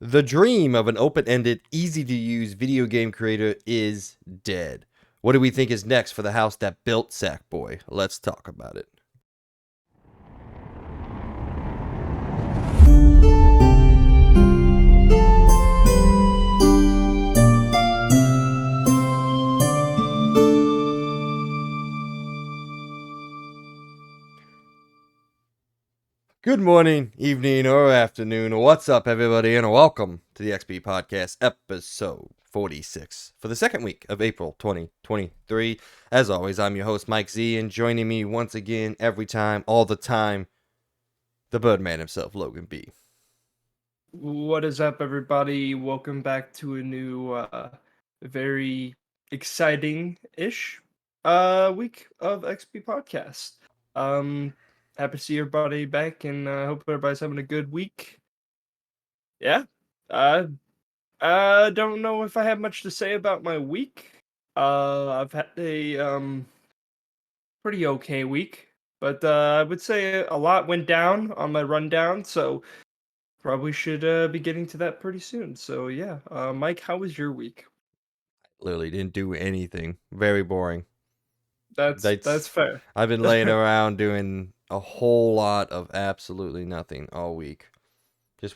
The dream of an open-ended, easy-to-use video game creator is dead. What do we think is next for the house that built Sackboy? Let's talk about it. Good morning, evening, or afternoon. What's up, everybody, and welcome to the XP Podcast, episode 46, for the second week of April 2023. As always, I'm your host, Mike Z, and joining me once again, every time, all the time, the Birdman himself, Logan B. What is up, everybody? Welcome back to a new, very exciting-ish week of XP Podcast. Happy to see everybody back, and hope everybody's having a good week. Yeah, I don't know if I have much to say about my week. I've had a pretty okay week, but I would say a lot went down on my rundown, so probably should be getting to that pretty soon. So yeah, Mike, how was your week? Literally didn't do anything. Very boring. That's fair. I've been laying around doing a whole lot of absolutely nothing all week. Just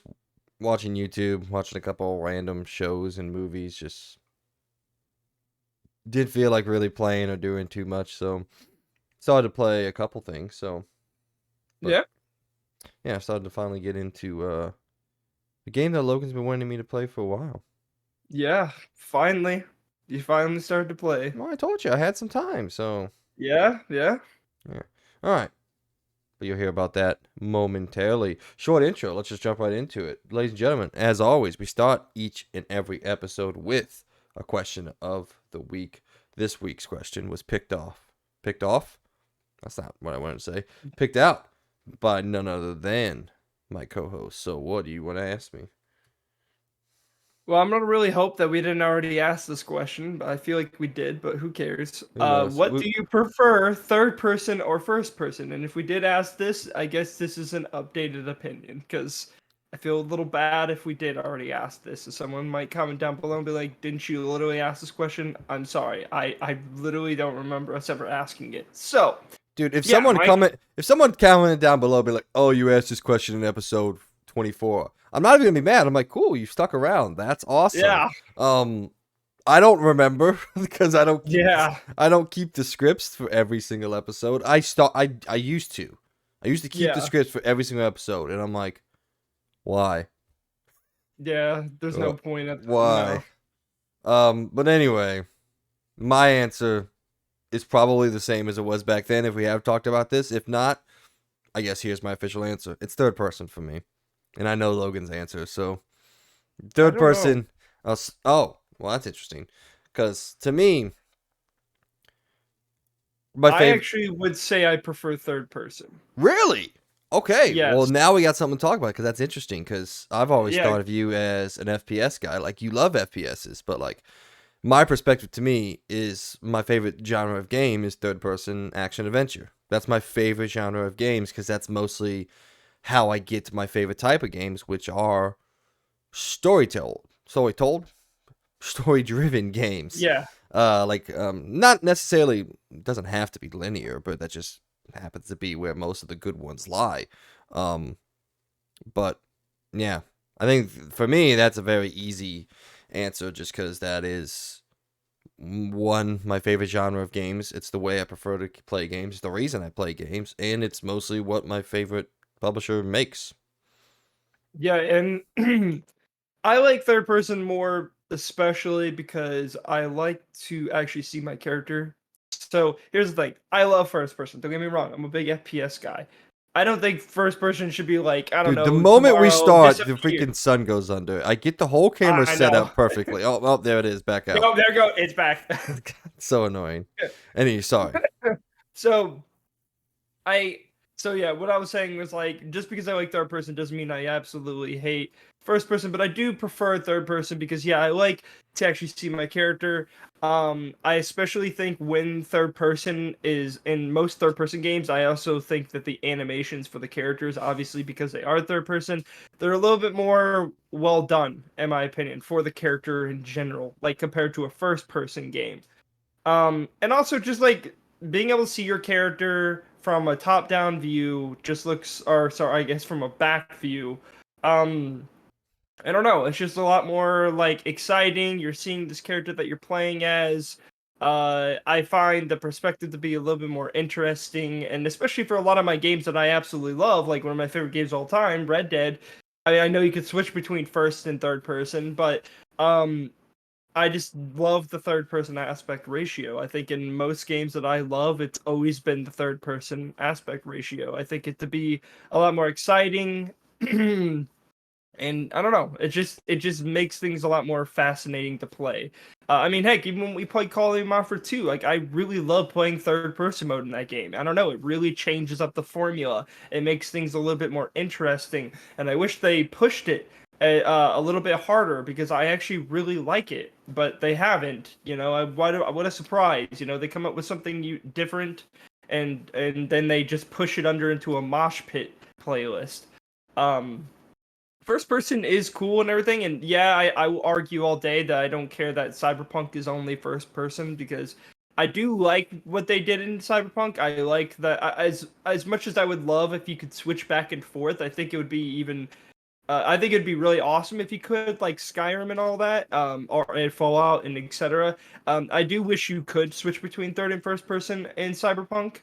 watching YouTube, watching a couple random shows and movies. Just didn't feel like really playing or doing too much, so started to play a couple things. So, Yeah, I started to finally get into a game that Logan's been wanting me to play for a while. yeah. Finally, you finally started to play. Well, I told you I had some time, so Yeah. all right. But you'll hear about that momentarily. Short intro. Let's just jump right into it. Ladies and gentlemen, as always, we start each and every episode with a question of the week. This week's question was picked off? That's not what I wanted to say. Picked out by none other than my co-host. So what do you want to ask me? Well, I'm gonna really hope that we didn't already ask this question, but I feel like we did. But who cares? Who knows? What do you prefer, third person or first person? And if we did ask this, I guess this is an updated opinion because I feel a little bad if we did already ask this. So someone might comment down below and be like, "Didn't you literally ask this question?" I'm sorry, I literally don't remember us ever asking it. So, Dude, if yeah, someone Mike, commented down below, be like, "Oh, you asked this question in episode 24." I'm not even gonna be mad. I'm like, "Cool, you stuck around. That's awesome." yeah, I don't remember because I don't yeah, keep the scripts for every single episode. I used to. I used to keep the yeah, scripts for every single episode, and I'm like, why? yeah. There's no point at Why? no. But anyway, my answer is probably the same as it was back then if we have talked about this. If not, I guess here's my official answer. It's third person for me. And I know Logan's answer, so third I don't know. person. Oh, well, that's interesting. Because to me, my I favorite. actually would say I prefer third person. Really? Okay. Well, Yes. now we got something to talk about because that's interesting. Because I've always Yeah. thought of you as an FPS guy. Like, you love FPSs, but like, my perspective to me is my favorite genre of game is third person action adventure. That's my favorite genre of games because that's mostly how I get to my favorite type of games, which are story driven games. Yeah. Not necessarily, doesn't have to be linear, but that just happens to be where most of the good ones lie. But yeah, I think for me that's a very easy answer just because that is one, my favorite genre of games. It's the way I prefer to play games. It's the reason I play games, and it's mostly what my favorite publisher makes. Yeah, and I like third person more, especially because I like to actually see my character. So here's the thing. I love first person. Don't get me wrong. I'm a big FPS guy. I don't think first person should be like, I don't Dude, the know, moment we tomorrow start, the disappear. freaking sun goes under. I get the whole camera I set know. up perfectly. Oh, there it is, back out. Oh, there you go. It's back. So annoying. Anyway, sorry. So I So yeah, what I was saying was like, just because I like third person doesn't mean I absolutely hate first person, but I do prefer third person because yeah, I like to actually see my character. I especially think when third person is in most third person games, I also think that the animations for the characters, obviously because they are third person, they're a little bit more well done, in my opinion, for the character in general, like compared to a first person game. And also just like being able to see your character from a top-down view just looks, or sorry, I guess from a back view. Um, I don't know. It's just a lot more like exciting. You're seeing this character that you're playing as. I find the perspective to be a little bit more interesting, and especially for a lot of my games that I absolutely love, like one of my favorite games of all time, Red Dead. I know you could switch between first and third person, but um, I just love the third person aspect ratio. I think in most games that I love, it's always been the third person aspect ratio. I think it to be a lot more exciting. And I don't know, it just makes things a lot more fascinating to play. I mean, heck, even when we played Call of Duty Modern Warfare 2, like I really love playing third person mode in that game. I don't know, it really changes up the formula. It makes things a little bit more interesting, and I wish they pushed it a little bit harder because I actually really like it, but they haven't. You know, what a surprise! You know, they come up with something different, and then they just push it under into a mosh pit playlist. Um, First person is cool and everything, and yeah, I will argue all day that I don't care that Cyberpunk is only first person because I do like what they did in Cyberpunk. I like that as much as I would love if you could switch back and forth. I think it would be even. I think it'd be really awesome if you could like Skyrim and all that, or and Fallout and etc. I do wish you could switch between third and first person in Cyberpunk,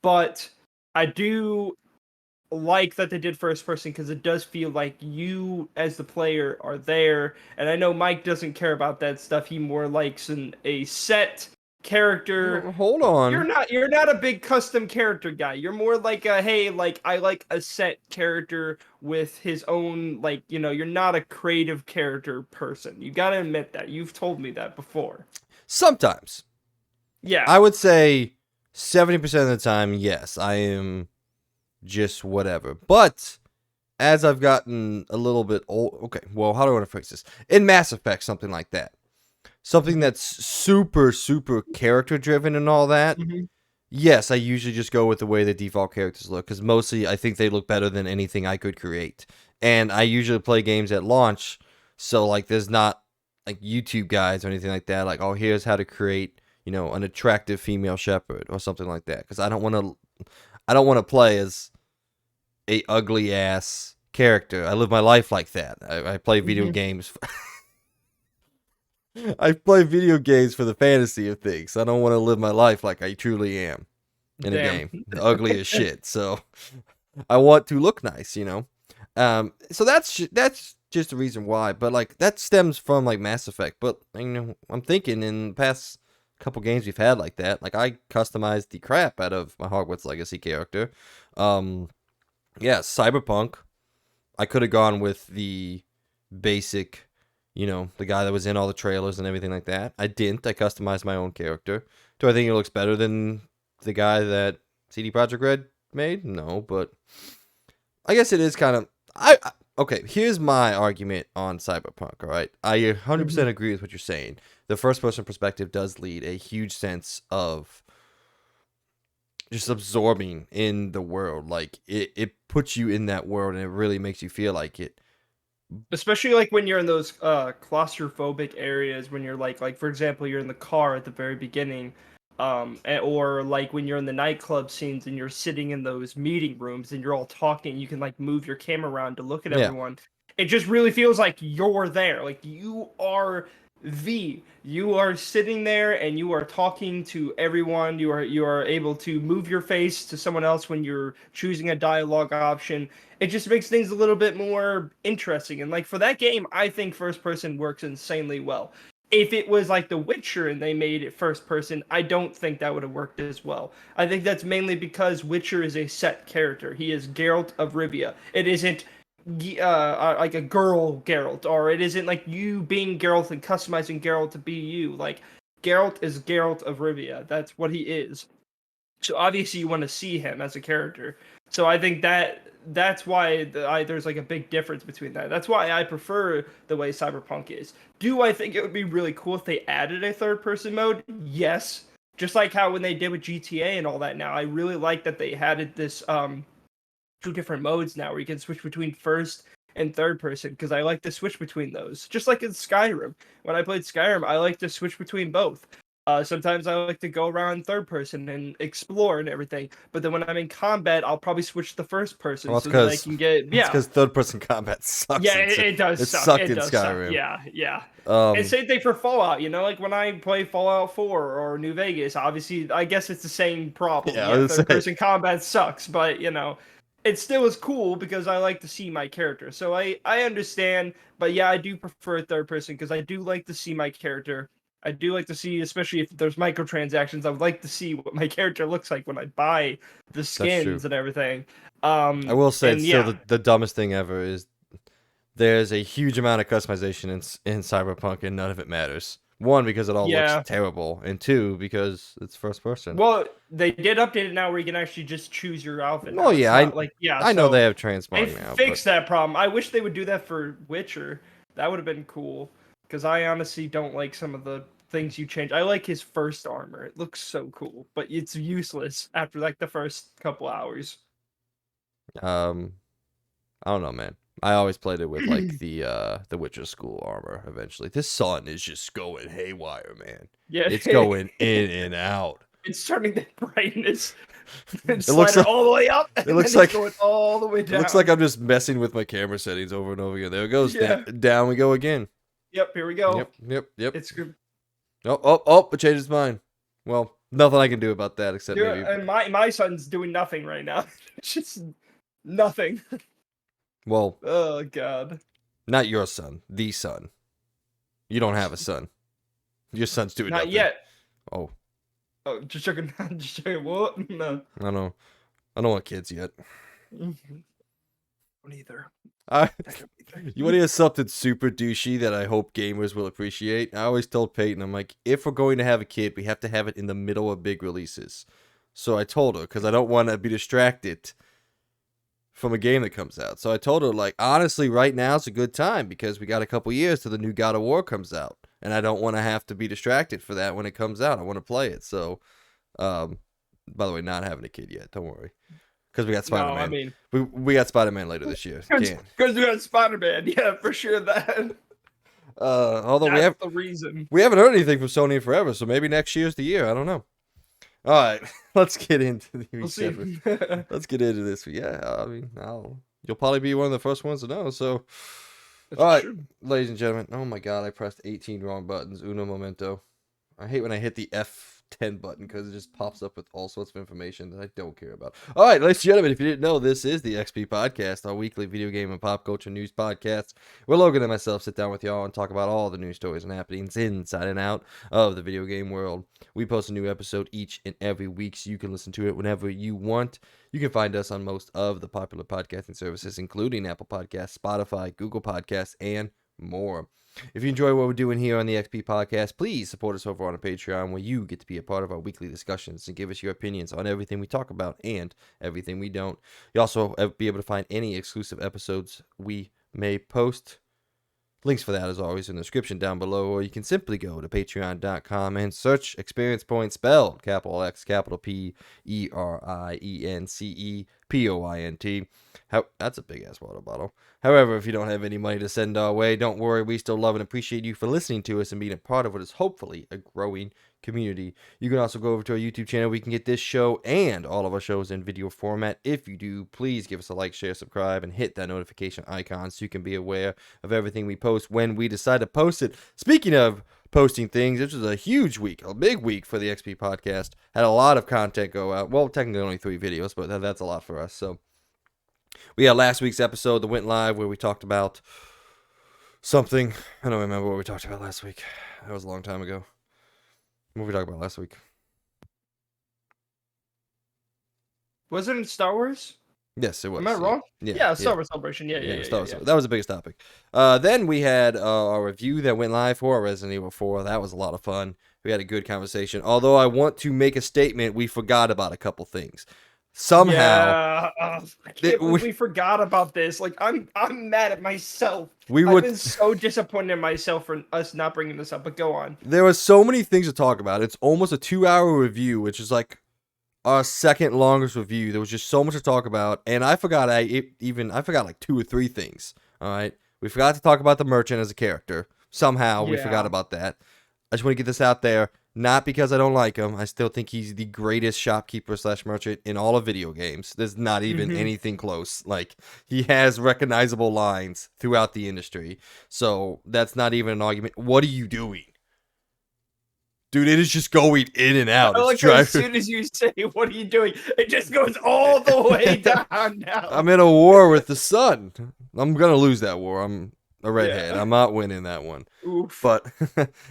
but I do like that they did first person because it does feel like you as the player are there. And I know Mike doesn't care about that stuff. He more likes a set character. Hold on. You're not a big custom character guy. You're more like a hey, like I like a set character with his own like, you're not a creative character person. You got to admit that. You've told me that before. Sometimes. Yeah. I would say 70% of the time, yes, I am just whatever. But as I've gotten a little bit old, okay, well, how do I want to phrase this? In Mass Effect, something like that. Something that's super, super character driven and all that. Mm-hmm. Yes, I usually just go with the way the default characters look because mostly I think they look better than anything I could create. And I usually play games at launch, so like there's not like YouTube guides or anything like that. Like, oh, here's how to create, an attractive female shepherd or something like that. Because I don't want to play as a ugly ass character. I live my life like that. I play video Mm-hmm. games. I play video games for the fantasy of things. I don't want to live my life like I truly am in a Damn. game. Ugly as shit. So I want to look nice. So that's just the reason why. But like that stems from like Mass Effect. But I'm thinking in the past couple games we've had like that. Like I customized the crap out of my Hogwarts Legacy character. Yeah, Cyberpunk. I could have gone with the basic, the guy that was in all the trailers and everything like that. I didn't. I customized my own character. Do I think it looks better than the guy that CD Projekt Red made? No, but I guess it is kind of. Okay, here's my argument on Cyberpunk. All right, I 100% agree with what you're saying. The first person perspective does lead a huge sense of just absorbing in the world. Like it puts you in that world and it really makes you feel like it. Especially like when you're in those claustrophobic areas when you're like for example you're in the car at the very beginning, or like when you're in the nightclub scenes and you're sitting in those meeting rooms and you're all talking, you can like move your camera around to look at Yeah. everyone. It just really feels like you're there, like you are you are sitting there and you are talking to everyone. You are able to move your face to someone else when you're choosing a dialogue option. It just makes things a little bit more interesting. And like for that game, I think first person works insanely well. If it was like The Witcher and they made it first person, I don't think that would have worked as well. I think that's mainly because Witcher is a set character. He is Geralt of Rivia. It isn't like a girl Geralt, or it isn't like you being Geralt and customizing Geralt to be you. Like Geralt is Geralt of Rivia. That's what he is. So obviously you want to see him as a character. So I think that's why there's like a big difference between that. That's why I prefer the way Cyberpunk is. Do I think it would be really cool if they added a third person mode? Yes. Just like how when they did with GTA and all that now, I really like that they added this two different modes now where you can switch between first and third person, because I like to switch between those. Just like in Skyrim. When I played Skyrim, I like to switch between both. Sometimes I like to go around third person and explore and everything. But then when I'm in combat, I'll probably switch to first person Well, so that I can get it's because third person combat sucks. yeah, it does it suck. sucked It in does Skyrim. suck. Yeah. And Um, same thing for Fallout. Like when I play Fallout 4 or New Vegas, obviously I guess it's the same problem. Yeah, I Yeah, was gonna third person combat sucks, but it still is cool because I like to see my character. So I understand, but yeah, I do prefer third person because I do like to see my character. I do like to see, especially if there's microtransactions, I would like to see what my character looks like when I buy the that's true. skins and everything. I will say, And it's still yeah, the dumbest thing ever is there's a huge amount of customization in Cyberpunk, and none of it matters. One, because it all looks yeah. terrible, and two, because it's first person. Well, they did update it now where you can actually just choose your outfit now. Well, It's yeah, not like I know so they have they transmog now, fixed that problem. I wish they would do that for Witcher. That would have been cool. Because I honestly don't like some of the things you change. I like his first armor. It looks so cool, but it's useless after like the first couple hours. I don't know, man. I always played it with like the Witcher school armor. Eventually, this sun is just going haywire, man. Yeah, It's going in and out. it's turning the brightness and It looks slider like all the way up. And looks then like- it's going all the way It down. looks like I'm just messing with my camera settings over and over again. There it goes. Yeah. Down we go again. Yep, here we go. Yep. It's good. Oh! It changed its mind. Well, nothing I can do about that except Dude, maybe. and my son's doing nothing right now. Just nothing. Well, Oh god. not your son. The son. You don't have a son. Your son's doing Not nothing. yet. Oh, Oh, just checking. Just checking. What? No. I don't want kids yet. Neither. You want to hear something super douchey that I hope gamers will appreciate? I always told Peyton, I'm like, if we're going to have a kid, we have to have it in the middle of big releases. So I told her, because I don't want to be distracted from a game that comes out. So I told her, like, honestly, right now is a good time because we got a couple years till the new God of War comes out. And I don't want to have to be distracted for that when it comes out. I want to play it. So, by the way, not having a kid yet. Don't worry. Because we got Spider-Man. No, I mean, we got Spider-Man later this year. Can't. because we got Spider-Man. Yeah, for sure. That. Although That's the reason. we haven't heard anything from Sony in forever, so maybe next year's the year. I don't know. All right, let's get into the We'll see. Let's get into this. Yeah, I mean, you'll probably be one of the first ones to know. So, That's all right, true. ladies and gentlemen. Oh my God, I pressed 18 wrong buttons. Uno momento. I hate when I hit the F10 button because it just pops up with all sorts of information that I don't care about. All right, ladies and gentlemen, if you didn't know, this is the XP Podcast, our weekly video game and pop culture news podcast, where Logan and myself sit down with y'all and talk about all the news stories and happenings inside and out of the video game world. We post a new episode each and every week, so you can listen to it whenever you want. You can find us on most of the popular podcasting services, including Apple Podcasts, Spotify, Google Podcasts, and more. If you enjoy what we're doing here on the XP Podcast, please support us over on a Patreon where you get to be a part of our weekly discussions and give us your opinions on everything we talk about and everything we don't. You'll also be able to find any exclusive episodes we may post. Links for that, as always, in the description down below, or you can simply go to patreon.com and search Experience Point, spelled capital X, capital P, ERIENCEPOINT. That's a big-ass water bottle. However, if you don't have any money to send our way, don't worry. We still love and appreciate you for listening to us and being a part of what is hopefully a growing community. You can also go over to our YouTube channel. We can get this show and all of our shows in video format. If you do, please give us a like, share, subscribe, and hit that notification icon so you can be aware of everything we post when we decide to post it. Speaking of posting things, this was a huge week, a big week for the XP Podcast. Had a lot of content go out. Well, technically only 3 videos, but that's a lot for us. So we had last week's episode that went live where we talked about something. I don't remember what we talked about last week. That was a long time ago. What did we talk about last week? Was it in Star Wars? Yes, it was. Am I wrong? Yeah, Star Wars Celebration. Yeah. Star Wars. That was the biggest topic. Then we had our review that went live for Resident Evil 4. That was a lot of fun. We had a good conversation. Although I want to make a statement, we forgot about a couple things. Somehow, Yeah, I that can't believe we forgot about this. Like, I'm mad at myself. we I've would. been so disappointed in myself for us not bringing this up. But go on. There were so many things to talk about. It's almost a 2-hour review, which is like our second longest review. There was just so much to talk about, and I forgot. I forgot like 2 or 3 things. All right, we forgot to talk about the merchant as a character. Somehow we forgot Yeah. about that. I just want to get this out there. Not because I don't like him. I still think he's the greatest shopkeeper slash merchant in all of video games. There's not even Hmm. anything close. Like, he has recognizable lines throughout the industry. So that's not even an argument. What are you doing? Dude, it is just going in and out. I It's like how as driving. soon as you say, "What are you doing?" it just goes all the way down now. I'm in a war with the sun. I'm gonna lose that war. I'm a redhead. Yeah. I'm not winning that one. Oof. But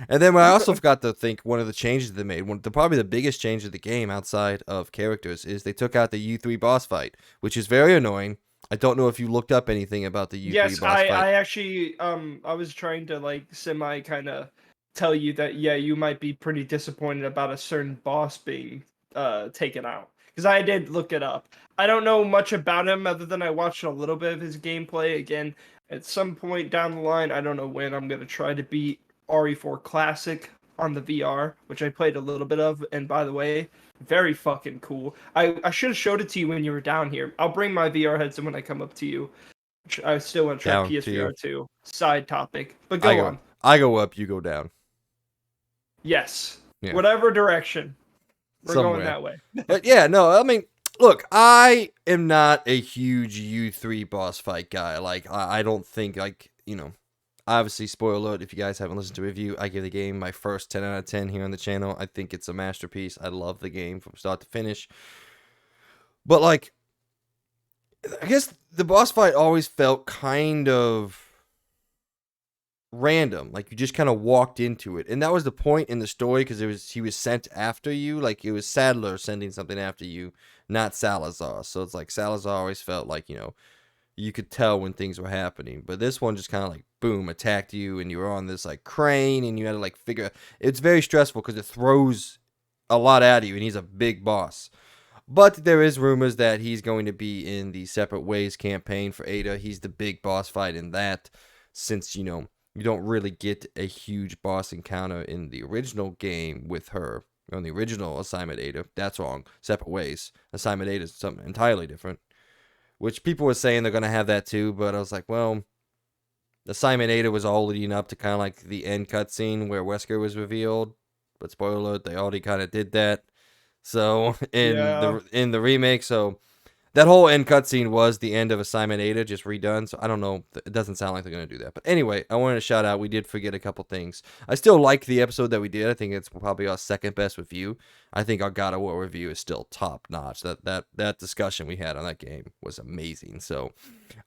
and then I also forgot to think one of the changes they made. Probably the biggest change of the game outside of characters is they took out the U3 boss fight, which is very annoying. I don't know if you looked up anything about the U3 Yes, boss fight. I actually I was trying to like semi kind of tell you that yeah, you might be pretty disappointed about a certain boss being taken out because I did look it up. I don't know much about him other than I watched a little bit of his gameplay again. At some point down the line, I don't know when I'm going to try to beat RE4 Classic on the VR, which I played a little bit of, and by the way, very fucking cool. I should have showed it to you when you were down here. I'll bring my VR headset when I come up to you. I still want to try Down to PSVR you. 2. Side topic. But I go go on. I go up, you go down. Yes. Yeah. Whatever direction. We're going Somewhere. that way. But yeah, no, I mean, look, I am not a huge U3 boss fight guy. Like, I don't think, like, obviously, spoiler alert, if you guys haven't listened to a review, I give the game my first 10 out of 10 here on the channel. I think it's a masterpiece. I love the game from start to finish. But, like, I guess the boss fight always felt kind of random. Like, you just kind of walked into it. And that was the point in the story because he was sent after you. Like, it was Sadler sending something after you, not Salazar. So it's like Salazar always felt like, you could tell when things were happening. But this one just kind of like, boom, attacked you, and you were on this like crane, and you had to like figure. It's very stressful because it throws a lot at you, and he's a big boss. But there is rumors that he's going to be in the Separate Ways campaign for Ada. He's the big boss fight in that, since you don't really get a huge boss encounter in the original game with her on the original Assignment Ada. That's wrong. Separate Ways. Assignment Ada is something entirely different. Which people were saying they're gonna have that too, but I was like, well, Assignment Ada was all leading up to kind of like the end cutscene where Wesker was revealed. But spoiler alert, they already kind of did that. So Yeah. in the remake, so that whole end cutscene was the end of Assignment Ada, just redone. So I don't know. It doesn't sound like they're going to do that. But anyway, I wanted to shout out. We did forget a couple things. I still like the episode that we did. I think it's probably our second best review. I think our God of War review is still top notch. That discussion we had on that game was amazing. So,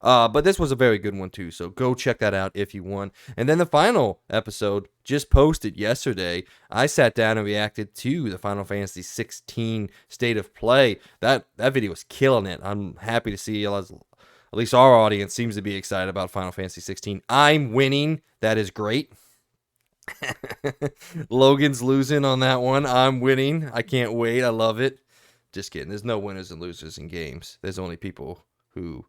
but this was a very good one too. So go check that out if you want. And then the final episode just posted yesterday. I sat down and reacted to the Final Fantasy 16 State of Play. That video was killing it. I'm happy to see at least our audience seems to be excited about Final Fantasy 16. I'm winning. That is great. Logan's losing on that one. I'm winning. I can't wait. I love it. Just kidding. There's no winners and losers in games. There's only people who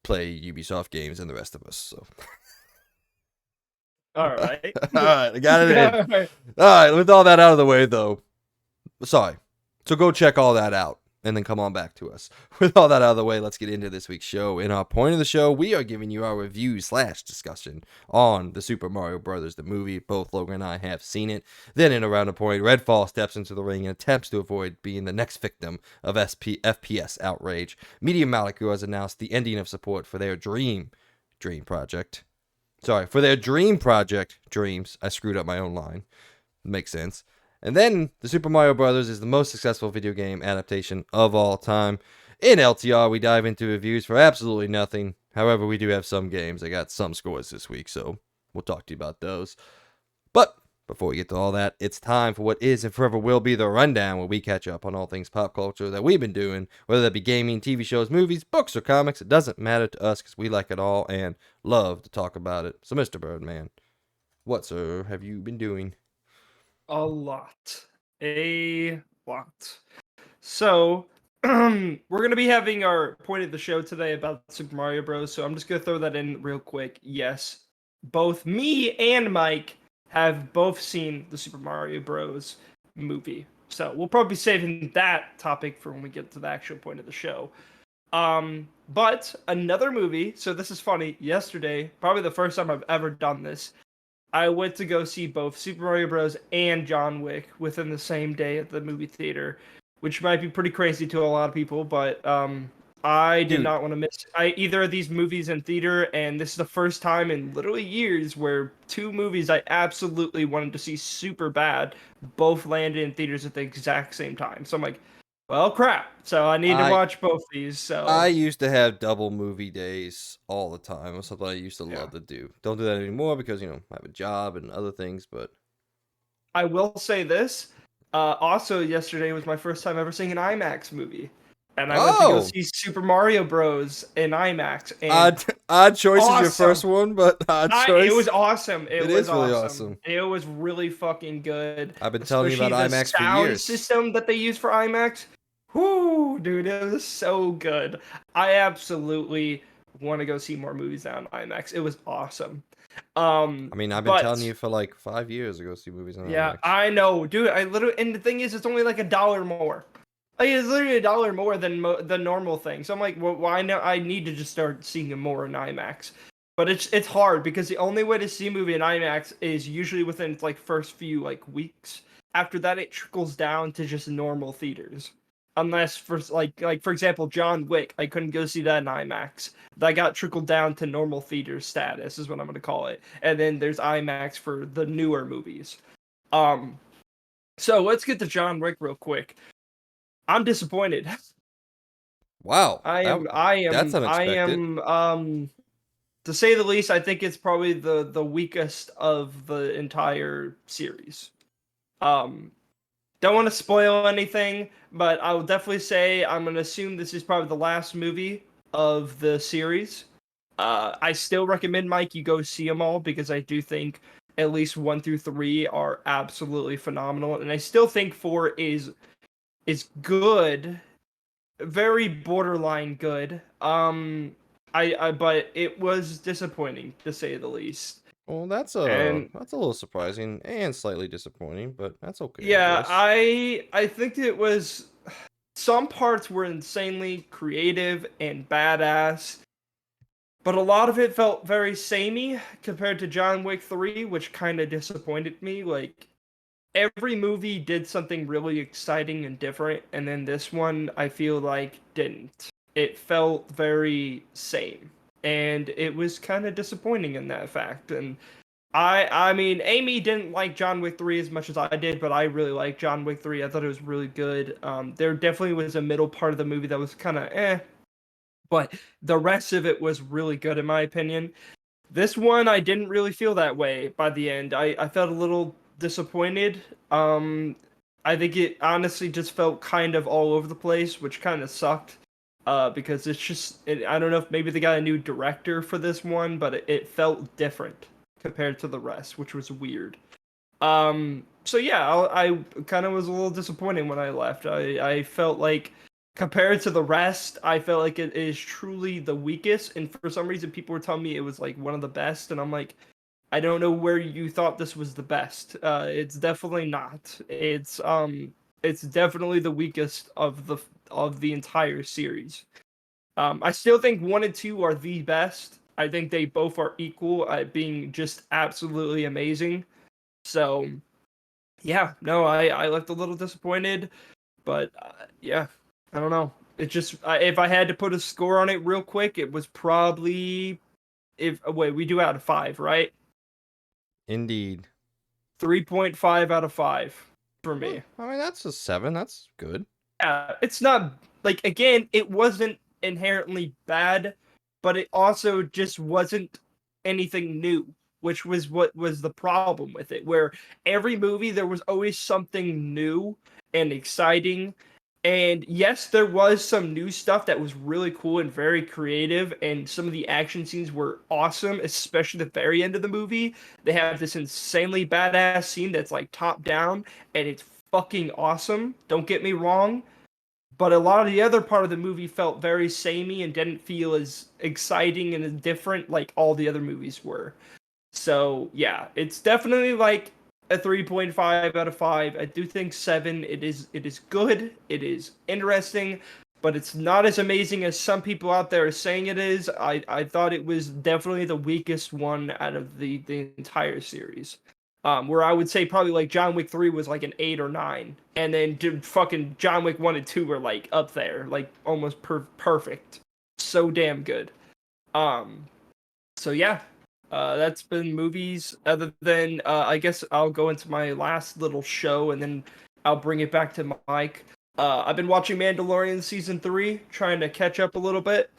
play Ubisoft games and the rest of us. So. All right. All right, I got it in. All right. All right, with all that out of the way, though. Sorry. So go check all that out and then come on back to us. With all that out of the way, let's get into this week's show. In our point of the show, we are giving you our review / discussion on the Super Mario Brothers, the movie. Both Logan and I have seen it. Then in Around the Point, Redfall steps into the ring and attempts to avoid being the next victim of FPS outrage. Media Molecule has announced the ending of support for their dream project. Sorry, for their dream project, Dreams. I screwed up my own line. Makes sense. And then, the Super Mario Brothers is the most successful video game adaptation of all time. In LTR, we dive into reviews for absolutely nothing. However, we do have some games. I got some scores this week, so we'll talk to you about those. But before we get to all that, it's time for what is and forever will be the rundown, where we catch up on all things pop culture that we've been doing, whether that be gaming, TV shows, movies, books, or comics. It doesn't matter to us because we like it all and love to talk about it. So, Mr. Birdman, what, sir, have you been doing? A lot. A lot. So, we're gonna be having our point of the show today about Super Mario Bros. So I'm just gonna throw that in real quick. Yes, both me and Mike have both seen the Super Mario Bros. Movie. So we'll probably be saving that topic for when we get to the actual point of the show. But another movie. So this is funny. Yesterday, probably the first time I've ever done this, I went to go see both Super Mario Bros. And John Wick within the same day at the movie theater, which might be pretty crazy to a lot of people, but I did Dude, not want to miss either of these movies in theater, and this is the first time in literally years where two movies I absolutely wanted to see super bad both landed in theaters at the exact same time. So I'm like, well, crap. So I need to I watch both these. I So used to have double movie days all the time. It was something I used to yeah. love to do. Don't do that anymore because, I have a job and other things, but I will say this. Also, yesterday was my first time ever seeing an IMAX movie, and I went to go oh, see Super Mario Bros. In IMAX, and odd choice is your awesome. first one, but odd It was choice. awesome. It It was is really awesome. awesome. It was really fucking good, I've been telling you about especially the IMAX for sound years. system that they use for IMAX. Whoo, dude, it was so good. I absolutely want to go see more movies now in IMAX. It was awesome. I mean, I've been telling But you for like 5 years to go see movies on yeah, IMAX. I know, dude. I literally, and the thing is, it's only like $1 more. Like it's literally $1 more than the normal thing. So I'm like, well, why now? I need to just start seeing them more in IMAX. But it's hard because the only way to see a movie in IMAX is usually within like first few like weeks. After that, it trickles down to just normal theaters. Unless for like for example, John Wick, I couldn't go see that in IMAX. That got trickled down to normal theater status is what I'm gonna call it. And then there's IMAX for the newer movies. Um, so let's get to John Wick real quick. I'm disappointed. Wow, I that am, I that's am, I unexpected. am, to say the least, I think it's probably the weakest of the entire series. Um, don't want to spoil anything, but I will definitely say I'm gonna assume this is probably the last movie of the series. I still recommend Mike you go see them all because I do think at least 1 through 3 are absolutely phenomenal, and I still think 4 is good, very borderline good. I but it was disappointing to say the least. Well, And that's a little surprising and slightly disappointing, but that's okay, I yeah, guess. I think it was some parts were insanely creative and badass, but a lot of it felt very samey compared to John Wick 3, which kind of disappointed me. Like every movie did something really exciting and different, and then this one I feel like didn't. It felt very same, and it was kind of disappointing in that fact. And I mean, Amy didn't like John Wick 3 as much as I did, but I really liked John Wick 3. I thought it was really good. There definitely was a middle part of the movie that was kind of but the rest of it was really good in my opinion. This one, I didn't really feel that way by the end. I felt a little disappointed. Um, I think it honestly just felt kind of all over the place, which kind of sucked. Because I don't know if maybe they got a new director for this one, but it felt different compared to the rest, which was weird. So yeah, I kind of was a little disappointed when I left. I felt like compared to the rest, I felt like it is truly the weakest. And for some reason, people were telling me it was like one of the best, and I'm like, I don't know where you thought this was the best. It's definitely not. It's definitely the weakest of the entire series. I still think 1 and 2 are the best. I think they both are equal at being just absolutely amazing. So yeah, no, I left a little disappointed, but yeah, I don't know. It just if I had to put a score on it real quick, it was probably if wait we do out of 5, right? Indeed. 3.5 out of 5 for Well, me. I mean, that's a 7. That's good. Yeah, it's not like again, it wasn't inherently bad, but it also just wasn't anything new, which was what was the problem with it. Where every movie there was always something new and exciting. And yes, there was some new stuff that was really cool and very creative, and some of the action scenes were awesome, especially the very end of the movie. They have this insanely badass scene that's like top down, and it's fucking awesome. Don't get me wrong, but a lot of the other part of the movie felt very samey and didn't feel as exciting and as different like all the other movies were. So yeah, it's definitely like a 3.5 out of 5. I do think 7. It is good. It is interesting, but it's not as amazing as some people out there are saying it is. I thought it was definitely the weakest one out of the entire series. Where I would say probably like John Wick 3 was like an 8 or 9, and then fucking John Wick 1 and 2 were like up there, like almost perfect. So damn good. Um so yeah, that's been movies. Other than, I guess I'll go into my last little show and then I'll bring it back to Mike. I've been watching Mandalorian season 3, trying to catch up a little bit.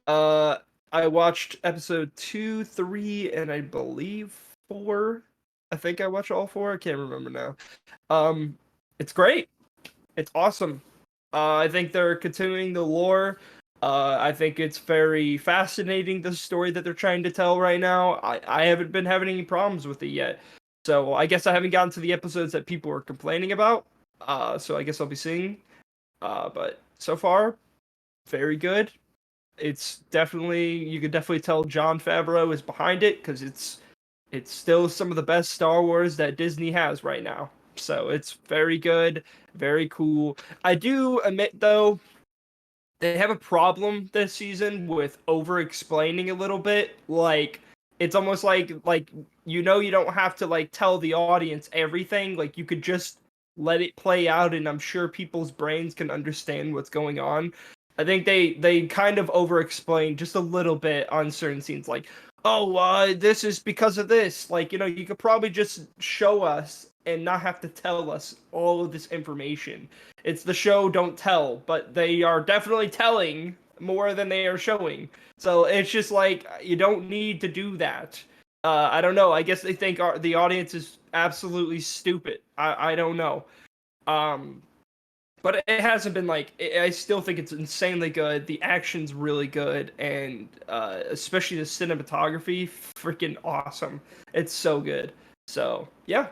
Uh, I watched episode 2, 3, and I believe 4. I think I watched all 4. I can't remember now. Um, it's great. It's awesome. I think they're continuing the lore. I think it's very fascinating, the story that they're trying to tell right now. I haven't been having any problems with it yet. So I guess I haven't gotten to the episodes that people are complaining about. So I guess I'll be seeing. But so far, very good. It's definitely, you could definitely tell Jon Favreau is behind it because it's still some of the best Star Wars that Disney has right now. So it's very good, very cool. I do admit though, they have a problem this season with over explaining a little bit. Like it's almost like you don't have to like tell the audience everything. Like you could just let it play out and I'm sure people's brains can understand what's going on. I think they kind of over explain just a little bit on certain scenes like, "Oh, this is because of this." Like, you could probably just show us and not have to tell us all of this information. It's the show, don't tell, but they are definitely telling more than they are showing. So it's just like you don't need to do that. I don't know. I guess they think the audience is absolutely stupid. I don't know. Um, but it hasn't been like I still think it's insanely good. The action's really good, and especially the cinematography, freaking awesome. It's so good. So yeah,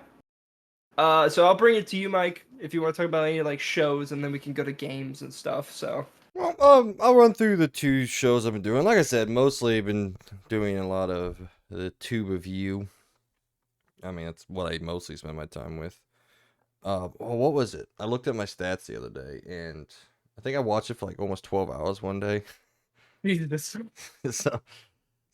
so I'll bring it to you, Mike, if you want to talk about any like shows, and then we can go to games and stuff. So. Well, I'll run through the 2 shows I've been doing. Like I said, mostly been doing a lot of the tube review. I mean, that's what I mostly spend my time with. What was it? I looked at my stats the other day, and I think I watched it for like almost 12 hours one day. Jesus. So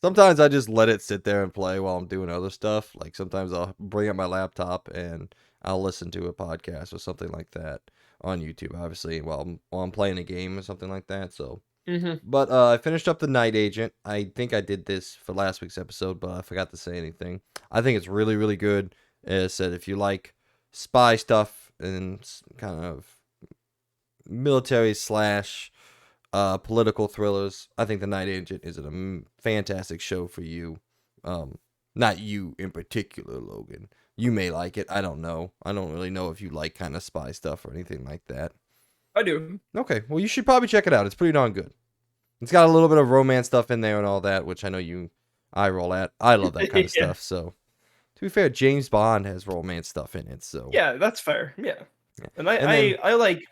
sometimes I just let it sit there and play while I'm doing other stuff. Like sometimes I'll bring up my laptop and I'll listen to a podcast or something like that on YouTube, obviously, while I'm playing a game or something like that. So, Mhm. but I finished up the Night Agent. I think I did this for last week's episode, but I forgot to say anything. I think it's really, really good. As I said, if you like spy stuff and kind of military slash political thrillers, I think The Night Agent is a fantastic show for you. Not you in particular, Logan. You may like it. I don't know. I don't really know if you like kind of spy stuff or anything like that. I do. Okay, well, you should probably check it out. It's pretty darn good. It's got a little bit of romance stuff in there and all that, which I know you eye roll at. I love that kind of Yeah. stuff. So, to be fair, James Bond has romance stuff in it. So, Yeah, that's fair. Yeah. yeah. And I, And then I, I like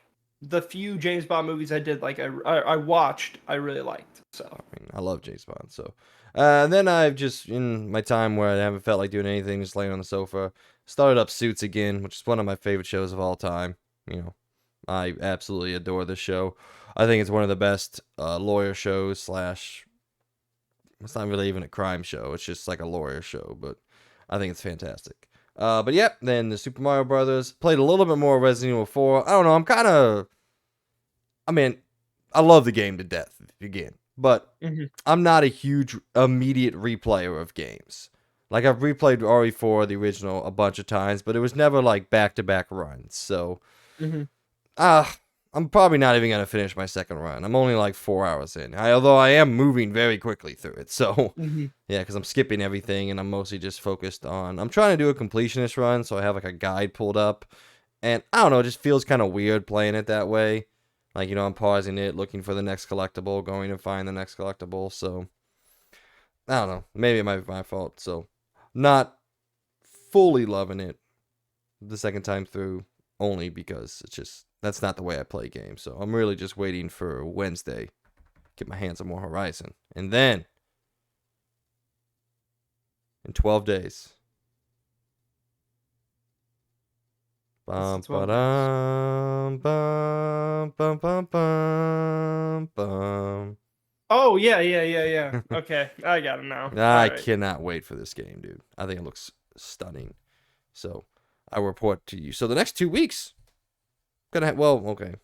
the few James Bond movies I did like I watched, I really liked. So. I mean, I love James Bond. So, then I've just in my time where I haven't felt like doing anything, just laying on the sofa, started up Suits again, which is one of my favorite shows of all time. You know, I absolutely adore this show. I think it's one of the best lawyer shows slash. It's not really even a crime show. It's just like a lawyer show, but I think it's fantastic. But yeah, then the Super Mario Brothers played a little bit more Resident Evil 4. I don't know. I'm kind of. I mean, I love the game to death again, but Mhm. I'm not a huge immediate replayer of games. Like I've replayed RE4, the original, a bunch of times, but it was never like back-to-back runs. So, Mhm. ah, I'm probably not even gonna finish my second run. I'm only like 4 hours in, although I am moving very quickly through it. So, Mhm. yeah, because I'm skipping everything and I'm mostly just focused on. I'm trying to do a completionist run, so I have like a guide pulled up, and I don't know, it just feels kind of weird playing it that way. Like I'm pausing it, looking for the next collectible, going to find the next collectible. So I don't know, maybe it might be my fault. So not fully loving it the second time through, only because it's just that's not the way I play games. So I'm really just waiting for Wednesday, get my hands on more Horizon, and then in 12 days. What's the Bum, 12 days? ba-dum, bum, bum, bum, bum, bum. Oh, yeah. Okay, I got it now. I All right. cannot wait for this game, dude. I think it looks stunning. So I'll report to you. So the next 2 weeks, okay.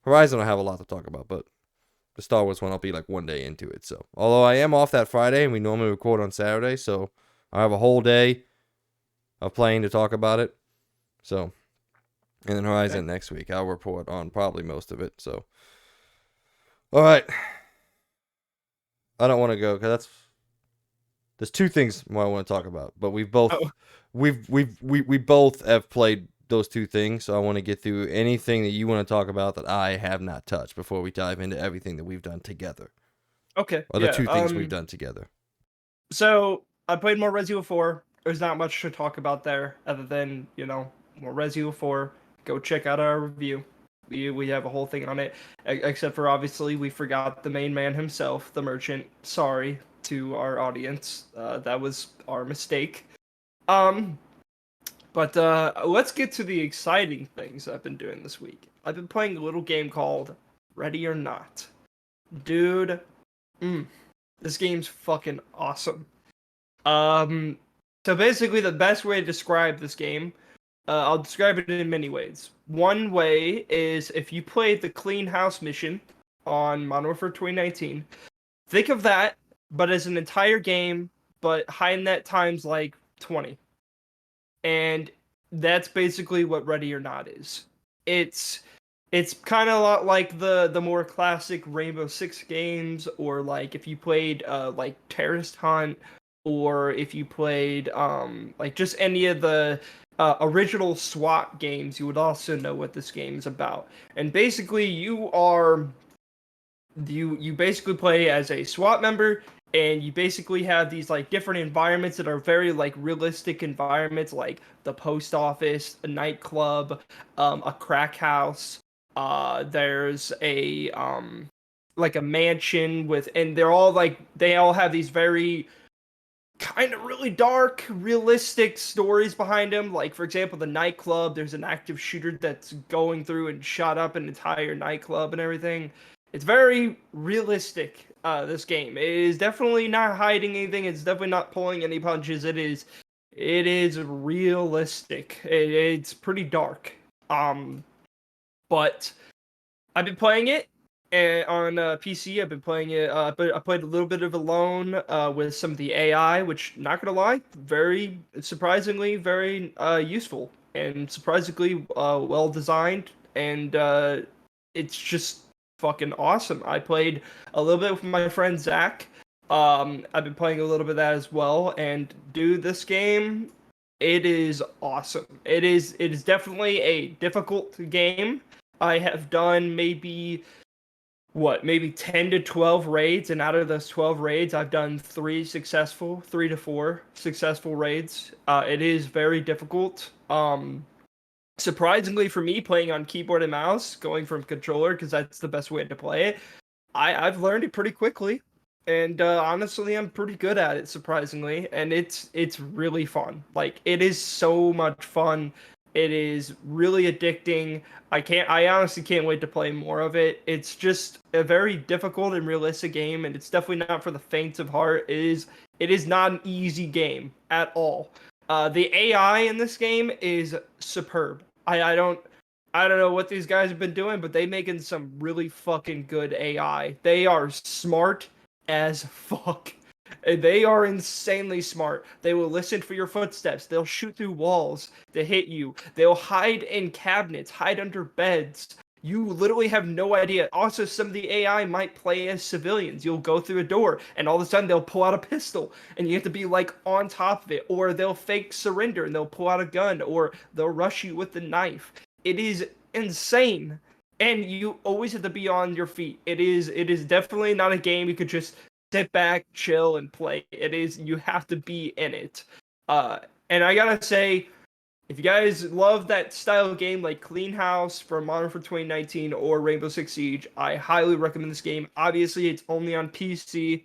Horizon will have a lot to talk about, but the Star Wars one, I'll be like one day into it. So although I am off that Friday and we normally record on Saturday, so I have a whole day of playing to talk about it. So, and then Okay. Horizon next week, I'll report on probably most of it. So, all right. I don't want to go because there's two things more I want to talk about, but Oh, we both have played those two things, so I want to get through anything that you want to talk about that I have not touched before we dive into everything that we've done together, okay. or the Yeah. two things we've done together. So I played more Resident Evil 4. There's not much to talk about there other than, more Resident Evil 4. Go check out our review. We have a whole thing on it. Except for obviously we forgot the main man himself, the merchant. Sorry to our audience. That was our mistake. Um, but let's get to the exciting things I've been doing this week. I've been playing a little game called Ready or Not. Dude, this game's fucking awesome. Um, so basically, the best way to describe this game, I'll describe it in many ways. One way is if you played the Clean House mission on Modern Warfare 2019, think of that, but as an entire game, but high net times like 20. And that's basically what Ready or Not is. It's it's kind of a lot like the more classic Rainbow Six games, or like if you played like Terrorist Hunt, or if you played like just any of the original SWAT games, you would also know what this game is about. And basically, you basically play as a SWAT member, and you basically have these like different environments that are very like realistic environments, like the post office, a nightclub, a crack house. There's a like a mansion with, and they all have these very kind of really dark, realistic stories behind them. Like, for example, the nightclub, there's an active shooter that's going through and shot up an entire nightclub and everything. It's very realistic, this game. It is definitely not hiding anything. It's definitely not pulling any punches. It is realistic. It's pretty dark. But I've been playing it on PC. I've been playing it, but I played a little bit of alone with some of the AI, which, not gonna lie, very surprisingly very useful and surprisingly well designed, and it's just fucking awesome. I played a little bit with my friend Zach. I've been playing a little bit of that as well, and dude, this game, it is awesome. It is definitely a difficult game. I have done maybe 10 to 12 raids, and out of those 12 raids, I've done 3 to 4 successful raids. It is very difficult. Surprisingly for me, playing on keyboard and mouse, going from controller, because that's the best way to play it, I've learned it pretty quickly, and honestly, I'm pretty good at it, surprisingly, and it's really fun. Like, it is so much fun. It is really addicting. I honestly can't wait to play more of it. It's just a very difficult and realistic game, and it's definitely not for the faint of heart. It is not an easy game at all. The AI in this game is superb. I don't know what these guys have been doing, but they making some really fucking good AI. They are smart as fuck. They are insanely smart. They will listen for your footsteps. They'll shoot through walls to hit you. They'll hide in cabinets, hide under beds. You literally have no idea. Also, some of the AI might play as civilians. You'll go through a door, and all of a sudden they'll pull out a pistol, and you have to be like on top of it. Or they'll fake surrender, and they'll pull out a gun, or they'll rush you with the knife. It is insane, and you always have to be on your feet. It is definitely not a game you could just sit back, chill, and play. You have to be in it. And I gotta say, If you guys love that style of game like Clean House from Modern for 2019 or Rainbow Six Siege, I highly recommend this game. Obviously, it's only on PC.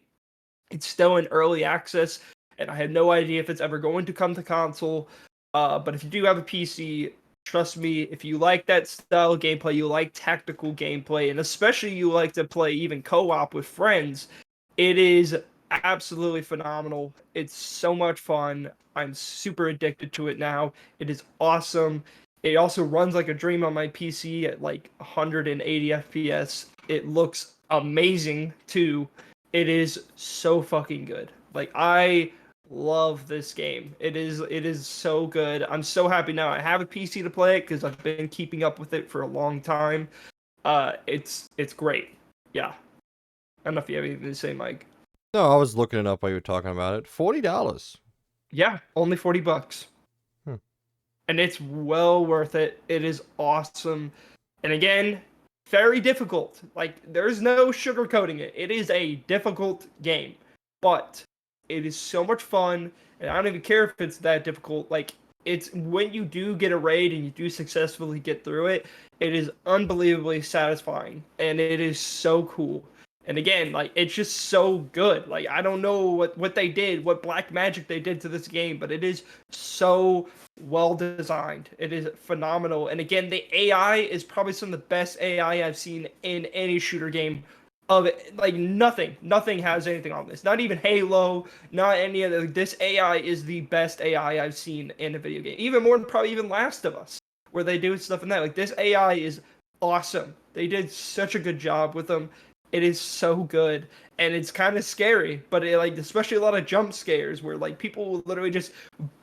It's still in early access, and I have no idea if it's ever going to come to console. But if you do have a PC, trust me, if you like that style of gameplay, you like tactical gameplay, and especially you like to play even co-op with friends, it is absolutely phenomenal. It's so much fun. I'm super addicted to it now. It is awesome. It also runs like a dream on my PC at like 180 FPS. It looks amazing too. It is so fucking good. Like I love this game. It is so good. I'm so happy now I have a PC to play it because I've been keeping up with it for a long time. It's great. Yeah. I don't know if you have anything to say, Mike. No, I was looking it up while you were talking about it. $40. Yeah, only $40. Hmm. And it's well worth it. It is awesome. And again, very difficult. Like there's no sugarcoating it. It is a difficult game. But it is so much fun, and I don't even care if it's that difficult. Like it's when you do get a raid and you do successfully get through it, it is unbelievably satisfying and it is so cool. And again, like it's just so good. Like I don't know what they did, what black magic they did to this game, but it is so well designed. It is phenomenal. And again, the AI is probably some of the best AI I've seen in any shooter game of it. Like nothing has anything on this. Not even Halo, not any of the, this AI is the best AI I've seen in a video game. Even more than probably even Last of Us, where they do stuff in that. Like this AI is awesome. They did such a good job with them. It is so good, and it's kind of scary, but it, like especially a lot of jump scares where like people will literally just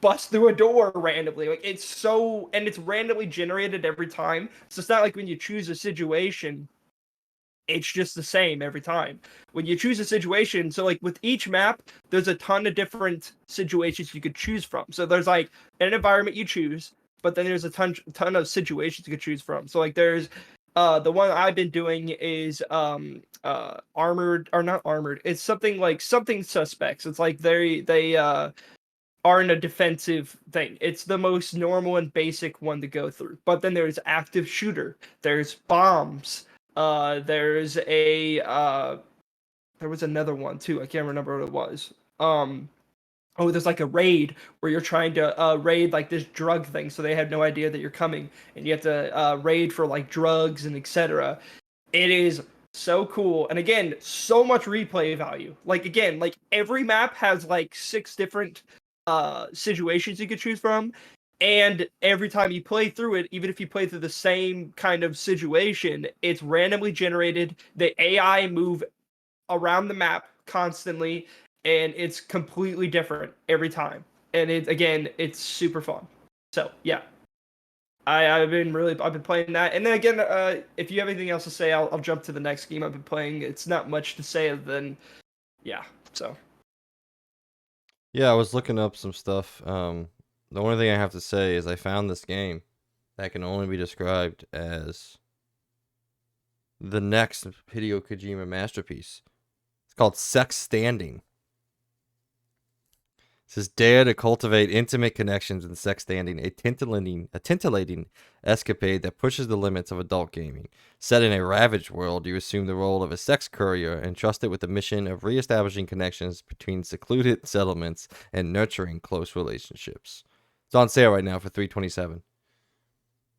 bust through a door randomly. Like it's so, and it's randomly generated every time. So it's not like when you choose a situation, it's just the same every time. When you choose a situation, so like with each map, there's a ton of different situations you could choose from. So there's like an environment you choose, but then there's a ton of situations you could choose from. So like there's the one I've been doing is armored or not armored. It's something like something suspects. It's like they are in a defensive thing. It's the most normal and basic one to go through. But then there's active shooter. There's bombs. There's a there was another one too. I can't remember what it was. Oh, there's like a raid where you're trying to raid like this drug thing, so they have no idea that you're coming, and you have to raid for like drugs and etc. It is so cool, and again, so much replay value. Like again, like every map has like 6 different situations you could choose from, and every time you play through it, even if you play through the same kind of situation, it's randomly generated. The AI move around the map constantly, and it's completely different every time. And it again, it's super fun. So yeah, I've been playing that. And then again, if you have anything else to say, I'll jump to the next game I've been playing. It's not much to say other than yeah. So Yeah, I was looking up some stuff. The only thing I have to say is I found this game that can only be described as the next Hideo Kojima masterpiece. It's called Sex Standing. It says, dare to cultivate intimate connections in Sex Standing, a titillating escapade that pushes the limits of adult gaming. Set in a ravaged world, you assume the role of a sex courier, entrusted with the mission of reestablishing connections between secluded settlements and nurturing close relationships. It's on sale right now for $327.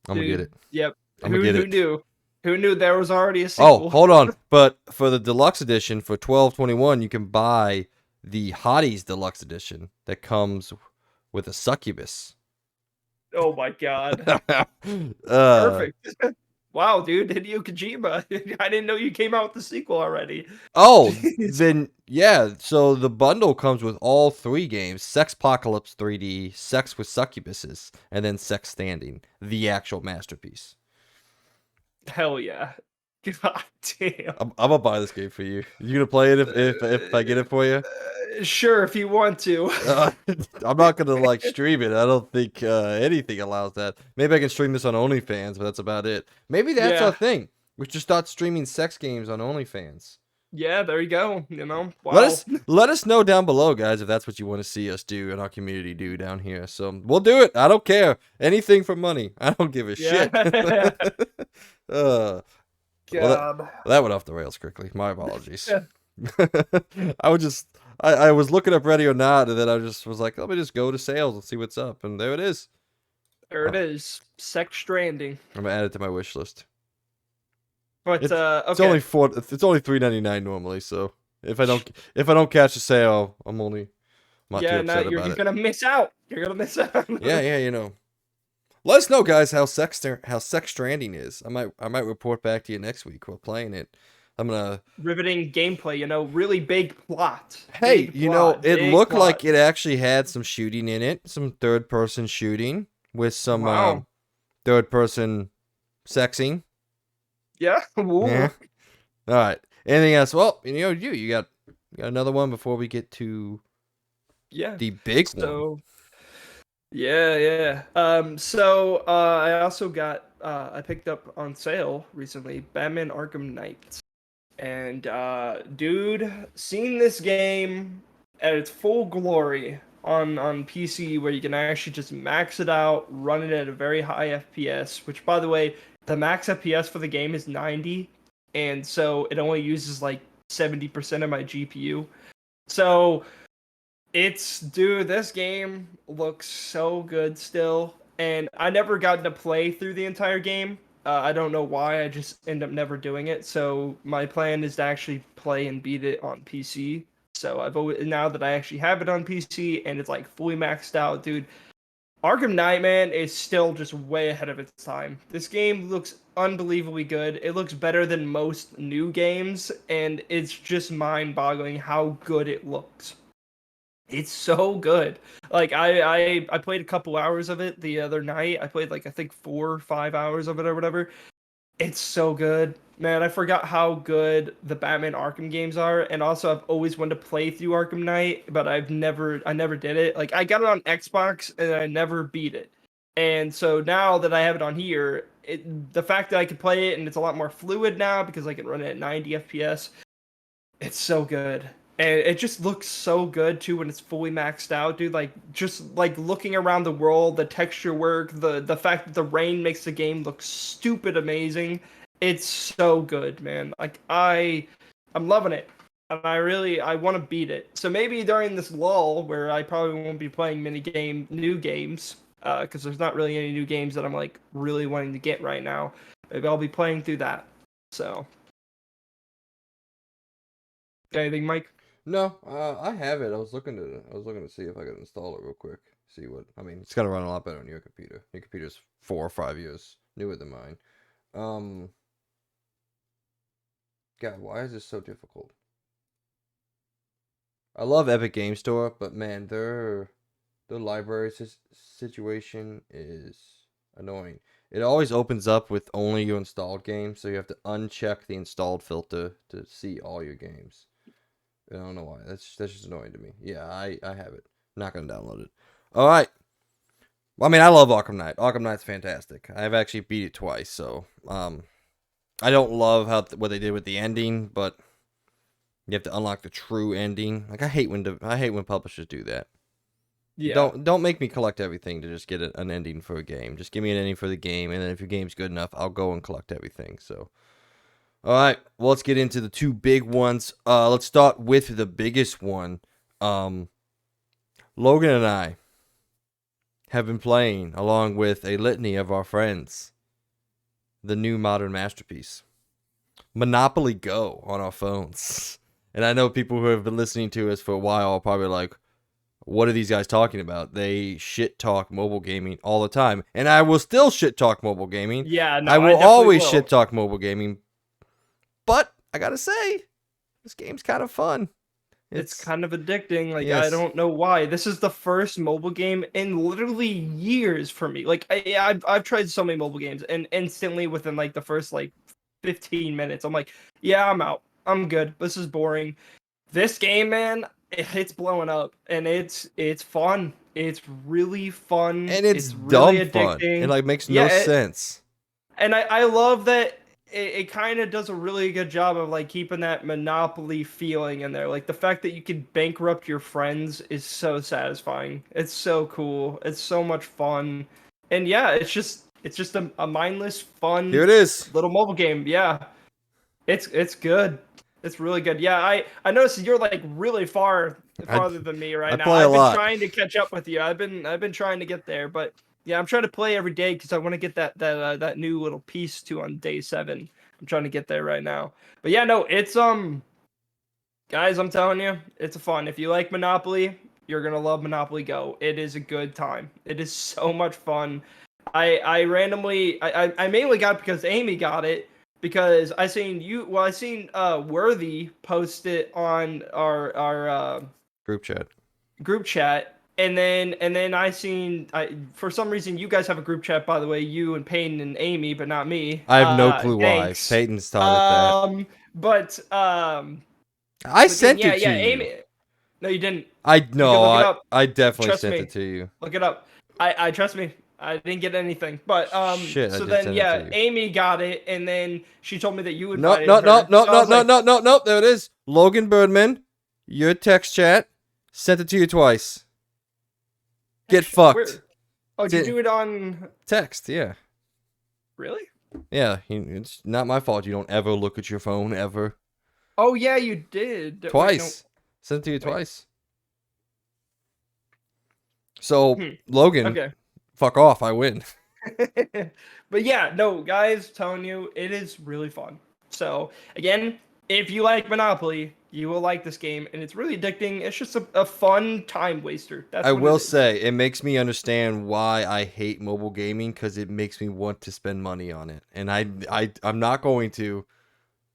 I'm gonna get dude, it. yep. I'm gonna Who get who it. knew? Who knew there was already a Oh, sequel? hold on. But for the deluxe edition for $12.21, you can buy the Hotties Deluxe Edition that comes with a succubus. Oh my god. uh, Perfect. Wow, dude, Hideo Kojima. I didn't know you came out with the sequel already. oh, Jeez. then yeah. So the bundle comes with all 3 games: Sexpocalypse 3D, Sex with Succubuses, and then Sex Standing, the actual masterpiece. Hell yeah. God damn. I'm gonna buy this game for you. You gonna play it if I get it for you? Sure, if you want to. Uh, I'm not gonna like stream it. I don't think anything allows that. Maybe I can stream this on OnlyFans, but that's about it. Maybe that's our Yeah. thing. We should start streaming sex games on OnlyFans. Yeah, there you go. You know, Let wow. us let us know down below, guys, if that's what you want to see us do in our community do down here. So we'll do it. I don't care. Anything for money. I don't give a shit. Yeah. uh, well, God. that went off the rails quickly. My apologies. I was just I was looking up Ready or Not, and then I just was like, let me just go to sales and see what's up, and there it is. There it Oh, is. Sex Stranding. I'm gonna add it to my wish list. But It's only okay. $3.99 normally, so if I don't catch a sale, I'm not too Yeah, now upset you're about it. gonna miss out. You're gonna miss out. Yeah, you know. Let us know, guys, how Sex Stranding is. I might report back to you next week while playing it. I'm gonna. Riveting gameplay, you know, really big plot. Hey, you know, it Big looked plot. like it actually had some shooting in it, some third person shooting with some Wow. third person sexing. Yeah. Yeah. Ooh. All right. Anything else? Well, you got another one before we get to Yeah. the big one. So yeah. I also got I picked up on sale recently Batman Arkham Knight. And dude, seeing this game at its full glory on PC where you can actually just max it out, run it at a very high FPS, which by the way, the max FPS for the game is 90, and so it only uses like 70% of my GPU. So dude, this game looks so good still, and I never got to play through the entire game. I don't know why. I just end up never doing it. So my plan is to actually play and beat it on PC. So I've always now that I actually have it on PC and it's like fully maxed out, dude. Arkham Knight, man, is still just way ahead of its time. This game looks unbelievably good. It looks better than most new games, and it's just mind-boggling how good it looks. It's so good. Like I played a couple hours of it the other night. I played like I think 4 or 5 hours of it or whatever. It's so good. Man, I forgot how good the Batman Arkham games are, and also I've always wanted to play through Arkham Knight, but I never did it. Like I got it on Xbox and I never beat it. And so now that I have it on here, the fact that I can play it and it's a lot more fluid now because I can run it at 90 FPS, it's so good. And it just looks so good too when it's fully maxed out, dude. Like just like looking around the world, the texture work, the fact that the rain makes the game look stupid amazing. It's so good, man. I'm loving it. And I want to beat it. So maybe during this lull where I probably won't be playing new games, because there's not really any new games that I'm like really wanting to get right now. Maybe I'll be playing through that. So, anything, Mike? No, I have it. I was looking to see if I could install it real quick. See what I mean. It's gonna run a lot better on your computer. Your computer's 4 or 5 years newer than mine. Um, God, why is this so difficult? I love Epic Game Store, but man, their library situation is annoying. It always opens up with only your installed games, so you have to uncheck the installed filter to see all your games. I don't know why. That's just annoying to me. Yeah, I have it. Not gonna download it. All right. Well, I mean, I love Arkham Knight. Arkham Knight's fantastic. I've actually beat it twice, so I don't love what they did with the ending, but you have to unlock the true ending. Like I hate when publishers do that. Yeah. Don't make me collect everything to just get an ending for a game. Just give me an ending for the game, and then if your game's good enough, I'll go and collect everything. So, all right, well, let's get into the two big ones. Let's start with the biggest one. Um, Logan and I have been playing along with a litany of our friends the new modern masterpiece, Monopoly Go, on our phones. And I know people who have been listening to us for a while are probably like, what are these guys talking about? They shit talk mobile gaming all the time. And I will still shit talk mobile gaming. Yeah, I no, I will definitely always will. shit talk mobile gaming. But I gotta say, this game's kind of fun. It's It's kind of addicting. Like I yes. don't know why. This is the first mobile game in literally years for me. Like I've tried so many mobile games, and instantly within like the first like 15 minutes, I'm like, yeah, I'm out. I'm good. This is boring. This game, man, it's blowing up, and it's fun. It's really fun. And it's It's really dumb fun. It addicting. like makes no Yeah, sense. and I love that it kind of does a really good job of like keeping that Monopoly feeling in there. Like the fact that you can bankrupt your friends is so satisfying. It's so cool. It's so much fun. And yeah, it's just a mindless, Here fun it is. little mobile game. Yeah. It's good. It's really good. Yeah, I noticed you're like really I farther than me right I now. play a I've been lot. trying to catch up with you. I've been trying to get there, but yeah, I'm trying to play every day because I want to get that new little piece to on day 7. I'm trying to get there right now. But yeah, no, it's guys, I'm telling you, it's a fun. If you like Monopoly, you're gonna love Monopoly Go. It is a good time. It is so much fun. I randomly I mainly got it because Amy got it because I seen Worthy post it on our Group chat. group chat, and then I for some reason you guys have a group chat, by the way, you and Peyton and Amy, but not me. I have no clue why. Thanks. Peyton started that. But I but then sent yeah, it to yeah, you. Amy. No, you didn't. I You can no, look it I up. I definitely Trust sent it me. to you. Look it up. I trust me. I didn't get anything. But Shit, I so did then send it to yeah, you. Amy got it, and then she told me that you No, invited no, no, her. no, So I no, was no, like, no, no, no. There it is. Logan Birdman, your text chat. Sent it to you twice. Get fucked. where? Oh, did you do it on Text, yeah. really? Yeah, it's not my fault you don't ever look at your phone, ever. Oh yeah, you did. Wait, no. Twice. Sent it to you Wait. twice. So, Hmm. Logan, Okay. fuck off, I win. But yeah, no, guys, telling you, it is really fun. So again, if you like Monopoly, you will like this game, and it's really addicting. It's just a fun time waster. That's I what it will is. say, it makes me understand why I hate mobile gaming, because it makes me want to spend money on it. And I'm not going to,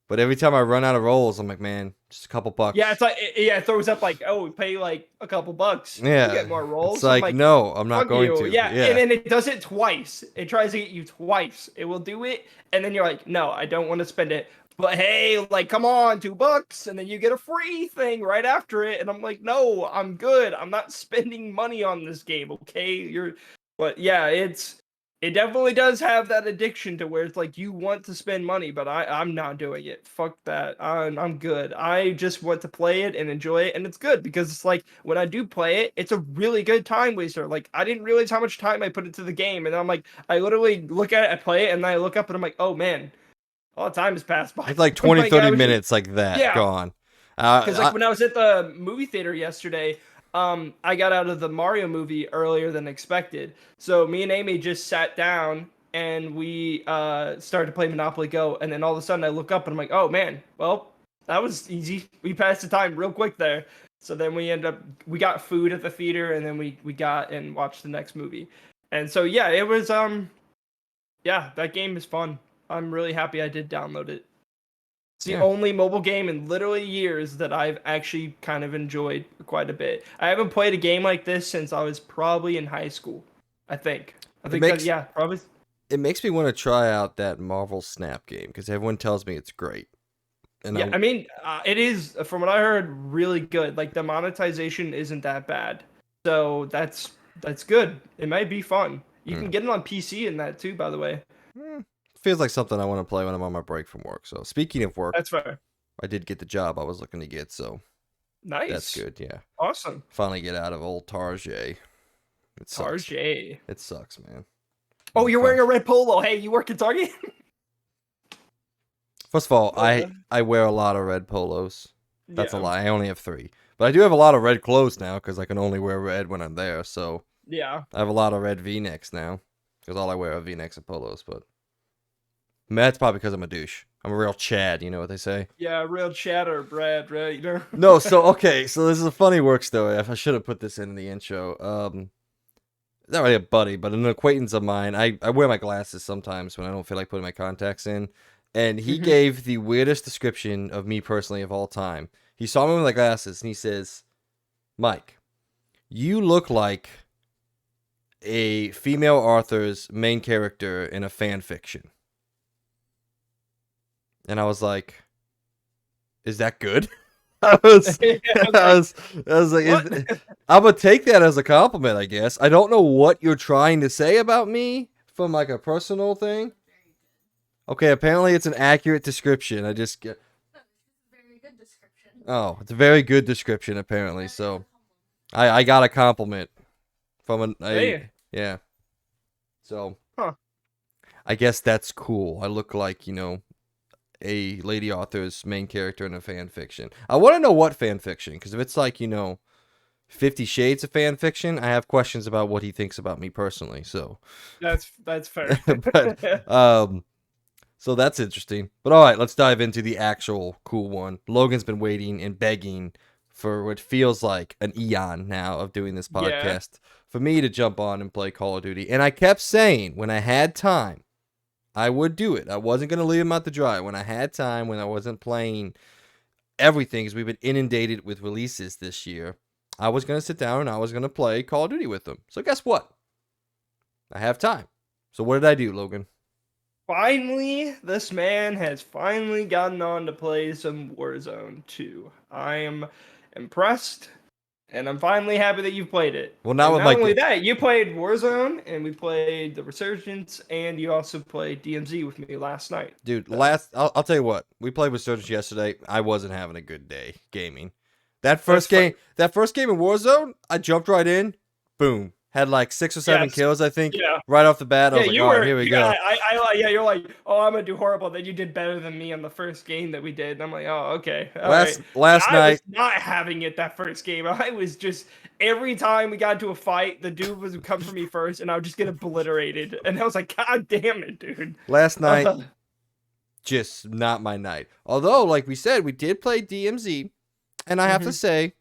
but every time I run out of rolls, I'm like, man, just a couple Yeah, bucks. it's like it throws up like, oh, we pay like a couple bucks, you Yeah. get more It's rolls. I'm like, like, no, I'm not fuck going you. to. Yeah, and Yeah. then it does it twice. It tries to get you twice. It will do it, and then you're like, no, I don't want to spend it. But hey, like, come on, $2, and then you get a free thing right after it, and I'm like, no, I'm good. I'm not spending money on this game, okay? But yeah, it definitely does have that addiction to where it's like you want to spend money, but I'm not doing it. Fuck that. I'm good. I just want to play it and enjoy it, and it's good because it's like when I do play it, it's a really good time waster. Like I didn't realize how much time I put into the game, and I'm like, I literally look at it, I play it, and then I look up and I'm like, oh man, all the time has passed by. It's like I'm 20, like, I 30 was just minutes like that yeah. gone. Because like when I was at the movie theater yesterday, I got out of the Mario movie earlier than expected. So me and Amy just sat down and we started to play Monopoly Go. And then all of a sudden I look up and I'm like, oh man, well that was easy. We passed the time real quick there. So then we got food at the theater and then we got and watched the next movie. And so yeah, it was yeah, that game is fun. I'm really happy I did download it. It's the Yeah. only mobile game in literally years that I've actually kind of enjoyed quite a bit. I haven't played a game like this since I was probably in high school. I think. I It think that makes yeah, probably. it makes me want to try out that Marvel Snap game because everyone tells me it's great. And Yeah, I mean, it is from what I heard really good. Like the monetization isn't that bad, so that's good. It might be fun. You hmm, can get it on PC in that too, by the way. feels like something I want to play when I'm on my break from work. So speaking of work, That's fair. I did get the job I was looking to get, so that's Nice, good. Yeah, awesome. finally get out of old Tarjay. It sucks. Tarjay. It sucks, man. Oh, you're wearing a red polo. Hey, you work at Target? First of all, Well done. I wear a lot of red polos. That's a Yeah, lie. I only have 3, but I do have a lot of red clothes now because I can only wear red when I'm there. So yeah. I have a lot of red V-necks now because all I wear are V-necks and polos. But that's probably because I'm a douche. I'm a real Chad. You know what they say? Yeah, real chatter, Brad, right? You know? No. So okay. So this is a funny work story. I should have put this in the intro. Not really a buddy, but an acquaintance of mine. I wear my glasses sometimes when I don't feel like putting my contacts in. And he Mhm. gave the weirdest description of me personally of all time. He saw me with my glasses and he says, Mike, you look like a female author's main character in a fan fiction. And I was like, is that good? I was, Yeah, I was like, what? I'm gonna take that as a compliment, I guess. I don't know what you're trying to say about me from like a personal thing. Okay, apparently it's an accurate description. I just get. No, it's a very good description. Oh, it's a very good description apparently. So I got a compliment from Hey, yeah. So huh? I guess that's cool. I look like, a lady author's main character in a fan fiction. I want to know what fan fiction, because if it's like, 50 Shades of fan fiction, I have questions about what he thinks about me personally. So, That's fair. but, so that's interesting. But all right, let's dive into the actual cool one. Logan's been waiting and begging for what feels like an eon now of doing this Yeah. podcast for me to jump on and play Call of Duty. And I kept saying when I had time, I would do it. I wasn't going to leave him out to dry. When I had time, when I wasn't playing everything, because we've been inundated with releases this year, I was going to sit down and I was going to play Call of Duty with him. So guess what? I have time. So what did I do, Logan? Finally, this man has finally gotten on to play some Warzone 2. I am impressed, and I'm finally happy that you've played it. Well, not And with not my only that, you played Warzone, and we played the Resurgence, and you also played DMZ with me last night. dude. So, I'll tell you what. We played with Surgeons yesterday. I wasn't having a good day gaming. That that's first game, that first game in Warzone, I jumped right in. Boom. Had like 6 or 7 yes, kills, I think, yeah. right off the bat. I Yeah, was like, you all right, were. here we go. Yeah, you're like, oh, I'm gonna do horrible. Then you did better than me on the first game that we did. And I'm like, oh, okay, all right. Last I was night, not having it that first game. I was just every time we got into a fight, the dude would come for me first, and I would just get obliterated. And I was like, God damn it, dude. last night, Uh, just not my night. Although, like we said, we did play DMZ, and I have to mhm. say,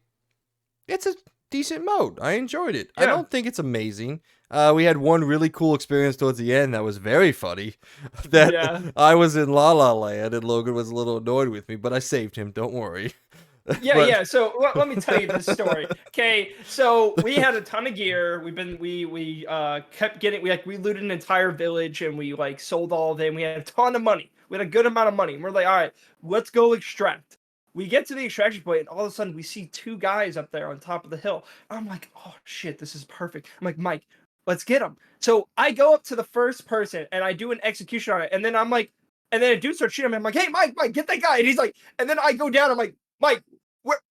it's a decent mode. I enjoyed it. I Yeah, don't think it's amazing. We had one really cool experience towards the end that was very funny. That yeah. I was in La La Land and Logan was a little annoyed with me, but I saved him. Don't worry. Yeah, But yeah. So let me tell you this story. Okay, so we had a ton of gear. We kept getting we looted an entire village and we like sold all of them. We had a ton of money. We had a good amount of money. And we're like, all right, let's go extract. We get to the extraction point and all of a sudden we see two guys up there on top of the hill. I'm like, oh shit, this is perfect. I'm like, Mike, let's get them. So I go up to the first person and I do an execution on it, and then I'm like, and then a dude starts shooting me. I'm like, hey, Mike, get that guy. And he's like, and then I go down. I'm like, Mike,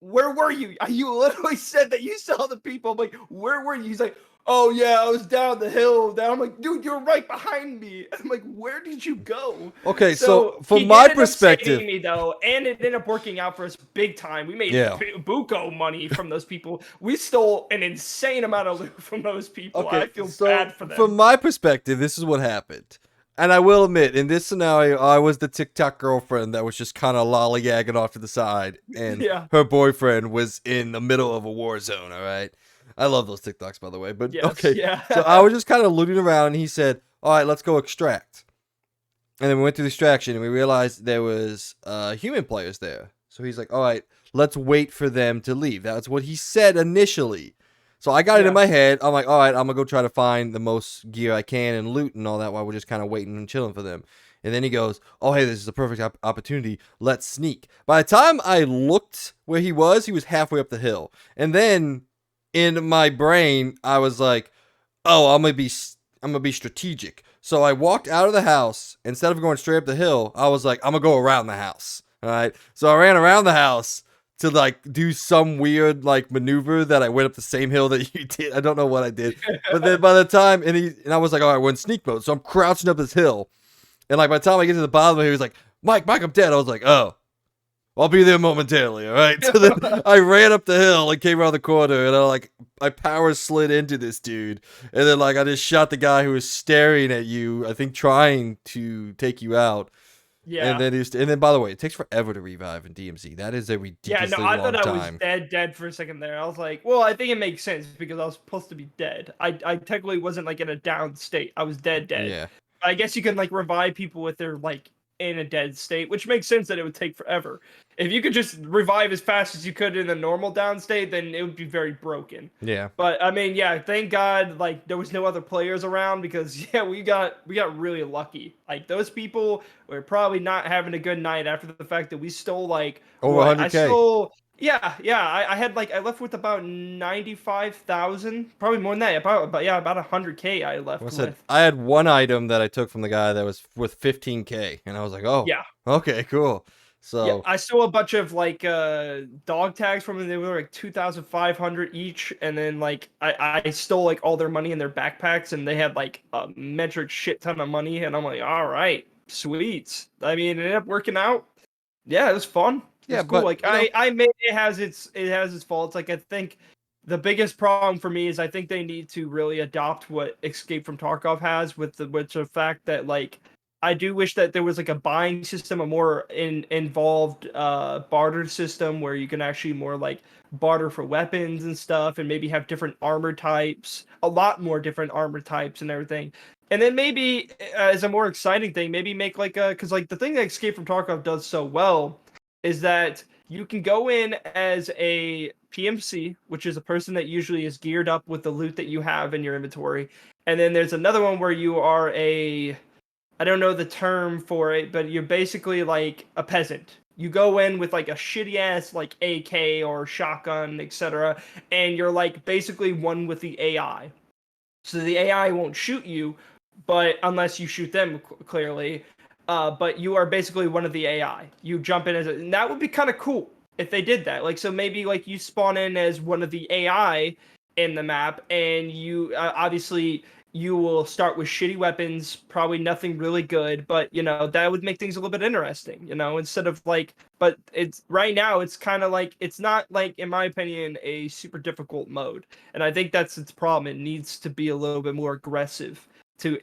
where were you? You literally said that you saw the people. I'm like, where were you? He's like, oh yeah, I was down the hill. Down. I'm like, dude, you're right behind me. I'm like, where did you go? okay, so So from he my ended up perspective, saving me though, and it ended up working out for us big time. We made yeah. buco money from those people. We stole an insane amount of loot from those people. Okay, I feel so bad for them. from my perspective, this is what happened. And I will admit, in this scenario, I was the TikTok girlfriend that was just kind of lollygagging off to the side, and Yeah. her boyfriend was in the middle of a war zone, all right? I love those TikToks, by the way. But Yes. okay, Yeah. so I was just kind of looting around, and he said, all right, let's go extract. And then we went through the extraction, and we realized there was human players there. So he's like, all right, let's wait for them to leave. That's what he said initially. So I got it Yeah. in my head. I'm like, all right, I'm going to go try to find the most gear I can and loot and all that while we're just kind of waiting and chilling for them. And then he goes, oh, hey, this is a perfect opportunity. Let's sneak. By the time I looked where he was halfway up the hill. And then in my brain, I was like, oh, I'm going to be strategic. So I walked out of the house. Instead of going straight up the hill, I was like, I'm going to go around the house. All right. So I ran around the house to like do some weird like maneuver that I went up the same hill that you did. I don't know what I did. But then by the time and I was like, all right, we're in sneak mode. So I'm crouching up this hill. And like by the time I get to the bottom of it, he was like, Mike, I'm dead. I was like, oh, I'll be there momentarily. All right. So then I ran up the hill and came around the corner and I power slid into this dude. And then like I just shot the guy who was staring at you, I think trying to take you out. Yeah. And then by the way, it takes forever to revive in DMZ. That is a Yeah, ridiculously no, I long thought I was time. dead for a second there. I was like, well, I think it makes sense because I was supposed to be dead. I technically wasn't like in a down state. I was dead. Yeah. I guess you can like revive people if they're like in a dead state, which makes sense that it would take forever. If you could just revive as fast as you could in the normal down state, then it would be very broken. Yeah. But I mean, yeah, thank God like there was no other players around because yeah, we got really lucky. Like those people were probably not having a good night after the fact that we stole like Over what? I 100K. stole Yeah, I had I left with about 95,000, probably more than that. About 100K I left I said with. I had one item that I took from the guy that was worth 15K, and I was like, oh, Yeah. okay, cool. Yeah, So I stole a bunch of dog tags from them. They were like 2,500 each, and then I stole like all their money in their backpacks, and they had like a metric shit ton of money, and I'm like, all right, sweet. I mean, it ended up working out. Yeah, it was fun. It yeah, was cool. but Like I made it has its faults. Like I think the biggest problem for me is I think they need to really adopt what Escape from Tarkov has with the fact that I do wish that there was like a buying system, a more involved barter system where you can actually more like barter for weapons and stuff, and maybe have different armor types, a lot more different armor types and everything. And then maybe as a more exciting thing, maybe make because the thing that Escape from Tarkov does so well is that you can go in as a PMC, which is a person that usually is geared up with the loot that you have in your inventory, and then there's another one where you are I don't know the term for it, but you're basically like a peasant. You go in with like a shitty ass like AK or shotgun, etc., and you're like basically one with the AI. So the AI won't shoot you, but unless you shoot them clearly. But you are basically one of the AI. You jump in and that would be kind of cool if they did that. So maybe you spawn in as one of the AI in the map, and you obviously you will start with shitty weapons, probably nothing really good, but that would make things a little bit interesting. Instead of but it's right now it's kind of it's not in my opinion a super difficult mode, and I think that's its problem. It needs to be a little bit more aggressive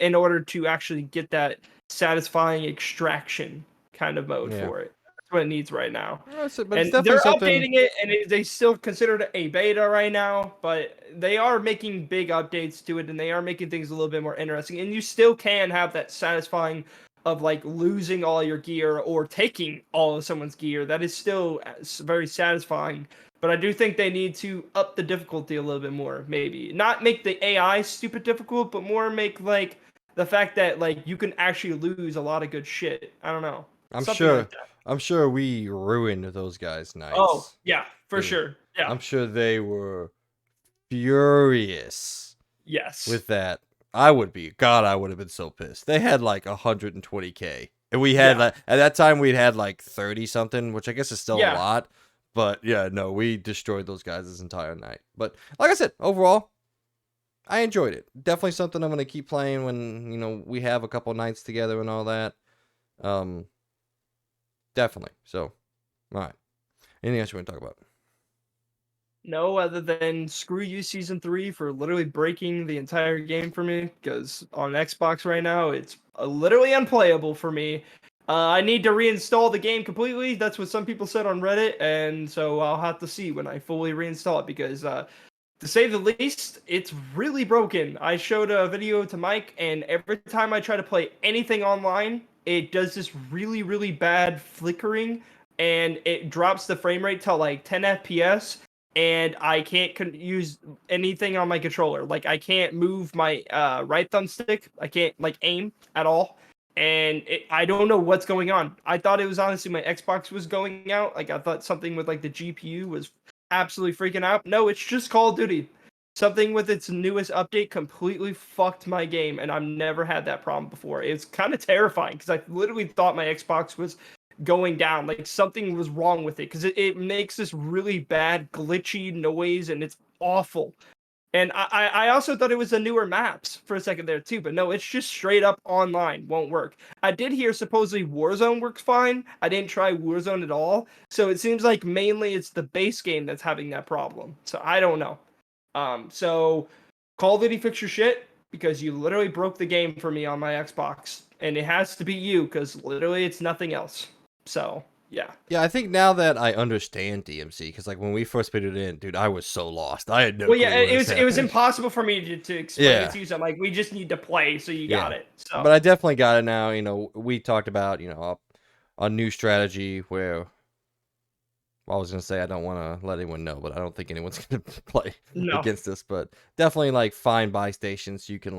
in order to actually get that satisfying extraction kind of mode yeah, for it. That's what it needs right now. but it's And definitely they're something. updating it, and they still consider it a beta right now, but they are making big updates to it, and they are making things a little bit more interesting. And you still can have that satisfying of losing all your gear or taking all of someone's gear. That is still very satisfying. But I do think they need to up the difficulty a little bit more, maybe. Not make the AI stupid difficult, but more make the fact that you can actually lose a lot of good shit. I don't know. I'm Something like sure. that. I'm sure we ruined those guys' Oh, nights. yeah, for 'Cause sure. Yeah. I'm sure they were furious Yes. with that. I would be. God, I would have been so pissed. They had like 120K. And we had Yeah. at that time we'd had like 30 something, which I guess is still a Yeah. lot. But yeah, no, we destroyed those guys this entire night. But like I said, overall, I enjoyed it. Definitely something I'm gonna keep playing when, we have a couple nights together and all that. Um Definitely. So, all right. Anything else you want to talk about? No, other than screw you, season 3, for literally breaking the entire game for me. Because on Xbox right now, it's literally unplayable for me. I need to reinstall the game completely. That's what some people said on Reddit, and so I'll have to see when I fully reinstall it. Because to say the least, it's really broken. I showed a video to Mike, and every time I try to play anything online, it does this really, really bad flickering, and it drops the frame rate to 10 FPS, and I can't use anything on my controller. I can't move my right thumbstick. I can't aim at all, and I don't know what's going on. I thought it was honestly my Xbox was going out. I thought something with the GPU was absolutely freaking out. No, it's just Call of Duty. Something with its newest update completely fucked my game, and I've never had that problem before. It's kind of terrifying because I literally thought my Xbox was going down, something was wrong with it, because it makes this really bad glitchy noise, and it's awful. And I also thought it was the newer maps for a second there too, but no, it's just straight up online, won't work. I did hear supposedly Warzone works fine. I didn't try Warzone at all, so it seems like mainly it's the base game that's having that problem. So I don't know. So Call of Duty, fix your shit, because you literally broke the game for me on my Xbox, and it has to be you because literally it's nothing else. So yeah. Yeah, I think now that I understand DMC, because when we first put it in, dude, I was so lost. I had no Well, clue yeah, what it was was it was happening. impossible for me to explain it Yeah, to you. So I'm like, we just need to play, so you yeah. got it. So But I definitely got it now. We talked about, a new strategy where I was going to say I don't want to let anyone know, but I don't think anyone's going to play no. against us. But definitely find buy stations so you can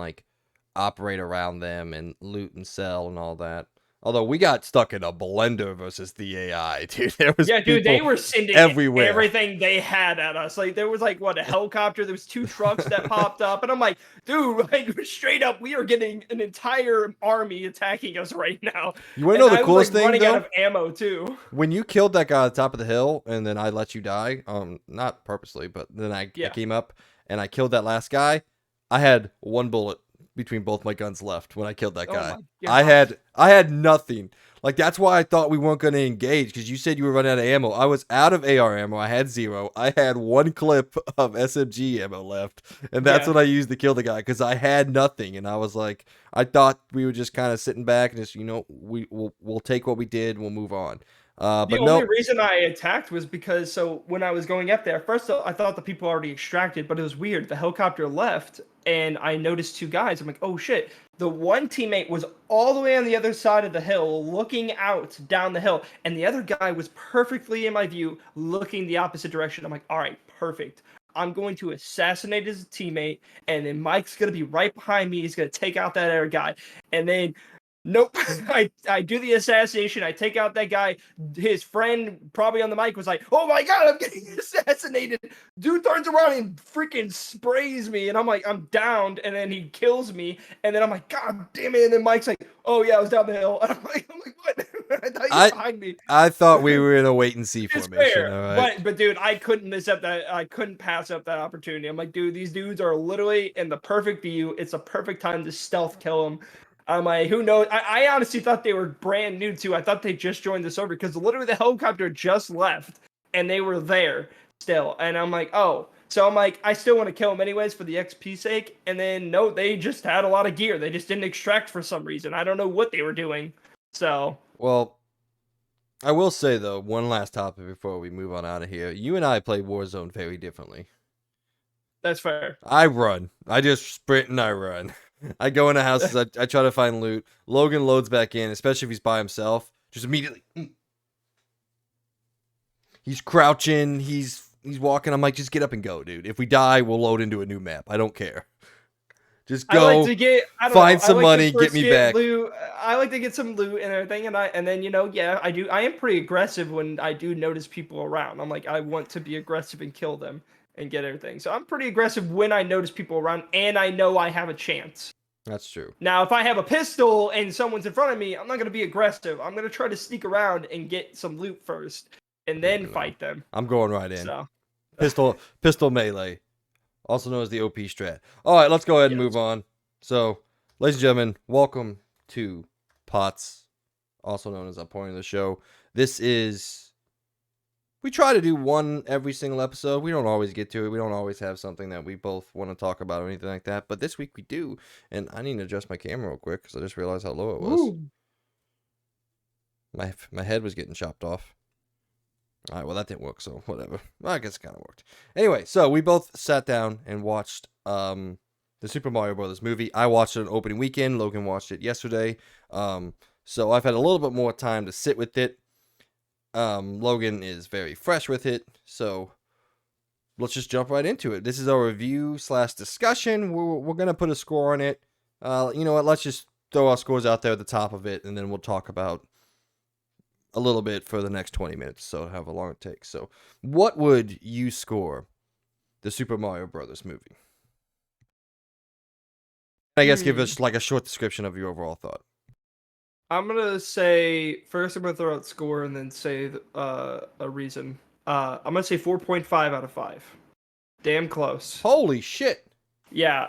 operate around them and loot and sell and all that. Although we got stuck in a blender versus the AI, dude. There was Yeah, dude, they people were sending everywhere. everything they had at us. Like, there was like what, a helicopter. There was 2 trucks that popped up, and I'm like, dude, like straight up, we are getting an entire army attacking us right now. You want to And know the I was coolest like thing, running out though? of ammo too. When you killed that guy at the top of the hill, and then I let you die, not purposely, but then I Yeah. came up and I killed that last guy. I had 1 bullet between both my guns left when I killed that Oh guy. my I had nothing. Like, that's why I thought we weren't going to engage, because you said you were running out of ammo. I was out of AR ammo. I had 0. I had 1 clip of SMG ammo left, and that's Yeah. what I used to kill the guy, because I had nothing. And I was like, I thought we were just kind of sitting back and just, we'll take what we did, we'll move on. The But only no, reason I attacked was because when I was going up there, first I thought the people already extracted, but it was weird. The helicopter left, and I noticed 2 guys. I'm like, oh shit. The one teammate was all the way on the other side of the hill, looking out down the hill, and the other guy was perfectly in my view, looking the opposite direction. I'm like, all right, perfect. I'm going to assassinate his teammate, and then Mike's gonna be right behind me. He's gonna take out that other guy, and then. Nope. I do the assassination. I take out that guy. His friend, probably on the mic, was like, "Oh my god, I'm getting assassinated!" Dude turns around and freaking sprays me, and I'm like, I'm downed, and then he kills me, and then I'm like, God damn it! And then Mike's like, "Oh yeah, I was down the hill," and I'm like, what? I thought you were behind me. I thought we were in a wait and see It's formation. fair, All right. but dude, I couldn't miss up that. I couldn't pass up that opportunity. I'm like, dude, these dudes are literally in the perfect view. It's a perfect time to stealth kill them. I'm like, who knows? I honestly thought they were brand new too. I thought they just joined the server because literally the helicopter just left and they were there still. And I'm like, oh. So I'm like, I still want to kill them anyways for the XP sake. And then no, they just had a lot of gear. They just didn't extract for some reason. I don't know what they were doing. So. Well, I will say though, one last topic before we move on out of here. You and I play Warzone very differently. That's fair. I run. I just sprint and I run. I go into houses. I try to find loot. Logan loads back in, especially if he's by himself. Just immediately. He's crouching. He's walking. I'm like, just get up and go, dude. If we die, we'll load into a new map. I don't care. Just go. I like to get, I don't find know, some I like money, to get first me back. Loot. I like to get some loot and everything, and then yeah, I do. I am pretty aggressive when I do notice people around. I'm like, I want to be aggressive and kill them and get everything. So I'm pretty aggressive when I notice people around, and I know I have a chance. That's true. Now, if I have a pistol and someone's in front of me, I'm not gonna be aggressive. I'm gonna try to sneak around and get some loot first, and then fight them. I'm going right in. So. Pistol melee, also known as the OP strat. All right, let's go ahead and move on. So, ladies and gentlemen, welcome to POTS, also known as a point of the show. We try to do one every single episode. We don't always get to it. We don't always have something that we both want to talk about or anything like that. But this week we do. And I need to adjust my camera real quick because I just realized how low it was. Ooh. My head was getting chopped off. All right, well, that didn't work, so whatever. Well, I guess it kind of worked. Anyway, so we both sat down and watched the Super Mario Brothers movie. I watched it on opening weekend. Logan watched it yesterday. So I've had a little bit more time to sit with it. Logan is very fresh with it, so let's just jump right into it. This is our review / discussion. We're gonna put a score on it. You know what? Let's just throw our scores out there at the top of it, and then we'll talk about a little bit for the next 20 minutes, so however long it takes. So, what would you score the Super Mario Brothers movie? I guess give us like a short description of your overall thought. I'm gonna say first. I'm gonna throw out score and then say a reason. I'm gonna say 4.5 out of 5. Damn close. Holy shit! Yeah.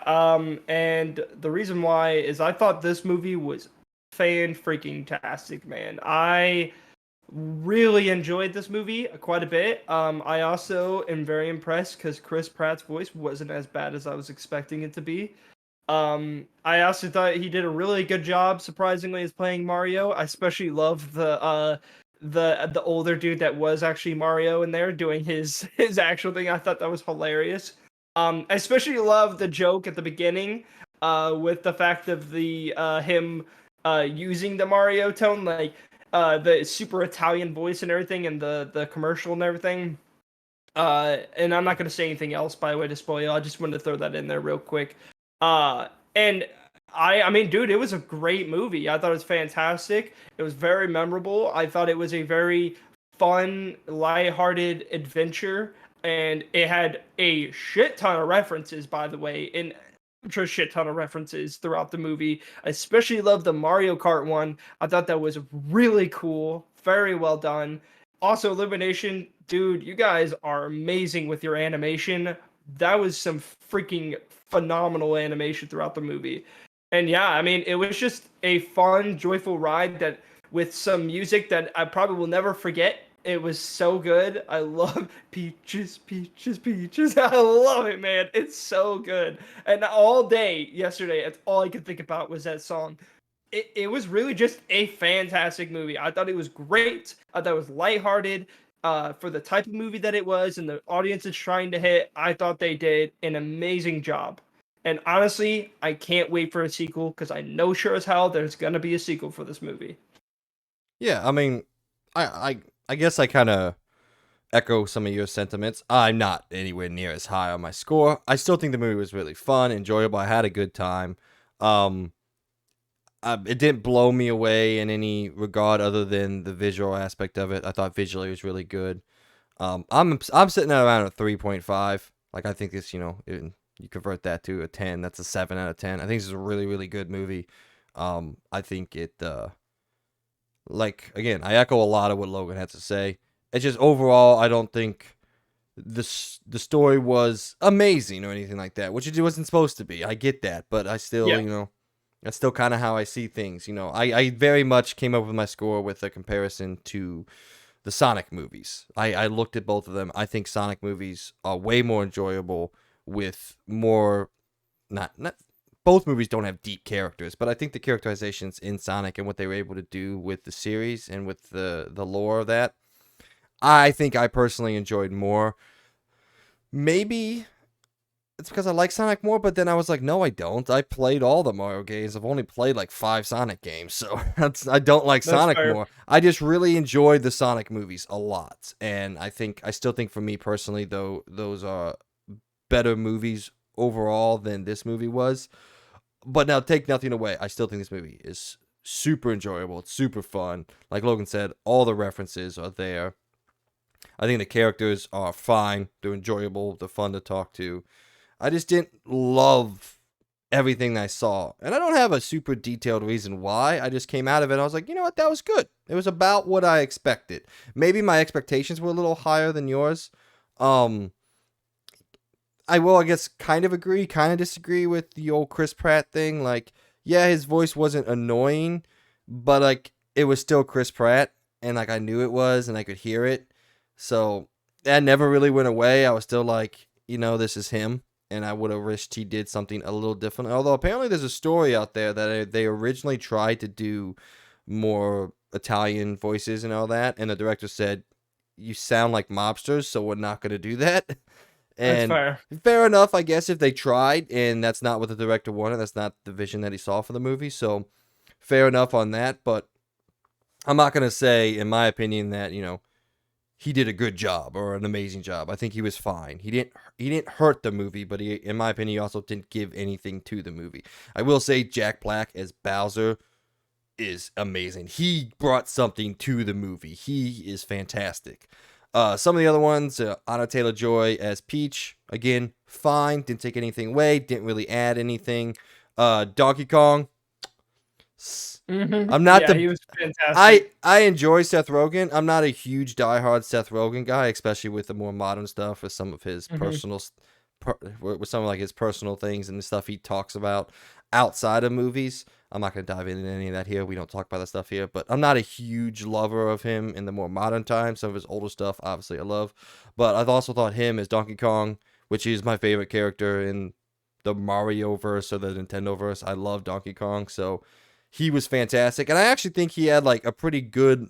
And the reason why is I thought this movie was fan-freaking-tastic, man. I really enjoyed this movie quite a bit. I also am very impressed because Chris Pratt's voice wasn't as bad as I was expecting it to be. I also thought he did a really good job, surprisingly, as playing Mario. I especially love the older dude that was actually Mario in there doing his actual thing. I thought that was hilarious. I especially love the joke at the beginning, with the fact of the him using the Mario tone, like the super Italian voice and everything, and the commercial and everything. And I'm not gonna say anything else by way to spoil. I just wanted to throw that in there real quick. And I mean, dude, it was a great movie. I thought it was fantastic. It was very memorable. I thought it was a very fun, lighthearted adventure, and it had a shit ton of references, by the way, an ultra shit ton of references throughout the movie. I especially love the Mario Kart one. I thought that was really cool. Very well done. Also, Illumination, dude, you guys are amazing with your animation. That was some freaking phenomenal animation throughout the movie. And yeah, I mean, it was just a fun, joyful ride that with some music that I probably will never forget. It was so good. I love Peaches, Peaches, Peaches. I love it, man. It's so good. And all day yesterday, that's all I could think about was that song. It was really just a fantastic movie. I thought it was great. I thought it was lighthearted for the type of movie that it was and the audience it's trying to hit. I thought they did an amazing job. And honestly, I can't wait for a sequel because I know sure as hell there's gonna be a sequel for this movie. Yeah, I mean, I guess I kind of echo some of your sentiments. I'm not anywhere near as high on my score. I still think the movie was really fun, enjoyable. I had a good time. It didn't blow me away in any regard other than the visual aspect of it. I thought visually it was really good. I'm sitting at around a 3.5. Like, I think this, you convert that to a 10, that's a 7 out of 10. I think this is a really, really good movie. I think it, like, again, I echo a lot of what Logan had to say. It's just overall, I don't think the story was amazing or anything like that, which it wasn't supposed to be. I get that, but I still, Yeah. that's still kind of how I see things. I very much came up with my score with a comparison to the Sonic movies. I looked at both of them. I think Sonic movies are way more enjoyable with more, not both movies don't have deep characters, but I think the characterizations in Sonic and what they were able to do with the series and with the lore of that, I think I personally enjoyed more. Maybe it's because I like Sonic more, but then I was like, no, I don't. I played all the Mario games. I've only played like 5 Sonic games, so I don't like That's Sonic fair. more. I just really enjoyed the Sonic movies a lot, and I still think for me personally, though, those are better movies overall than this movie was. But now, take nothing away, I still think this movie is super enjoyable. It's super fun. Like Logan said, all the references are there. I think the characters are fine. They're enjoyable. They're fun to talk to. I just didn't love everything I saw. And I don't have a super detailed reason why. I just came out of it and I was like, you know what? That was good. It was about what I expected. Maybe my expectations were a little higher than yours. I will, I guess, kind of agree, kind of disagree with the old Chris Pratt thing. Like, yeah, his voice wasn't annoying, but like it was still Chris Pratt, and like I knew it was, and I could hear it. So that never really went away. I was still like, this is him, and I would have wished he did something a little different. Although apparently there's a story out there that they originally tried to do more Italian voices and all that, and the director said, "You sound like mobsters, so we're not going to do that." That's And fair. fair enough, I guess, if they tried, and that's not what the director wanted. That's not the vision that he saw for the movie. So fair enough on that. But I'm not gonna say, in my opinion, that he did a good job or an amazing job. I think he was fine. He didn't hurt the movie, but in my opinion, he also didn't give anything to the movie. I will say Jack Black as Bowser is amazing. He brought something to the movie. He is fantastic. Some of the other ones, Anna Taylor-Joy as Peach, again, fine. Didn't take anything away. Didn't really add anything. Donkey Kong. I'm not Yeah, the he was fantastic. I enjoy Seth Rogen. I'm not a huge diehard Seth Rogen guy, especially with the more modern stuff, with some of his with some of like his personal things and the stuff he talks about outside of movies. I'm not gonna dive into any of that here. We don't talk about that stuff here, but I'm not a huge lover of him in the more modern times. Some of his older stuff, obviously, I love, but I've also thought him as Donkey Kong, which is my favorite character in the Mario verse or the Nintendo verse. I love Donkey Kong, so he was fantastic, and I actually think he had like a pretty good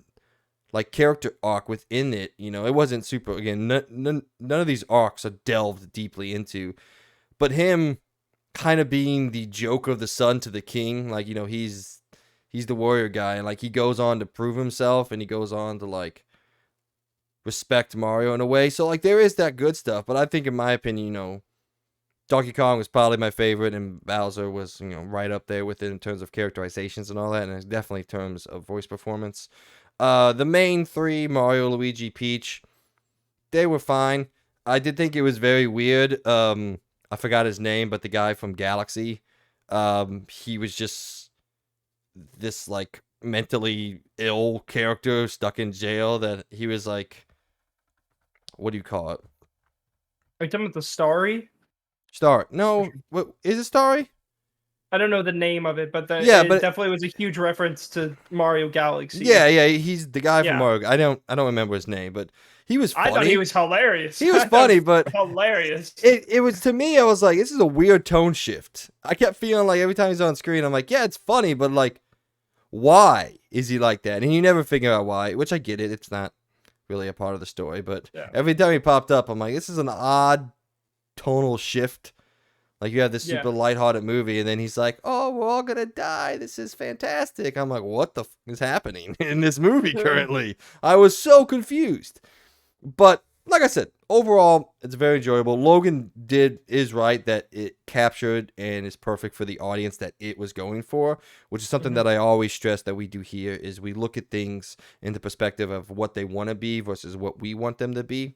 like character arc within it. It wasn't super. Again, none of these arcs are delved deeply into, but him kind of being the joke of the son to the king, like he's the warrior guy, and like he goes on to prove himself, and he goes on to like respect Mario in a way. So like there is that good stuff, but I think in my opinion, Donkey Kong was probably my favorite, and Bowser was, right up there with it in terms of characterizations and all that, and definitely in terms of voice performance. The main three, Mario, Luigi, Peach, they were fine. I did think it was very weird. I forgot his name, but the guy from Galaxy, he was just this like mentally ill character stuck in jail that he was like, what do you call it? Are you talking about the Starry? Star? No, what is it? Starry? I don't know the name of it, but Yeah, it but definitely was a huge reference to Mario Galaxy. yeah, he's the guy from Yeah. Mario. I don't remember his name, but he was funny. I thought he was hilarious. He was I thought funny, it but hilarious. it was, to me, I was like, this is a weird tone shift. I kept feeling like every time he's on screen, I'm like, yeah, it's funny, but like, why is he like that? And you never figure out why, which I get it. It's not really a part of the story, but Yeah. every time he popped up, I'm like, this is an odd tonal shift. Like, you have this super lighthearted movie, and then he's like, oh, we're all gonna die. This is fantastic. I'm like, what the f is happening in this movie currently? I was so confused. But like I said, overall, it's very enjoyable. Logan is right that it captured and is perfect for the audience that it was going for, which is something that I always stress that we do here, is we look at things in the perspective of what they want to be versus what we want them to be.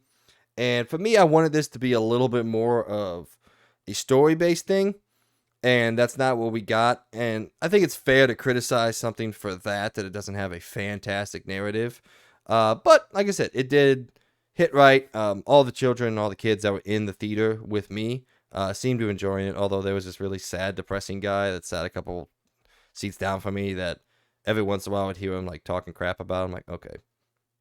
And for me, I wanted this to be a little bit more of a story-based thing, and that's not what we got. And I think it's fair to criticize something for that it doesn't have a fantastic narrative. But like I said, it did hit right. All the children, all the kids that were in the theater with me seemed to enjoy it, although there was this really sad, depressing guy that sat a couple seats down from me that every once in a while I would hear him like talking crap about him. Like, okay,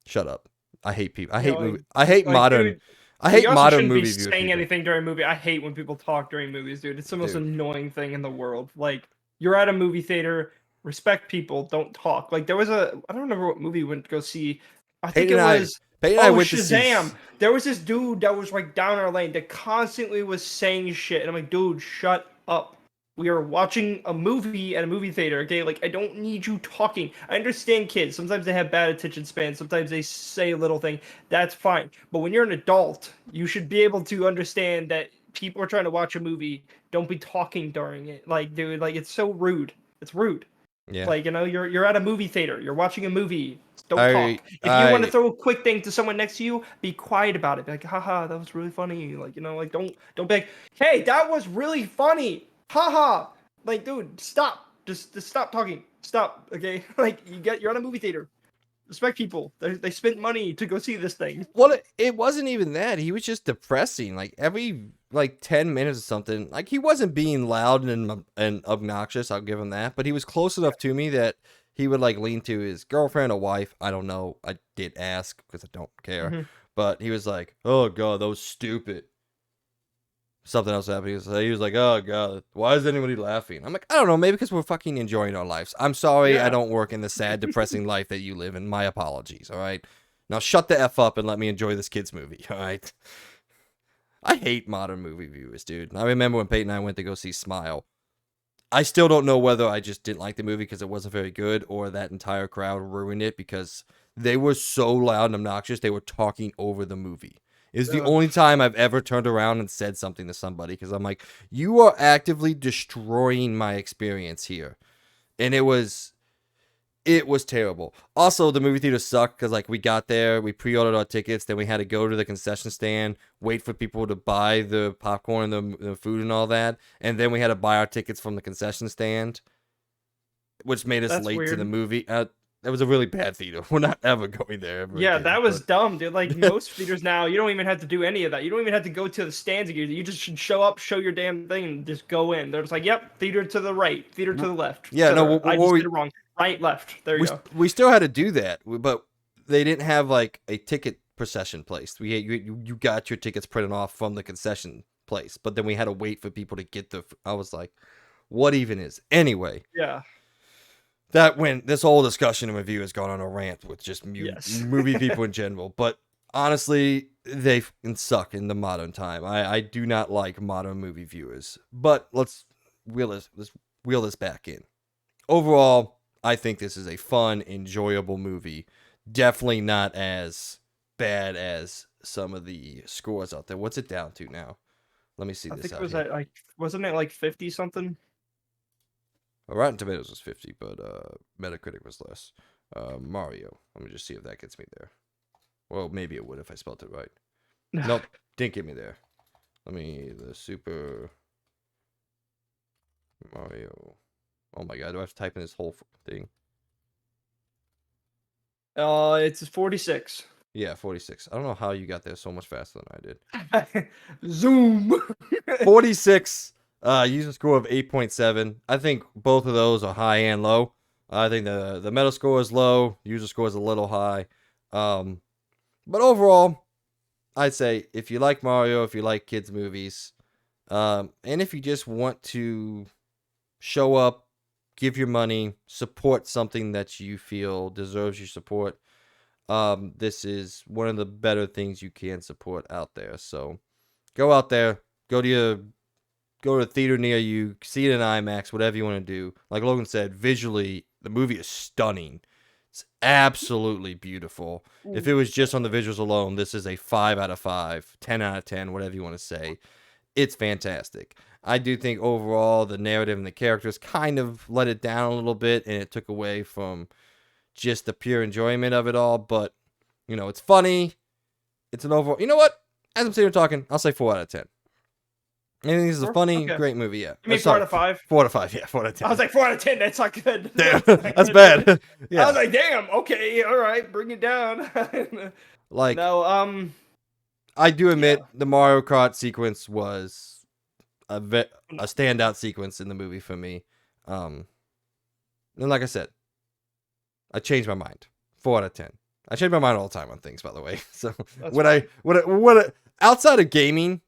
shut up. I hate people. I hate movie. I hate modern. Dude, I hate you also modern shouldn't movie be viewers. saying people. anything during a movie. I hate when people talk during movies, dude. It's the most Dude. annoying thing in the world. Like, you're at a movie theater, respect people, don't talk. Like, there was I don't remember what movie we went to go see. I think Peyton it and was Peyton and I went to Shazam. see. There was this dude that was like down our lane that constantly was saying shit, and I'm like, dude, shut up. We are watching a movie at a movie theater, okay? Like, I don't need you talking. I understand kids. Sometimes they have bad attention span. Sometimes they say a little thing. That's fine. But when you're an adult, you should be able to understand that people are trying to watch a movie. Don't be talking during it. Like, dude, like, it's so rude. It's rude. Yeah. Like, you're at a movie theater. You're watching a movie. Don't talk. If you I- want to throw a quick thing to someone next to you, be quiet about it. Be like, haha, that was really funny. Like, like, don't be like, hey, that was really funny. Haha. Like, dude, stop. Just stop talking. Stop. Okay. Like, you're at a movie theater. Respect people. They spent money to go see this thing. Well, it wasn't even that. He was just depressing. Like, every 10 minutes or something. Like, he wasn't being loud and obnoxious. I'll give him that. But he was close enough to me that he would like lean to his girlfriend or wife. I don't know. I did ask because I don't care. But he was like, "Oh God, that was stupid." Something else happened. He was like, "Oh God, why is anybody laughing?" I'm like, "I don't know. Maybe because we're fucking enjoying our lives. I'm sorry, I don't work in the sad, depressing life that you live in. My apologies. All right, now shut the f up and let me enjoy this kid's movie. All right." I hate modern movie viewers, dude. I remember when Peyton and I went to go see Smile. I still don't know whether I just didn't like the movie because it wasn't very good, or that entire crowd ruined it because they were so loud and obnoxious. They were talking over the movie. It's the only time I've ever turned around and said something to somebody because I'm like, you are actively destroying my experience here. And it was terrible. Also, the movie theater sucked because like we got there, we pre-ordered our tickets, then we had to go to the concession stand, wait for people to buy the popcorn and the food and all that, and then we had to buy our tickets from the concession stand, which made us late to the movie. That was a really bad theater. We're not ever going there ever again, That was dumb, dude. Like, most theaters now, you don't even have to do any of that. You don't even have to go to the stands again. You just should show up, show your damn thing, and just go in. They're just like, yep, theater to the right, theater to the left. Yeah, no, I just did it wrong. Right, left. There you go. We still had to do that, but they didn't have like a ticket procession place. You got your tickets printed off from the concession place, but then we had to wait for people to get the. I was like, what even is? Anyway. Yeah. This whole discussion and review has gone on a rant with just movie people in general. But honestly, they suck in the modern time. I do not like modern movie viewers. But let's wheel this back in. Overall, I think this is a fun, enjoyable movie. Definitely not as bad as some of the scores out there. What's it down to now? Let me see I this think it out was here. at like, wasn't it like 50 something? Well, Rotten Tomatoes was 50, but Metacritic was less. Mario. Let me just see if that gets me there. Well, maybe it would if I spelled it right. Nope, didn't get me there. The Super Mario. Oh my god, do I have to type in this whole thing? It's 46. Yeah, 46. I don't know how you got there so much faster than I did. Zoom. 46. User score of 8.7. I think both of those are high and low. I think the meta score is low. User score is a little high. But overall, I'd say if you like Mario, if you like kids movies, and if you just want to show up, give your money, support something that you feel deserves your support, this is one of the better things you can support out there. So go out there, go to a theater near you, see it in IMAX, whatever you want to do. Like Logan said, visually, the movie is stunning. It's absolutely beautiful. If it was just on the visuals alone, this is a 5 out of 5, 10 out of 10, whatever you want to say. It's fantastic. I do think overall the narrative and the characters kind of let it down a little bit, and it took away from just the pure enjoyment of it all. But, it's funny. It's an overall... You know what? As I'm sitting here talking, I'll say 4 out of 10. I think this is a Four? funny, Okay. great movie, yeah. You mean 4 out of 5? 4 out of 5, yeah, 4 out of 10. I was like 4 out of 10. That's not good. damn, That's not that's good. bad. Yeah. I was like, damn. Okay, all right, bring it down. Like, no, I do admit yeah. the Mario Kart sequence was a standout sequence in the movie for me. And like I said, I changed my mind. 4 out of 10. I change my mind all the time on things, by the way. So That's outside of gaming,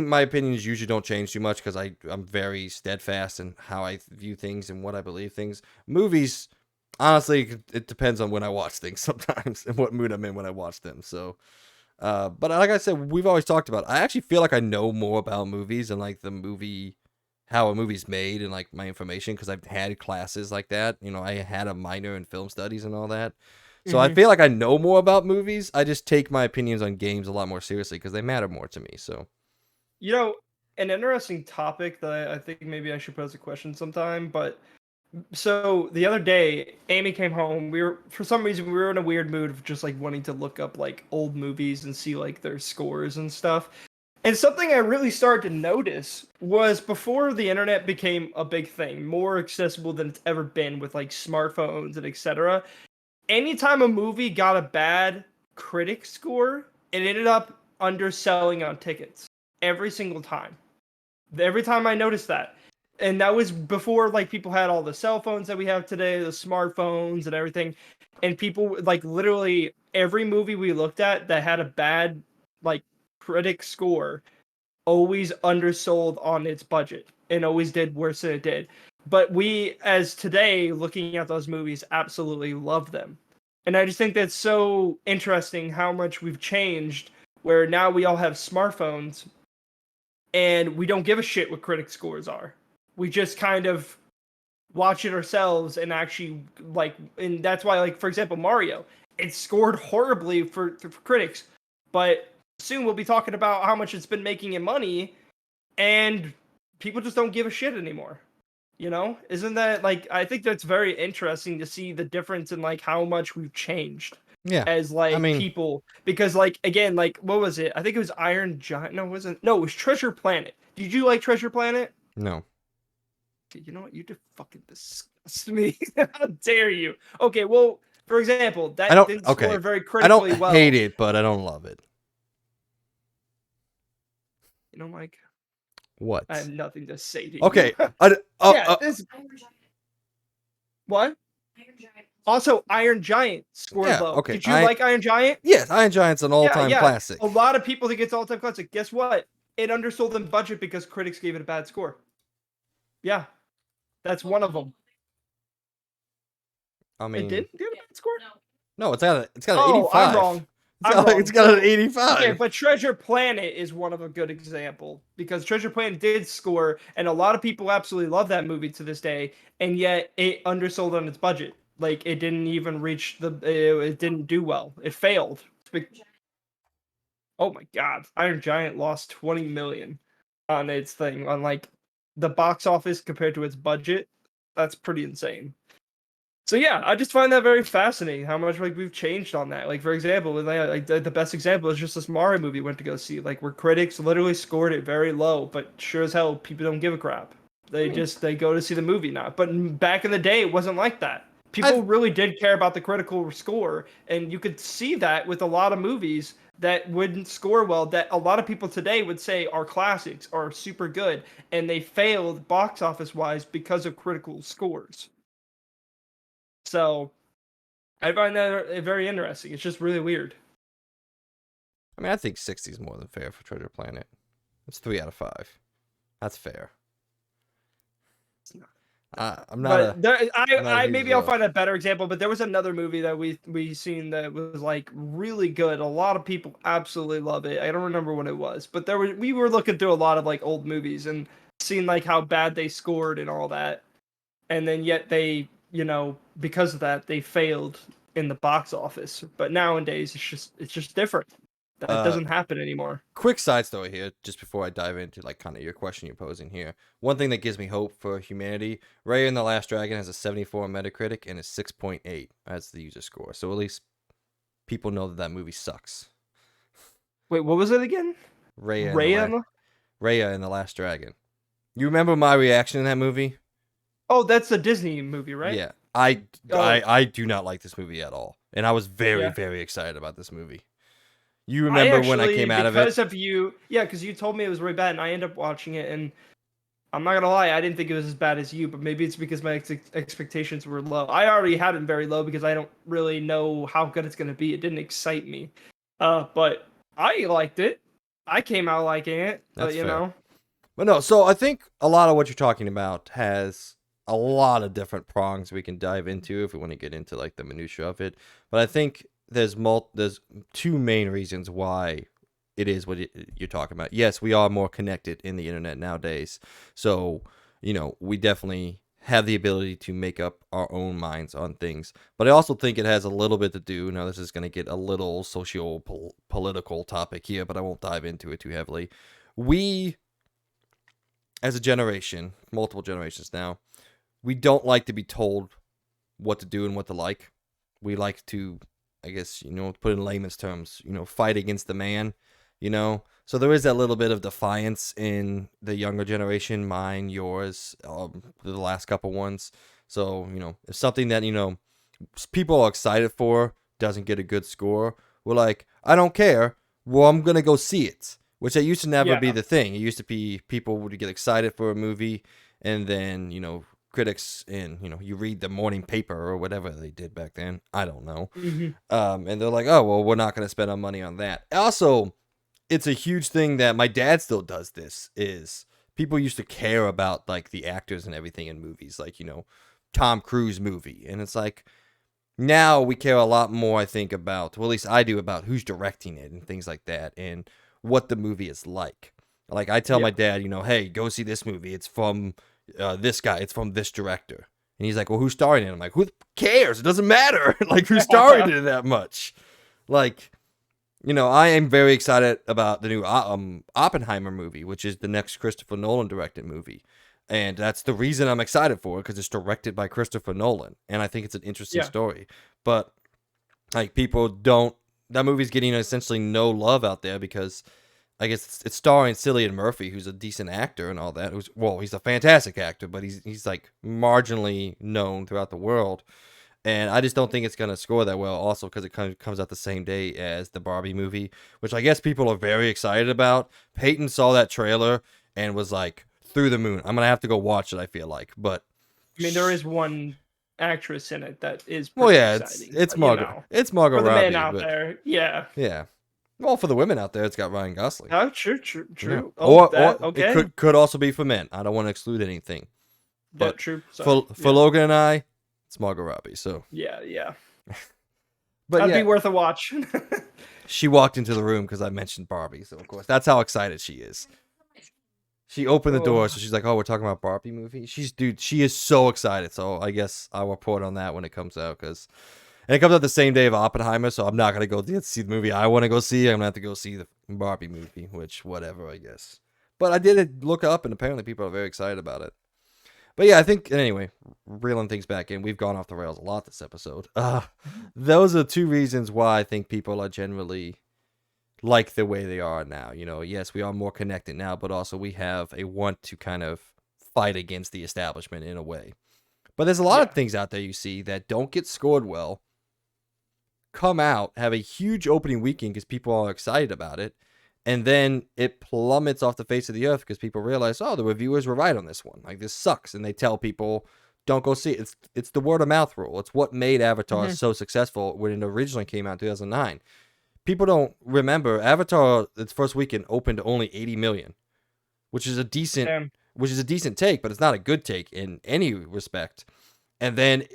my opinions usually don't change too much because I'm very steadfast in how I view things and what I believe things. Movies, honestly, it depends on when I watch things sometimes and what mood I'm in when I watch them. So, but like I said, we've always talked about, I actually feel like I know more about movies and like how a movie's made and like my information because I've had classes like that. I had a minor in film studies and all that. So I feel like I know more about movies. I just take my opinions on games a lot more seriously because they matter more to me. So, an interesting topic that I think maybe I should pose a question sometime. But so the other day, Amy came home. For some reason, we were in a weird mood of just like wanting to look up like old movies and see like their scores and stuff. And something I really started to notice was before the internet became a big thing, more accessible than it's ever been with like smartphones and etc. Anytime a movie got a bad critic score, it ended up underselling on tickets every single time. Every time I noticed that. And that was before like people had all the cell phones that we have today, the smartphones and everything. And people like literally every movie we looked at that had a bad like critic score always undersold on its budget and always did worse than it did. But we, as today, looking at those movies, absolutely love them. And I just think that's so interesting how much we've changed, where now we all have smartphones and we don't give a shit what critic scores are. We just kind of watch it ourselves and actually and that's why, like, for example, Mario, it scored horribly for critics, but soon we'll be talking about how much it's been making in money, and people just don't give a shit anymore. Isn't that like, I think that's very interesting to see the difference in like how much we've changed yeah. as like people, because like again, like what was it? I think it was Iron Giant. No, it wasn't. No, it was Treasure Planet. Did you like Treasure Planet? No. You know what? You just fucking disgust me. How dare you? Okay, well, for example, that didn't score very critically well. I don't hate it, but I don't love it. Mike. What? I have nothing to say to you. Okay. What? Iron Giant. Also, Iron Giant scored low. Okay. Did you like Iron Giant? Yes, Iron Giant's an all-time classic. A lot of people think it's all-time classic. Guess what? It undersold in budget because critics gave it a bad score. Yeah, that's one of them. I mean, it didn't get a bad score. No, it's got an 85. I'm wrong. It's got an 85. Okay, but Treasure Planet is one of a good example because Treasure Planet did score, and a lot of people absolutely love that movie to this day, and yet it undersold on its budget. Like, it didn't even reach it didn't do well. It failed. Oh my God, Iron Giant lost 20 million on its thing on like the box office compared to its budget. That's pretty insane. So yeah, I just find that very fascinating how much like we've changed on that. Like for example, like the best example is just this Mario movie went to go see, like where critics literally scored it very low, but sure as hell people don't give a crap. They go to see the movie now. But back in the day, it wasn't like that. People really did care about the critical score, and you could see that with a lot of movies that wouldn't score well, that a lot of people today would say are classics, are super good, and they failed box office wise because of critical scores. So I find that very interesting. It's just really weird. I mean, I think 60 is more than fair for Treasure Planet. It's 3 out of 5. That's fair. I'm not. But I maybe I'll find a better example. But there was another movie that we seen that was like really good. A lot of people absolutely love it. I don't remember what it was, but we were looking through a lot of like old movies and seeing like how bad they scored and all that, and then yet they, because of that they failed in the box office. But nowadays it's just different. That doesn't happen anymore. Quick side story here, just before I dive into like kind of your question you're posing here. One thing that gives me hope for humanity: Raya and the Last Dragon has a 74 on Metacritic and a 6.8 as the user score. So at least people know that movie sucks. Wait, what was it again? Raya and the Last Dragon. You remember my reaction in that movie? Oh, that's the Disney movie, right? Yeah. I do not like this movie at all, and I was very Yeah. excited about this movie. You remember when I came out of it? Because of you, yeah, because you told me it was really bad, and I ended up watching it, and I'm not gonna lie, I didn't think it was as bad as you, but maybe it's because my expectations were low. I already had them very low because I don't really know how good it's gonna be. It didn't excite me, but I liked it. I came out liking it. That's you fair. know. But no, so I think a lot of what you're talking about has a lot of different prongs we can dive into if we want to get into like the minutia of it. But I think there's two main reasons why it is what you're talking about. Yes, we are more connected in the internet nowadays. So, we definitely have the ability to make up our own minds on things. But I also think it has a little bit to do. Now, this is going to get a little socio-political topic here, but I won't dive into it too heavily. We, as a generation, multiple generations now, we don't like to be told what to do and what to like. We like to, I guess, put in layman's terms, fight against the man, So there is that little bit of defiance in the younger generation, mine, yours, the last couple ones. So, if something that, people are excited for doesn't get a good score, we're like, I don't care. Well, I'm going to go see it, which that used to never be the thing. It used to be people would get excited for a movie and then, critics and you read the morning paper or whatever they did back then. I don't know. Mm-hmm. And they're like, oh well, we're not going to spend our money on that. Also, it's a huge thing that my dad still does. This is people used to care about like the actors and everything in movies, like Tom Cruise movie, and it's like now we care a lot more. I think about, well, at least I do, about who's directing it and things like that, and what the movie is like. Like I tell my dad, hey, go see this movie. It's from this guy, it's from this director. And he's like, well, who's starring in it? I'm like, who cares? It doesn't matter. Like, who's starring in it that much? Like, I am very excited about the new Oppenheimer movie, which is the next Christopher Nolan directed movie. And that's the reason I'm excited for it, because it's directed by Christopher Nolan. And I think it's an interesting story. But, like, that movie's getting essentially no love out there because I guess it's starring Cillian Murphy, who's a decent actor and all that. He's a fantastic actor, but he's like marginally known throughout the world. And I just don't think it's going to score that well, also because it kind of comes out the same day as the Barbie movie, which I guess people are very excited about. Peyton saw that trailer and was like, through the moon. I'm going to have to go watch it, I feel like. But I mean, there is one actress in it that is exciting. It's Margot. Robbie. It's Margot For the Robbie, men out there, yeah. Yeah. Well, for the women out there, it's got Ryan Gosling. Oh, true. Yeah. Oh, okay. It could also be for men. I don't want to exclude anything. But true. For Logan and I, it's Margot Robbie. So yeah. But that'd be worth a watch. She walked into the room because I mentioned Barbie, so of course that's how excited she is. She opened the door, so she's like, "Oh, we're talking about Barbie movie." She is so excited. So I guess I'll report on that when it comes out, because And it comes out the same day of Oppenheimer, so I'm not going to go see the movie I want to go see. I'm going to have to go see the Barbie movie, which, whatever, I guess. But I did look up, and apparently people are very excited about it. But yeah, I think, anyway, reeling things back in, we've gone off the rails a lot this episode. Those are two reasons why I think people are generally like the way they are now. You know, yes, we are more connected now, but also we have a want to kind of fight against the establishment in a way. But there's a lot of things out there you see that don't get scored well, come out, have a huge opening weekend because people are excited about it, and then it plummets off the face of the earth because people realize, oh, the reviewers were right on this one. Like, this sucks. And they tell people, don't go see it. It's the word of mouth rule. It's what made Avatar so successful when it originally came out in 2009. People don't remember Avatar, its first weekend opened only 80 million, which is a decent take, but it's not a good take in any respect. And then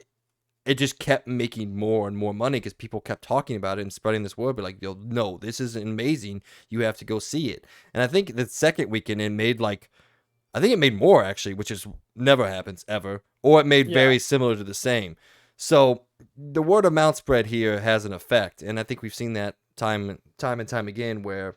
it just kept making more and more money because people kept talking about it and spreading this word. But like, yo, no, this is amazing. You have to go see it. And I think the second weekend it made I think it made more actually, which is never happens ever, or it made very similar to the same. So the word of mouth spread here has an effect, and I think we've seen that time and time again. Where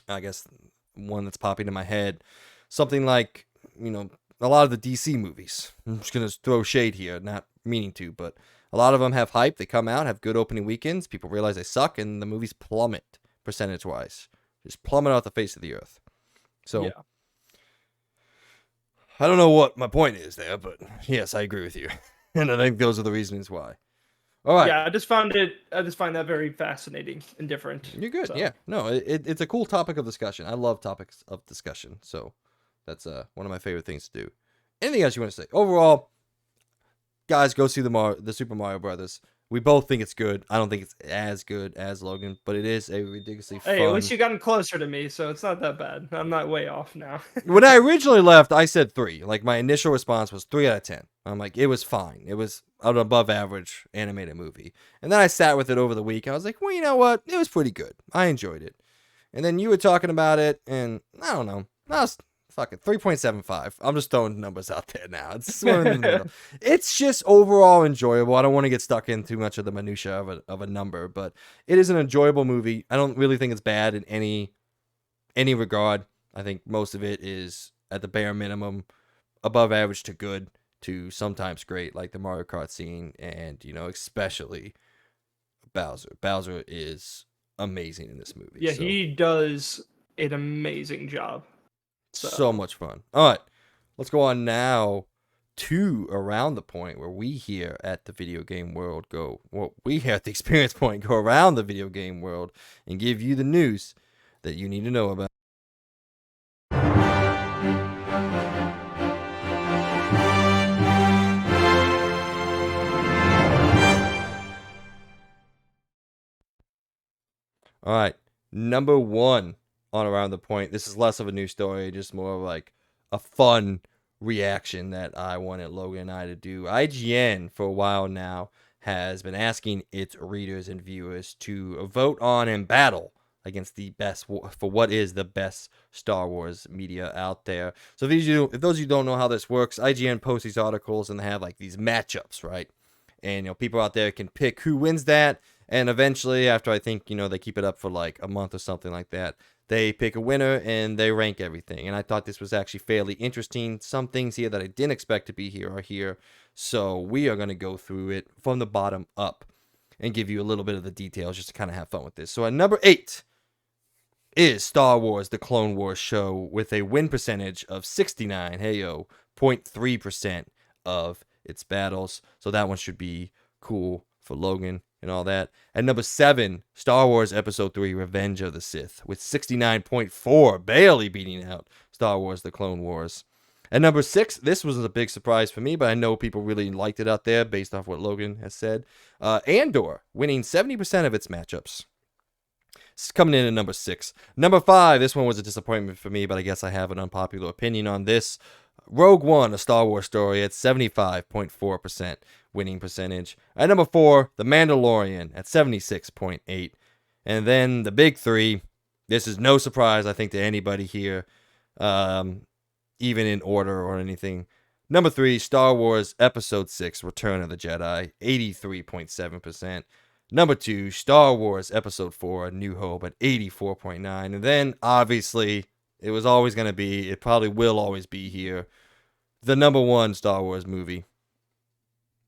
I guess one that's popping in my head, something like, you know, a lot of the DC movies. I'm just gonna throw shade here, not meaning to, but a lot of them have hype. They come out, have good opening weekends. People realize they suck, and the movies plummet percentage-wise, just plummet off the face of the earth. So I don't know what my point is there, but yes, I agree with you, and I think those are the reasons why. All right. Yeah, I just find that very fascinating and different. You're good. So. Yeah. No, it's a cool topic of discussion. I love topics of discussion, so that's one of my favorite things to do. Anything else you want to say? Overall, guys, go see the Super Mario Brothers. We both think it's good. I don't think it's as good as Logan, but it is a ridiculously fun. Hey, at least you gotten closer to me, so it's not that bad. I'm not way off now. When I originally left, I said 3. Like, my initial response was 3 out of 10. I'm like, it was fine. It was an above average animated movie. And then I sat with it over the week. I was like, well, you know what? It was pretty good. I enjoyed it. And then you were talking about it, and I don't know. I was fuck it, 3.75. I'm just throwing numbers out there now. It's in the middle. It's just overall enjoyable. I don't want to get stuck in too much of the minutia of a number, but it is an enjoyable movie. I don't really think it's bad in any regard. I think most of it is at the bare minimum above average to good to sometimes great, like the Mario Kart scene, and, you know, especially Bowser. Bowser is amazing in this movie. Yeah, so. He does an amazing job. So much fun. All right, let's go on now to around the point where we here at the video game world we here at the experience point go around the video game world and give you the news that you need to know about. All right, number 1 on around the point. This is less of a news story, just more of like a fun reaction that I wanted Logan and I to do. IGN for a while now has been asking its readers and viewers to vote on and battle against the best for what is the best Star Wars media out there. So if those of you don't know how this works, IGN posts these articles and they have like these matchups, right? And, you know, people out there can pick who wins that. And eventually, after I think, you know, they keep it up for like a month or something like that, they pick a winner and they rank everything. And I thought this was actually fairly interesting. Some things here that I didn't expect to be here are here. So we are going to go through it from the bottom up and give you a little bit of the details just to kind of have fun with this. So at number 8 is Star Wars The Clone Wars show with a win percentage of 0.3% of its battles. So that one should be cool for Logan and all that. At number 7, Star Wars Episode 3 Revenge of the Sith with 69.4, barely beating out Star Wars The Clone Wars. At number 6, this was a big surprise for me, but I know people really liked it out there based off what Logan has said. Andor winning 70% of its matchups. It's coming in at number 6. Number 5, this one was a disappointment for me, but I guess I have an unpopular opinion on this. Rogue One, a Star Wars story at 75.4% winning percentage. At number 4, The Mandalorian at 76.8%. And then the big 3, this is no surprise, I think, to anybody here, even in order or anything. Number 3, Star Wars Episode 6, Return of the Jedi, 83.7%. Number 2, Star Wars Episode 4, A New Hope at 84.9%. And then, obviously, it was always going to be, it probably will always be here, the number 1 Star Wars movie.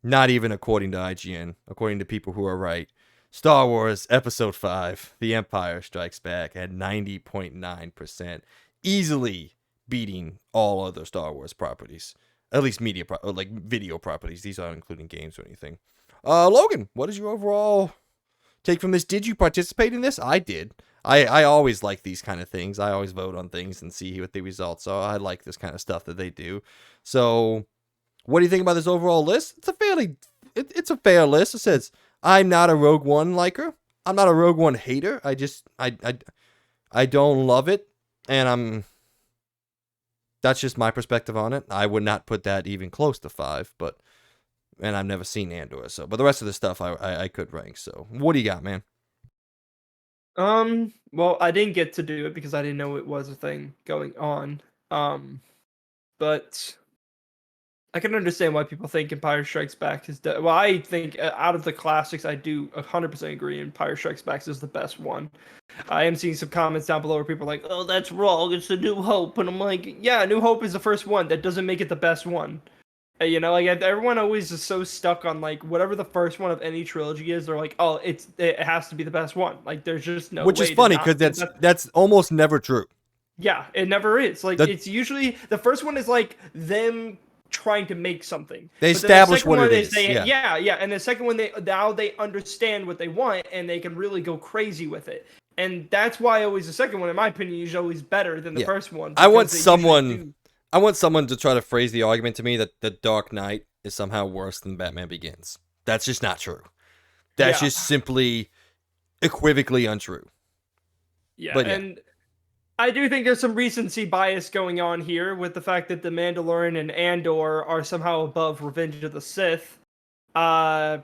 Not even according to IGN, according to people who are right. Star Wars Episode 5, The Empire Strikes Back at 90.9%. Easily beating all other Star Wars properties. At least like video properties. These aren't including games or anything. Logan, what is your overall take from this? Did you participate in this? I did. I always like these kind of things. I always vote on things and see what the results are. I like this kind of stuff that they do. So, what do you think about this overall list? It's a fair list. It says, I'm not a Rogue One liker. I'm not a Rogue One hater. I don't love it. And that's just my perspective on it. I would not put that even close to 5, and I've never seen Andor, but the rest of the stuff I could rank. So what do you got, man? Well, I didn't get to do it because I didn't know it was a thing going on. But I can understand why people think Empire Strikes Back is well, I think out of the classics, I do 100% agree Empire Strikes Back is the best one. I am seeing some comments down below where people are like, oh, that's wrong, it's A New Hope. And I'm like, yeah, A New Hope is the first one. That doesn't make it the best one. You know, like everyone always is so stuck on like whatever the first one of any trilogy is. They're like, oh, it has to be the best one. Like there's just no. Which is funny because that's almost never true. Yeah, it never is. Like it's usually the first one is like them trying to make something. They establish what it is. Yeah, and the second one they understand what they want and they can really go crazy with it. And that's why always the second one, in my opinion, is always better than the first one. I want someone to try to phrase the argument to me that The Dark Knight is somehow worse than Batman Begins. That's just not true. That's just simply equivocally untrue. Yeah, and I do think there's some recency bias going on here with the fact that The Mandalorian and Andor are somehow above Revenge of the Sith. I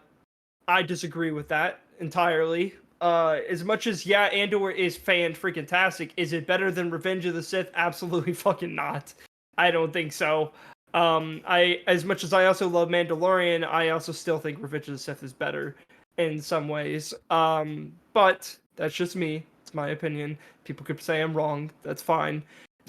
disagree with that entirely. As much as Andor is fan-freaking-tastic, is it better than Revenge of the Sith? Absolutely fucking not. I don't think so. As much as I also love Mandalorian, I also still think Revenge of the Sith is better in some ways. But that's just me. It's my opinion. People could say I'm wrong. That's fine.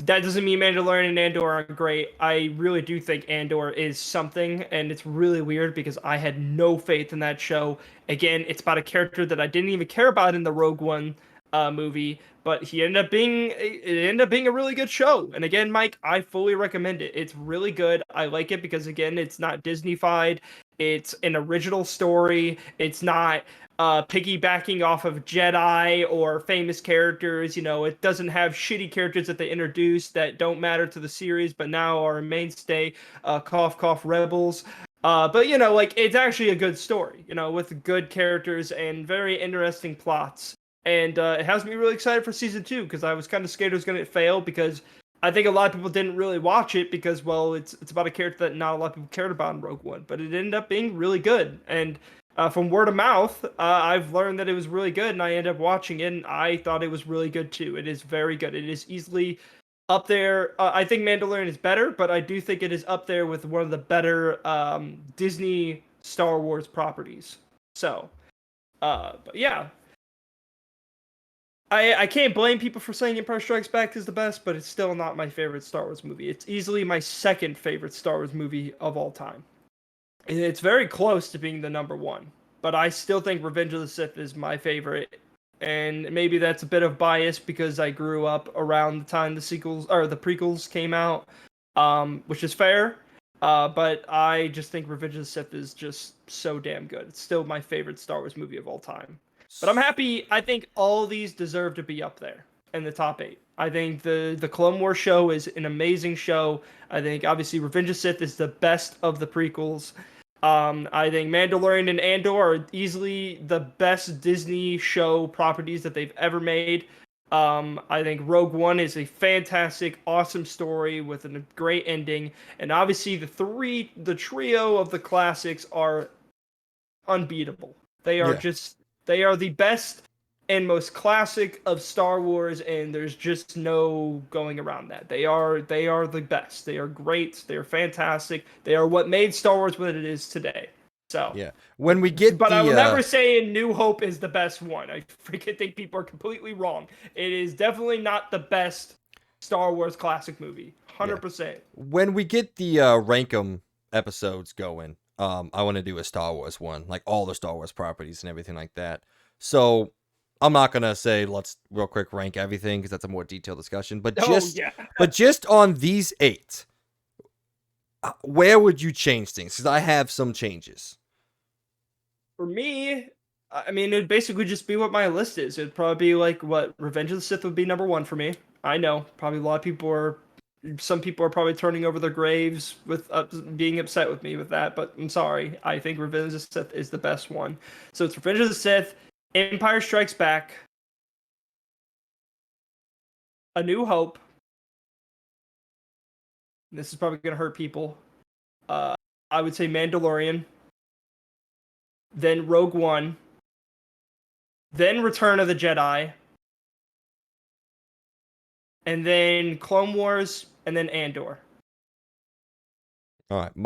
That doesn't mean Mandalorian and Andor are great. I really do think Andor is something, and it's really weird because I had no faith in that show. Again, it's about a character that I didn't even care about in the Rogue One movie, but it ended up being a really good show. And again, Mike, I fully recommend it. It's really good. I like it because again, it's not Disney-fied. It's an original story. It's not piggybacking off of Jedi or famous characters. You know, it doesn't have shitty characters that they introduced that don't matter to the series, but now are a mainstay. Cough, cough, Rebels. But you know, like it's actually a good story. You know, with good characters and very interesting plots. And it has me really excited for season 2 because I was kind of scared it was going to fail because I think a lot of people didn't really watch it because, well, it's about a character that not a lot of people cared about in Rogue One, but it ended up being really good. And from word of mouth, I've learned that it was really good, and I ended up watching it, and I thought it was really good too. It is very good. It is easily up there. I think Mandalorian is better, but I do think it is up there with one of the better Disney Star Wars properties. So, but yeah. I can't blame people for saying Empire Strikes Back is the best, but it's still not my favorite Star Wars movie. It's easily my second favorite Star Wars movie of all time. It's very close to being the number 1, but I still think Revenge of the Sith is my favorite. And maybe that's a bit of bias because I grew up around the time the prequels came out, which is fair. But I just think Revenge of the Sith is just so damn good. It's still my favorite Star Wars movie of all time. But I'm happy. I think all these deserve to be up there in the top 8. I think the Clone Wars show is an amazing show. I think obviously Revenge of the Sith is the best of the prequels. I think Mandalorian and Andor are easily the best Disney show properties that they've ever made. I think Rogue One is a fantastic, awesome story with a great ending. And obviously the trio of the classics are unbeatable. They are they are the best and most classic of Star Wars, and there's just no going around that. They are the best. They are great. They are fantastic. They are what made Star Wars what it is today. So Yeah. When we get but I will the never say New Hope is the best one. I freaking think people are completely wrong. It is definitely not the best Star Wars classic movie. Yeah. 100%. when we get the Rankum episodes going, I want to do a Star Wars one, like all the Star Wars properties and everything like that. So I'm not gonna say let's real quick rank everything because that's a more detailed discussion. But Oh just yeah. but just on these 8, where would you change things? Because I have some changes. For me, I mean, it'd basically just be what my list is. It'd probably be like what Revenge of the Sith would be number 1 for me. I know, probably a lot of people are. Some people are probably turning over their graves with being upset with me with that, but I'm sorry. I think Revenge of the Sith is the best one. So it's Revenge of the Sith, Empire Strikes Back, A New Hope. This is probably gonna hurt people. I would say Mandalorian, then Rogue One, then Return of the Jedi, and then Clone Wars, and then Andor. All right, So,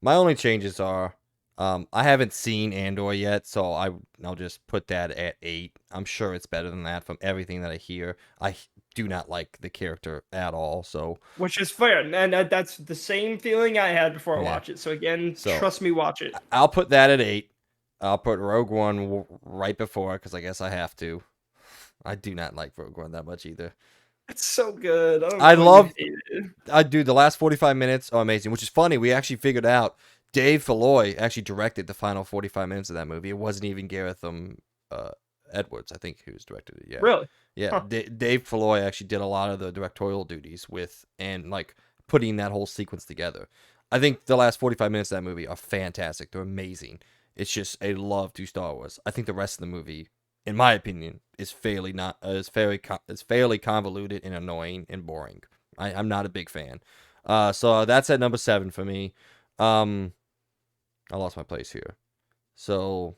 my only changes are, I haven't seen Andor yet, so I'll just put that at 8. I'm sure it's better than that from everything that I hear. I do not like the character at all, so which is fair, and that's the same feeling I had before I yeah. watched it. So again, So trust me, watch it. I'll put that at 8. I'll put Rogue One right before because I guess I have to. I do not like Rogue One that much either. It's so good. I don't I know why love you hate it. I do the last 45 minutes are amazing, which is funny. We actually figured out Dave Filoni actually directed the final 45 minutes of that movie. It wasn't even Gareth uh, Edwards, I think, who's directed it. Yeah, Really? yeah. Huh. Dave Filoni actually did a lot of the directorial duties with and like putting that whole sequence together. I think the last 45 minutes of that movie are fantastic. They're amazing. It's just a love to Star Wars. I think the rest of the movie, in my opinion, is fairly convoluted and annoying and boring. I'm not a big fan. So that's at number 7 for me. I lost my place here. So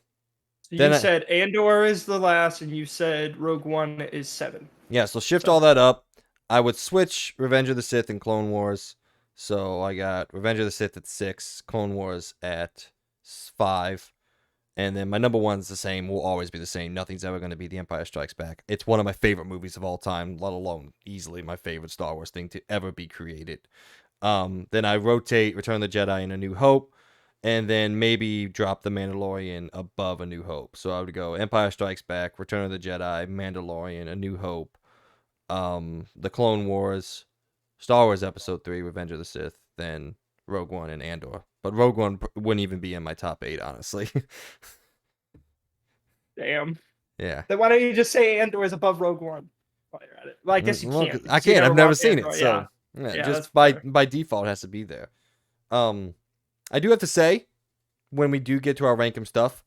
So then you said Andor is the last, and you said Rogue One is 7. yeah, so shift So all that up. I would switch Revenge of the Sith and Clone Wars. So I got Revenge of the Sith at 6, Clone Wars at 5. And then my number 1's the same, will always be the same. Nothing's ever going to be The Empire Strikes Back. It's one of my favorite movies of all time, let alone easily my favorite Star Wars thing to ever be created. Then I rotate Return of the Jedi and A New Hope, and then maybe drop The Mandalorian above A New Hope. So I would go Empire Strikes Back, Return of the Jedi, Mandalorian, A New Hope, The Clone Wars, Star Wars Episode 3, Revenge of the Sith, then Rogue One and Andor. But Rogue One wouldn't even be in my top 8, honestly. damn. Yeah. Then why don't you just say Andor is above Rogue One? While you're at it. Well, I guess you Well, can't. I because you can't. I've never watched seen Andor, it, so Yeah, just that's fair. by default it has to be there. I do have to say, when we do get to our rankum stuff,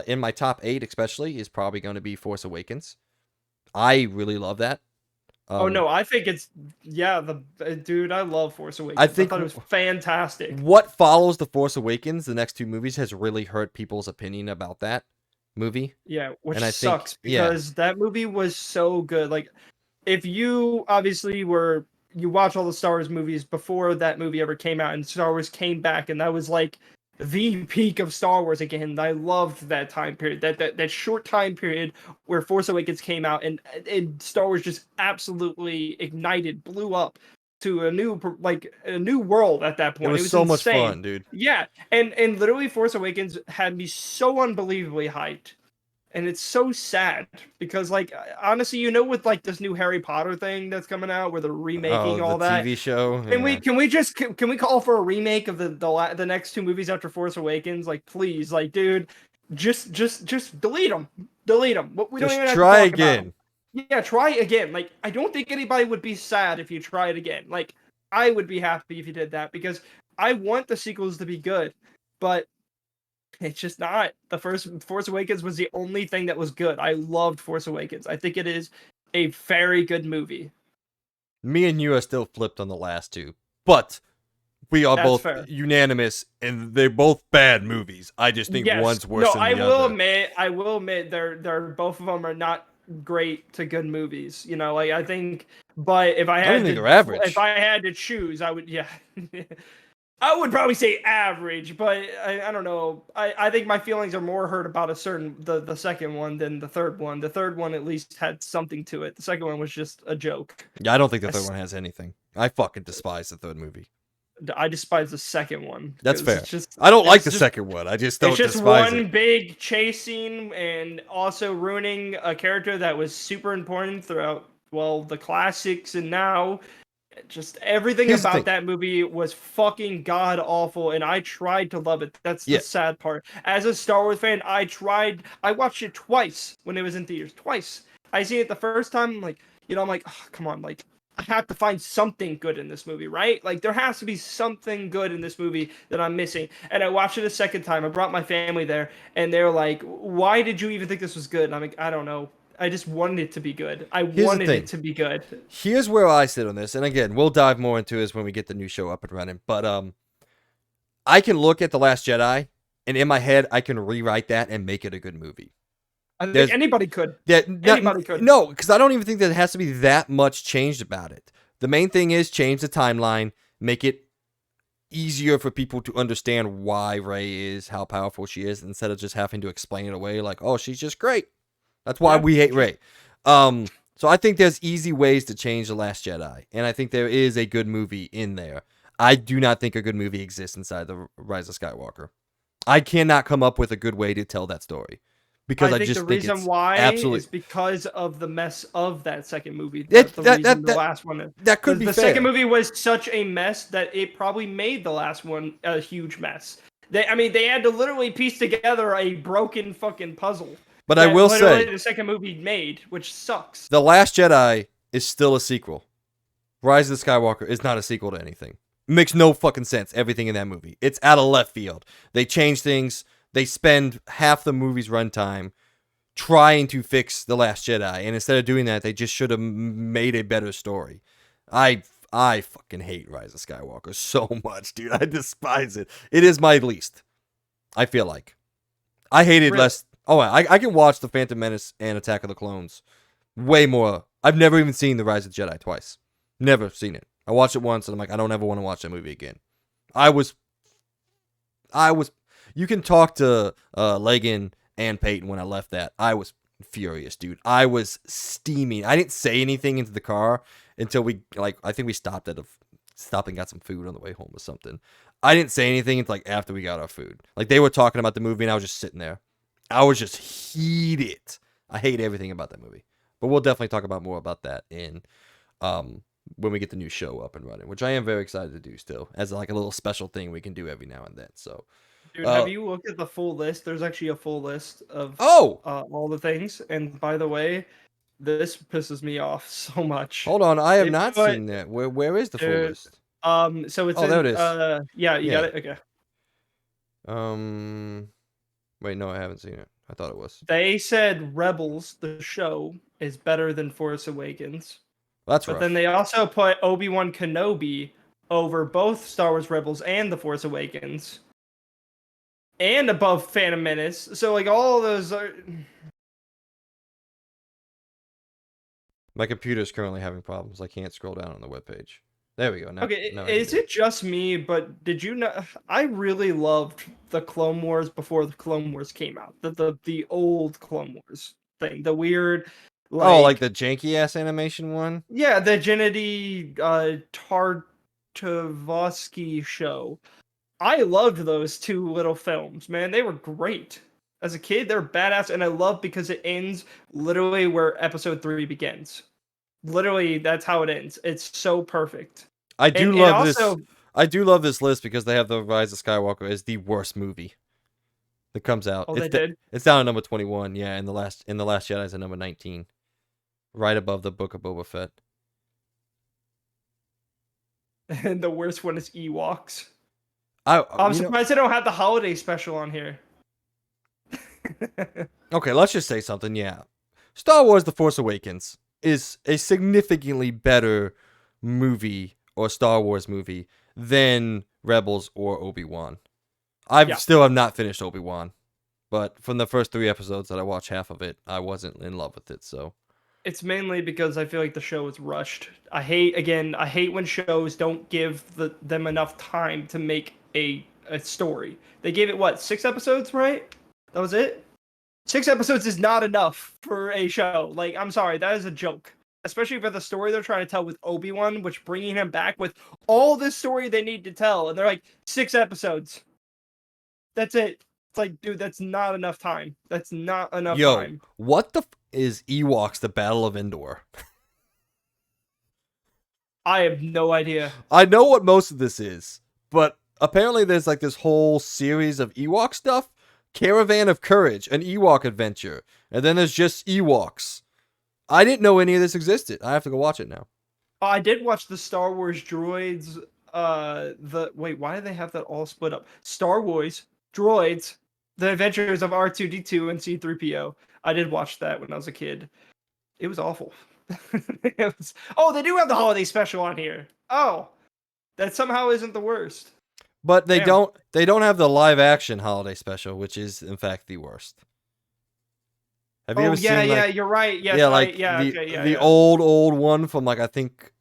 in my top 8 especially is probably going to be Force Awakens. I really love that. Oh no, I think it's dude. I love Force Awakens. I think thought it was fantastic. what follows the Force Awakens, the next 2 movies, has really hurt people's opinion about that movie. Yeah, which And I think sucks because that movie was so good. Like, if you obviously you watch all the Star Wars movies before that movie ever came out, and Star Wars came back, and that was like the peak of Star Wars again. I loved that time period, that short time period where Force Awakens came out, and Star Wars just absolutely ignited, blew up to a new world at that point. it It was was so insane. much fun, dude. Yeah, and literally Force Awakens had me so unbelievably hyped. And it's so sad because, like, honestly, with like this new Harry Potter thing that's coming out, where they're remaking Oh, all the that. TV show. Can we Yeah. can we call for a remake of the next 2 movies after Force Awakens? Like, please, like, dude, just delete them, delete them. We don't Just even have try to talk about 'em. again. Yeah, try again. Like, I don't think anybody would be sad if you tried again. Like, I would be happy if you did that because I want the sequels to be good, but it's just not. The first Force Awakens was the only thing that was good. I loved Force Awakens. I think it is a very good movie. Me and you are still flipped on the last 2, but we are That's both fair. unanimous, and they're both bad movies. I just think Yes. one's worse No, than I the will other. admit, they're both of them are not great to good movies. You know, like I think, but if I I don't had even think to, they're average. if I had to choose, I would, yeah. I would probably say average, but I don't know. I think my feelings are more hurt about the second one than the third one. The third one at least had something to it. The second one was just a joke. Yeah, I don't think the third one has anything. I fucking despise the third movie. I despise the second one. That's 'Cause fair. It's just, I don't like it's the just, second one. I just It's don't just despise one it. big chase scene and also ruining a character that was super important throughout, well, the classics and now. Just everything Here's the about thing. that movie was fucking god awful, and I tried to love it. That's Yeah. the sad part. As a Star Wars fan, I tried. I watched it twice when it was in theaters. Twice. I seen it the first time, like, I'm like, oh, come on, like, I have to find something good in this movie, right? Like, there has to be something good in this movie that I'm missing. And I watched it a second time. I brought my family there, and they're like, why did you even think this was good? And I'm like, I don't know. I just wanted it to be good. I the wanted thing. it to be good. Here's where I sit on this, and again, we'll dive more into this when we get the new show up and running. But I can look at The Last Jedi, and in my head, I can rewrite that and make it a good movie. I think anybody could. Anybody could. No, because I don't even think that it has to be that much changed about it. The main thing is change the timeline, make it easier for people to understand why Rey is how powerful she is, instead of just having to explain it away like, oh, she's just great. That's why we hate Rey. So I think there's easy ways to change The Last Jedi, and I think there is a good movie in there. I do not think a good movie exists inside the Rise of Skywalker. I cannot come up with a good way to tell that story because I think just the think reason it's why absolutely is because of the mess of that second movie. the Last one. that could be The fair. second movie was such a mess that it probably made the last one a huge mess. They had to literally piece together a broken fucking puzzle. But I will say, the second movie made, which sucks. The Last Jedi is still a sequel. Rise of the Skywalker is not a sequel to anything. It makes no fucking sense, everything in that movie. It's out of left field. They change things. They spend half the movie's runtime trying to fix The Last Jedi, and instead of doing that, they just should have made a better story. I fucking hate Rise of Skywalker so much, dude. I despise it. It is my least. I feel like. I hated Really? less. Oh, I can watch The Phantom Menace and Attack of the Clones way more. I've never even seen The Rise of the Jedi twice. Never seen it. I watched it once, and I'm like, I don't ever want to watch that movie again. I was. You can talk to Logan and Peyton when I left that. I was furious, dude. I was steaming. I didn't say anything into the car until I think we stopped and got some food on the way home or something. I didn't say anything until after we got our food. Like, they were talking about the movie, and I was just sitting there. I was just heated. I hate everything about that movie. But we'll definitely talk about more about that in when we get the new show up and running, which I am very excited to do still, as like a little special thing we can do every now and then. So, Dude, have you looked at the full list? There's actually a full list of all the things. And by the way, this pisses me off so much. Hold on, I have not seen that. Where is the full list? So it's there it is. Yeah, you got it. Okay. Wait, no, I haven't seen it. I thought it was. They said Rebels, the show, is better than Force Awakens. That's But rough. then they also put Obi-Wan Kenobi over both Star Wars Rebels and The Force Awakens. And above Phantom Menace. So, like, all of those are... My computer's currently having problems. I can't scroll down on the webpage. There we go. Now, Okay, now is it just me, but did you know... I really loved the Clone Wars before the Clone Wars came out. The old Clone Wars thing. The weird... like the janky-ass animation one? Yeah, the Gennady Tartakovsky show. I loved those two little films, man. They were great. As a kid, they're badass, and I love because it ends literally where episode 3 begins. Literally, that's how it ends. It's so perfect. I do love this list because they have The Rise of Skywalker as the worst movie that comes out. Oh, they did? It's down at number 21, yeah, and the Last Jedi's at number 19. Right above the Book of Boba Fett. And the worst one is Ewoks. I'm surprised they don't have the holiday special on here. Okay, let's just say something, yeah. Star Wars The Force Awakens is a significantly better movie or Star Wars movie than Rebels or Obi-Wan. I still have not finished Obi-Wan, but from the first 3 episodes that I watched half of it, I wasn't in love with it. So It's mainly because I feel like the show is rushed. I hate when shows don't give them enough time to make a story. They gave it what, 6 episodes, right? That was it? 6 episodes is not enough for a show. Like, I'm sorry, that is a joke. Especially for the story they're trying to tell with Obi-Wan, which bringing him back with all this story they need to tell, and they're like, 6 episodes. That's it. It's like, dude, that's not enough time. That's not enough time. What the is Ewoks: The Battle of Endor? I have no idea. I know what most of this is, but apparently there's like this whole series of Ewok stuff. Caravan of Courage, an Ewok adventure, and then there's just Ewoks. I didn't know any of this existed. I have to go watch it now. I did watch the Star Wars droids. Why do they have that all split up? Star Wars droids, the adventures of R2D2 and C3PO. I did watch that when I was a kid. It was awful. Oh, they do have the holiday special on here. Oh, that somehow isn't the worst. But they Damn. don't have the live action holiday special, which is in fact the worst. Have you ever seen you're right. Yes, the old one from like I think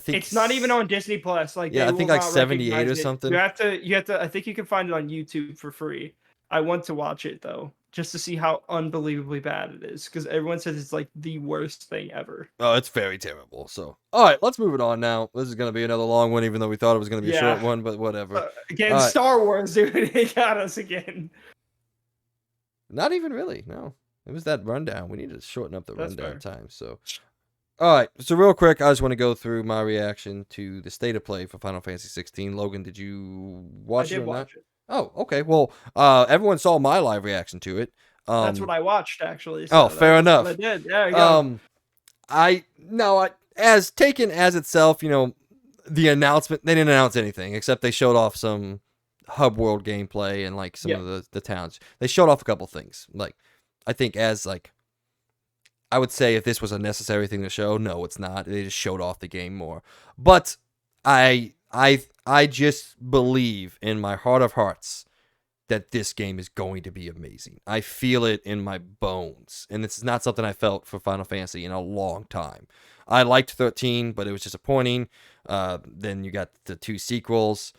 it's not even on Disney Plus. Like, yeah, they I think will like not 78 or recognize it. something. You have to. I think you can find it on YouTube for free. I want to watch it though, just to see how unbelievably bad it is, because everyone says it's like the worst thing ever. Oh, it's very terrible. So, all right, let's move it on now. This is gonna be another long one, even though we thought it was gonna be a short one, but whatever. Again, Star Wars, dude, they got us again. Not even really. No, it was that rundown. We need to shorten up the That's rundown fair. time. So, all right. So real quick, I just want to go through my reaction to the state of play for Final Fantasy 16. Logan, did you watch it? I did watch it. Oh, okay. Well, everyone saw my live reaction to it. That's what I watched, actually. So fair enough. I did. There you go. As taken as itself, the announcement, they didn't announce anything except they showed off some hub world gameplay and like some of the towns. They showed off a couple things. Like, I think I would say if this was a necessary thing to show, no, it's not. They just showed off the game more. But I just believe in my heart of hearts that this game is going to be amazing. I feel it in my bones. And this is not something I felt for Final Fantasy in a long time. I liked 13, but it was disappointing. Then you got the 2 sequels.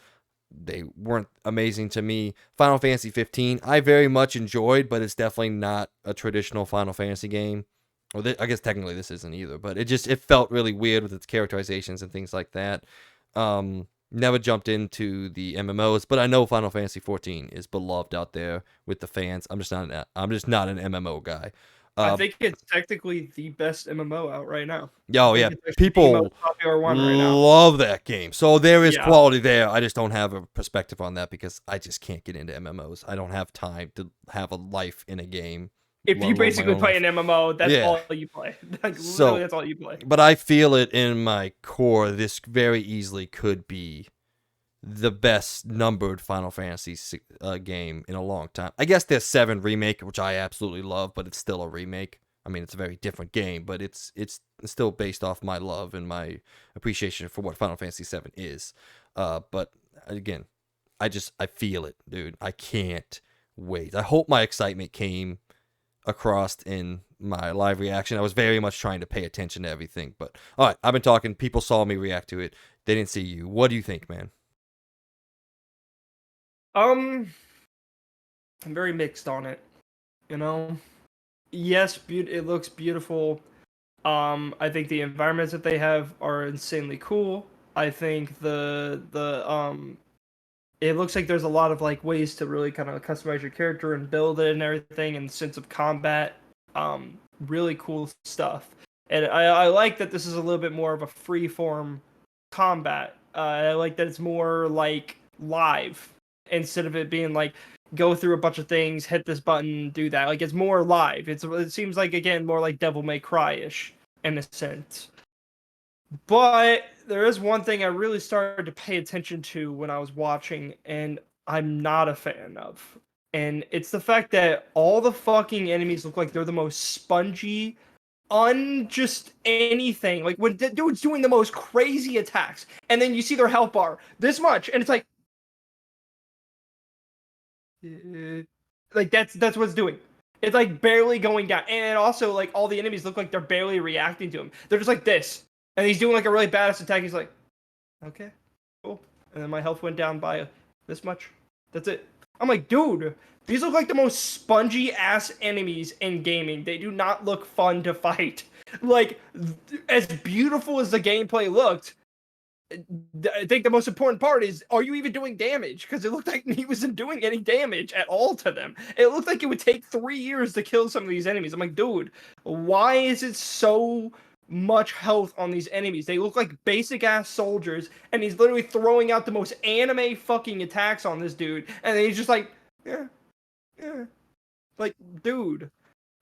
They weren't amazing to me. Final Fantasy 15, I very much enjoyed, but it's definitely not a traditional Final Fantasy game. Or I guess technically this isn't either, but it felt really weird with its characterizations and things like that. Never jumped into the MMOs, but I know Final Fantasy 14 is beloved out there with the fans. I'm just not an MMO guy. I think it's technically the best MMO out right now. Oh yeah, people love that game. So there is quality there. I just don't have a perspective on that because I just can't get into MMOs. I don't have time to have a life in a game. If you basically play an MMO, that's all you play. Literally, that's all you play. But I feel it in my core. This very easily could be the best numbered Final Fantasy game in a long time. I guess there's 7 Remake, which I absolutely love, but it's still a remake. I mean, it's a very different game, but it's still based off my love and my appreciation for what Final Fantasy 7 is. But again, I feel it, dude. I can't wait. I hope my excitement came across in my live reaction. I was very much trying to pay attention to everything. But all right, I've been talking. People saw me react to it. They didn't see you. What do you think, man? I'm very mixed on it. Yes, it looks beautiful. I think the environments that they have are insanely cool. I think it looks like there's a lot of like ways to really kind of customize your character and build it and everything, and sense of combat. Really cool stuff. And I like that this is a little bit more of a free form combat. I like that it's more like live instead of it being like go through a bunch of things, hit this button, do that. Like, it's more live. It seems like, again, more like Devil May Cry-ish in a sense. But there is one thing I really started to pay attention to when I was watching, and I'm not a fan of. And it's the fact that all the fucking enemies look like they're the most spongy, just anything. Like, when the dude's doing the most crazy attacks, and then you see their health bar this much, and it's like, Like that's what it's doing. It's like barely going down, and also like all the enemies look like they're barely reacting to him. They're just like this, and he's doing like a really badass attack. He's like, okay, cool, and then my health went down by this much. That's it. I'm like, dude, these look like the most spongy ass enemies in gaming. They do not look fun to fight. Like, as beautiful as the gameplay looked, I think the most important part is, are you even doing damage? Because it looked like he wasn't doing any damage at all to them. It looked like it would take 3 years to kill some of these enemies. I'm like, dude, why is it so much health on these enemies? They look like basic ass soldiers, and he's literally throwing out the most anime fucking attacks on this dude, and then he's just like, yeah, yeah. Like, dude,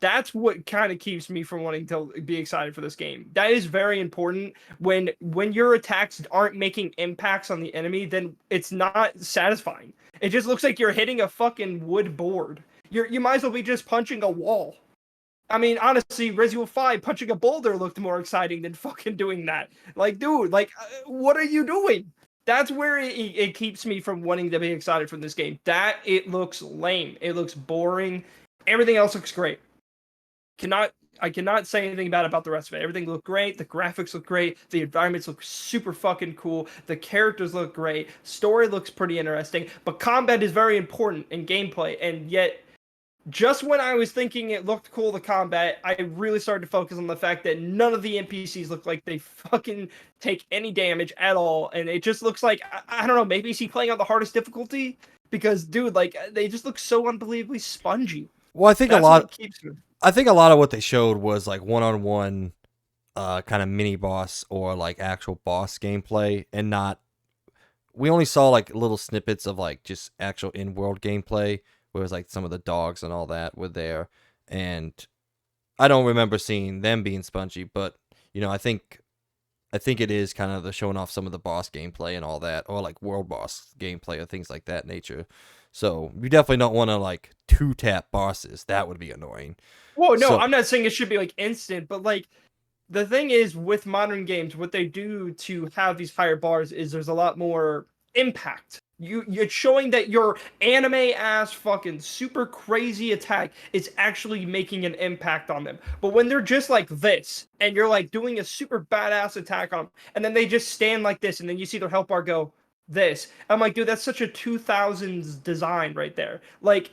that's what kind of keeps me from wanting to be excited for this game. That is very important. When your attacks aren't making impacts on the enemy, then it's not satisfying. It just looks like you're hitting a fucking wood board. You might as well be just punching a wall. I mean, honestly, Resident Evil 5 punching a boulder looked more exciting than fucking doing that. Like, dude, like, what are you doing? That's where it keeps me from wanting to be excited for this game. That it looks lame. It looks boring. Everything else looks great. I cannot say anything bad about the rest of it. Everything looked great. The graphics look great. The environments look super fucking cool. The characters look great. Story looks pretty interesting. But combat is very important in gameplay. And yet, just when I was thinking it looked cool, the combat, I really started to focus on the fact that none of the NPCs look like they fucking take any damage at all. And it just looks like, I don't know, maybe is he playing on the hardest difficulty? Because, dude, like, they just look so unbelievably spongy. Well, I think That's what keeps me. I think a lot of what they showed was like one-on-one kind of mini boss or like actual boss gameplay, and not. We only saw like little snippets of like just actual in-world gameplay, where it was like some of the dogs and all that were there, and I don't remember seeing them being spongy, but you know, I think it is kind of the showing off some of the boss gameplay and all that, or like world boss gameplay or things like that nature. So you definitely don't want to like two-tap bosses. That would be annoying. Well, no, So- I'm not saying it should be like instant, but like the thing is with modern games, what they do to have these higher bars is there's a lot more impact. You're showing that your anime ass fucking super crazy attack is actually making an impact on them. But when they're just like this, and you're like doing a super badass attack on them, and then they just stand like this, and then you see their health bar go this. I'm like, dude, that's such a 2000s design right there. Like,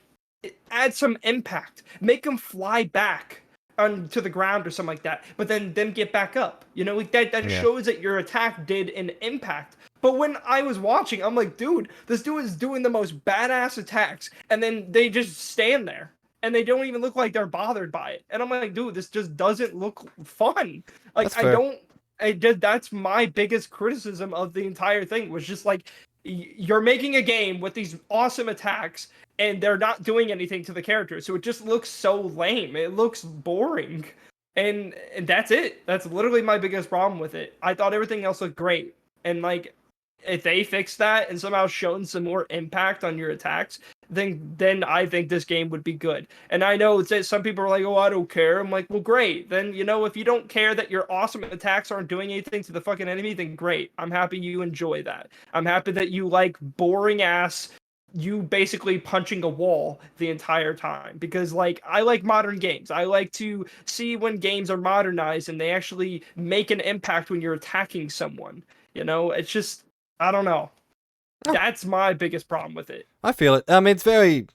add some impact. Make them fly back onto the ground or something like that, but then them get back up. You know, like that Yeah. shows that your attack did an impact. But when I was watching, I'm like, dude, this dude is doing the most badass attacks, and then they just stand there. And they don't even look like they're bothered by it. And I'm like, dude, this just doesn't look fun. Like, That's fair. that's my biggest criticism of the entire thing, was just like, you're making a game with these awesome attacks, and they're not doing anything to the characters, so it just looks so lame. It looks boring, and that's it. That's literally my biggest problem with it. I thought everything else looked great, and like, if they fix that and somehow shown some more impact on your attacks, then I think this game would be good. And I know that some people are like, oh, I don't care. I'm like, well, great. Then, you know, if you don't care that your awesome attacks aren't doing anything to the fucking enemy, then great. I'm happy you enjoy that. I'm happy that you like boring ass, you basically punching a wall the entire time. Because, like, I like modern games. I like to see when games are modernized and they actually make an impact when you're attacking someone. You know, it's just, I don't know. That's my biggest problem with it. I feel it. I mean, it's very.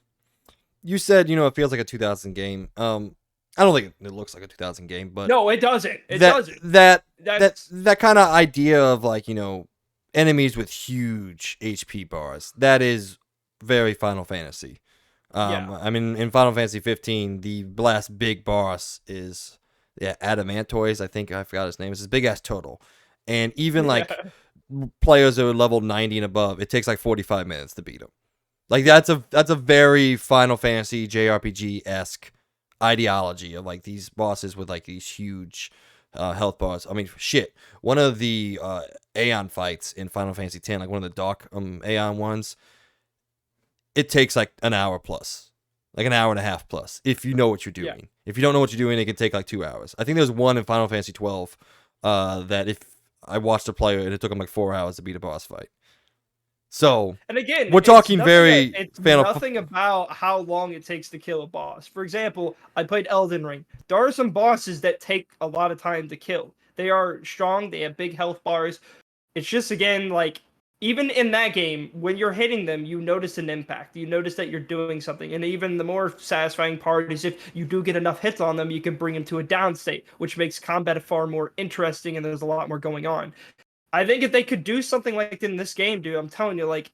You said, you know, it feels like a 2000 game. I don't think it looks like a 2000 game, but No, it doesn't. It that, doesn't. That kind of idea of like, you know, enemies with huge HP bars. That is very Final Fantasy. Yeah. I mean, in Final Fantasy 15, the last big boss is Adamantoise. I think I forgot his name. It's this big ass turtle, and even like. Players who are level 90 and above, it takes like 45 minutes to beat them. Like that's a very Final Fantasy JRPG-esque ideology of like these bosses with like these huge health bars. I mean, shit. One of the Aeon fights in Final Fantasy X, like one of the Dark Aeon ones, it takes like an hour plus. Like an hour and a half plus, if you know what you're doing. Yeah. If you don't know what you're doing, it can take like 2 hours. I think there's one in Final Fantasy 12 that if I watched a player and it took him like 4 hours to beat a boss fight. So And again, we're talking very it's Final. nothing about how long it takes to kill a boss. For example, I played Elden Ring. There are some bosses that take a lot of time to kill. They are strong, they have big health bars. It's just, again, like, even in that game, when you're hitting them, you notice an impact. You notice that you're doing something. And even the more satisfying part is if you do get enough hits on them, you can bring them to a down state, which makes combat far more interesting and there's a lot more going on. I think if they could do something like in this game, dude, I'm telling you, like,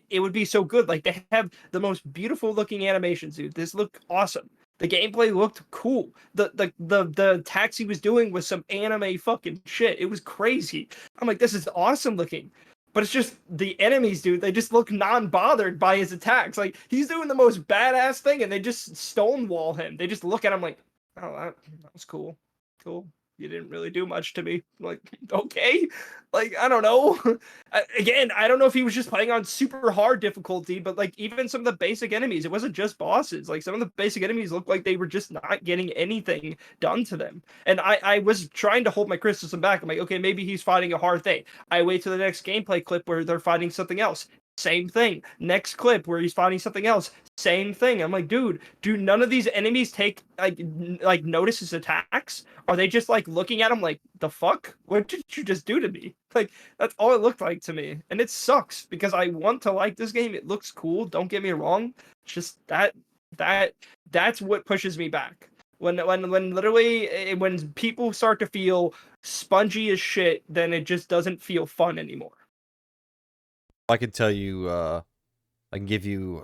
it would be so good. Like, they have the most beautiful looking animations, dude. This looked awesome. The gameplay looked cool. The attacks he was doing was some anime fucking shit. It was crazy. I'm like, this is awesome looking. But it's just the enemies, dude. They just look non-bothered by his attacks. Like, he's doing the most badass thing, and they just stonewall him. They just look at him like, oh, that was cool. Cool. You didn't really do much to me. Like, okay. Like, I don't know. Again, I don't know if he was just playing on super hard difficulty, but like even some of the basic enemies, it wasn't just bosses. Like some of the basic enemies looked like they were just not getting anything done to them. And I was trying to hold my criticism back. I'm like, okay, maybe he's fighting a hard thing. I wait till the next gameplay clip where they're fighting something else. Same thing. Next clip where he's fighting something else. Same thing. I'm like, dude, do none of these enemies take like notice his attacks? Are they just like looking at him like, the fuck? What did you just do to me? Like, that's all it looked like to me. And it sucks because I want to like this game. It looks cool. Don't get me wrong. It's just that's what pushes me back. When literally when people start to feel spongy as shit, then it just doesn't feel fun anymore. I can tell you, I can give you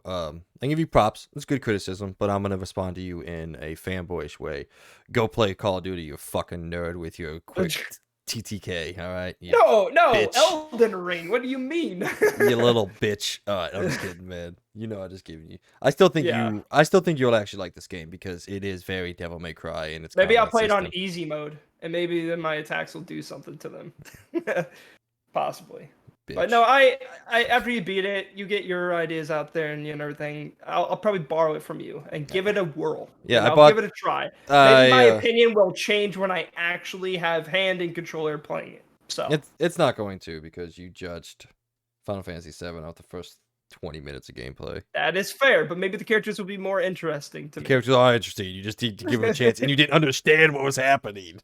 props. It's good criticism, but I'm gonna respond to you in a fanboyish way. Go play Call of Duty, you fucking nerd, with your quick TTK. All right? You No, bitch. Elden Ring. What do you mean? You little bitch. All right, I'm just kidding, man. You know, I'm just giving you. I still think you'll actually like this game because it is very Devil May Cry and it's maybe I'll play it on easy mode, and maybe then my attacks will do something to them. Possibly. Bitch. But no, I after you beat it, you get your ideas out there and everything. I'll probably borrow it from you and give it a whirl. Yeah, I'll give it a try. Maybe my opinion will change when I actually have hand and controller playing it. So it's not going to because you judged Final Fantasy VII off the first 20 minutes of gameplay. That is fair, but maybe the characters will be more interesting to me. The characters are interesting. You just need to give them a chance, and you didn't understand what was happening.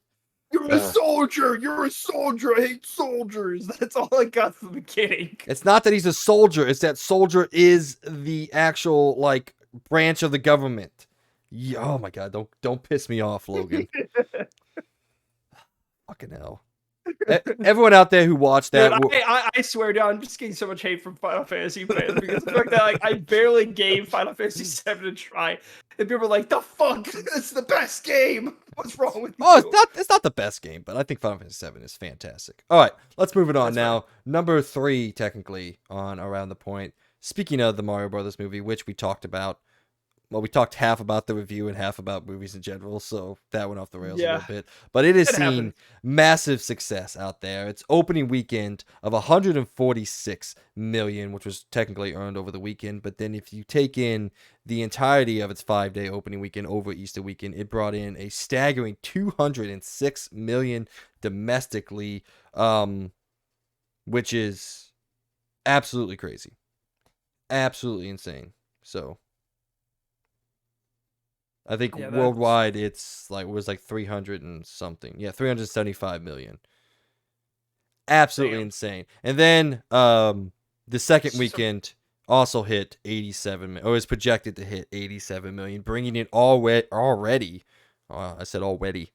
You're a soldier. You're a soldier. I hate soldiers. That's all I got from the beginning. It's not that he's a soldier. It's that soldier is the actual like branch of the government. Yeah, oh my god! Don't piss me off, Logan. Fucking hell. Everyone out there who watched that, dude, I swear down, I'm just getting so much hate from Final Fantasy fans because the fact that like I barely gave Final Fantasy VII a try, and people are like, "The fuck, it's the best game. What's wrong with you?" Oh, it's not the best game, but I think Final Fantasy VII is fantastic. All right, let's move it on now. Right. Number 3, technically, on Around the Point. Speaking of the Mario Brothers movie, which we talked about. Well, we talked half about the review and half about movies in general, so that went off the rails a little bit. But it has seen massive success out there. Its opening weekend of 146 million, which was technically earned over the weekend. But then if you take in the entirety of its 5-day opening weekend over Easter weekend, it brought in a staggering 206 million domestically, which is absolutely crazy. Absolutely insane. So I think worldwide it's like 300 and something. Yeah, 375 million. Absolutely insane. And then the second weekend also hit 87 million, or is projected to hit 87 million, bringing it already. I said already.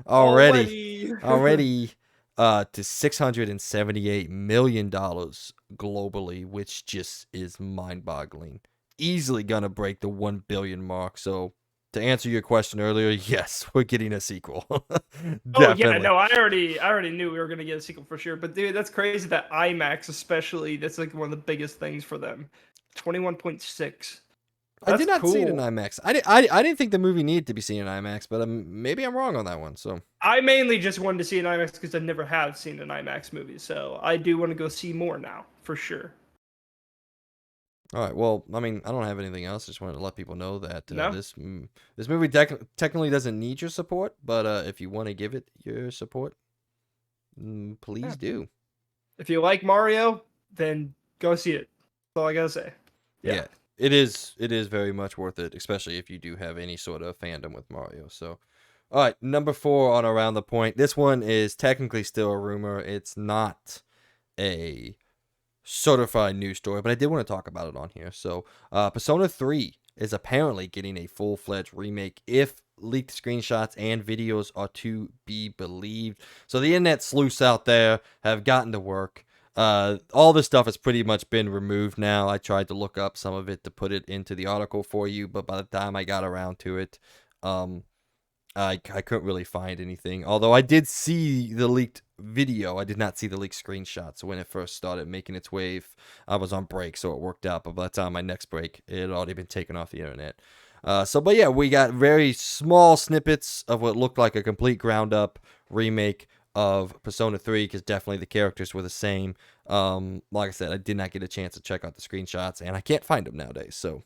already to $678 million globally, which just is mind-boggling. Easily gonna break the 1 billion mark. So to answer your question earlier, yes, we're getting a sequel. Oh yeah, no, I already knew we were gonna get a sequel for sure. But dude, that's crazy that IMAX especially, that's like one of the biggest things for them. 21.6. I did not see it in IMAX. I didn't think the movie needed to be seen in IMAX, but maybe I'm wrong on that one. So I mainly just wanted to see an IMAX because I never have seen an IMAX movie. So I do want to go see more now for sure. All right. Well, I mean, I don't have anything else. I just wanted to let people know that this movie technically doesn't need your support, but if you want to give it your support, please do. If you like Mario, then go see it. That's all I gotta say. Yeah. It is very much worth it, especially if you do have any sort of fandom with Mario. So, all right, number 4 on Around the Point. This one is technically still a rumor. It's not a certified news story, but I did want to talk about it on here. So, Persona 3 is apparently getting a full-fledged remake if leaked screenshots and videos are to be believed. So the internet sleuths out there have gotten to work. All this stuff has pretty much been removed now. I tried to look up some of it to put it into the article for you, but by the time I got around to it, I couldn't really find anything. Although I did see the leaked video, I did not see the leaked screenshots when it first started making its wave. I was on break, so it worked out. But by the time my next break, it had already been taken off the internet. But yeah, we got very small snippets of what looked like a complete ground up remake of Persona 3, because definitely the characters were the same. Like I said, I did not get a chance to check out the screenshots, and I can't find them nowadays. So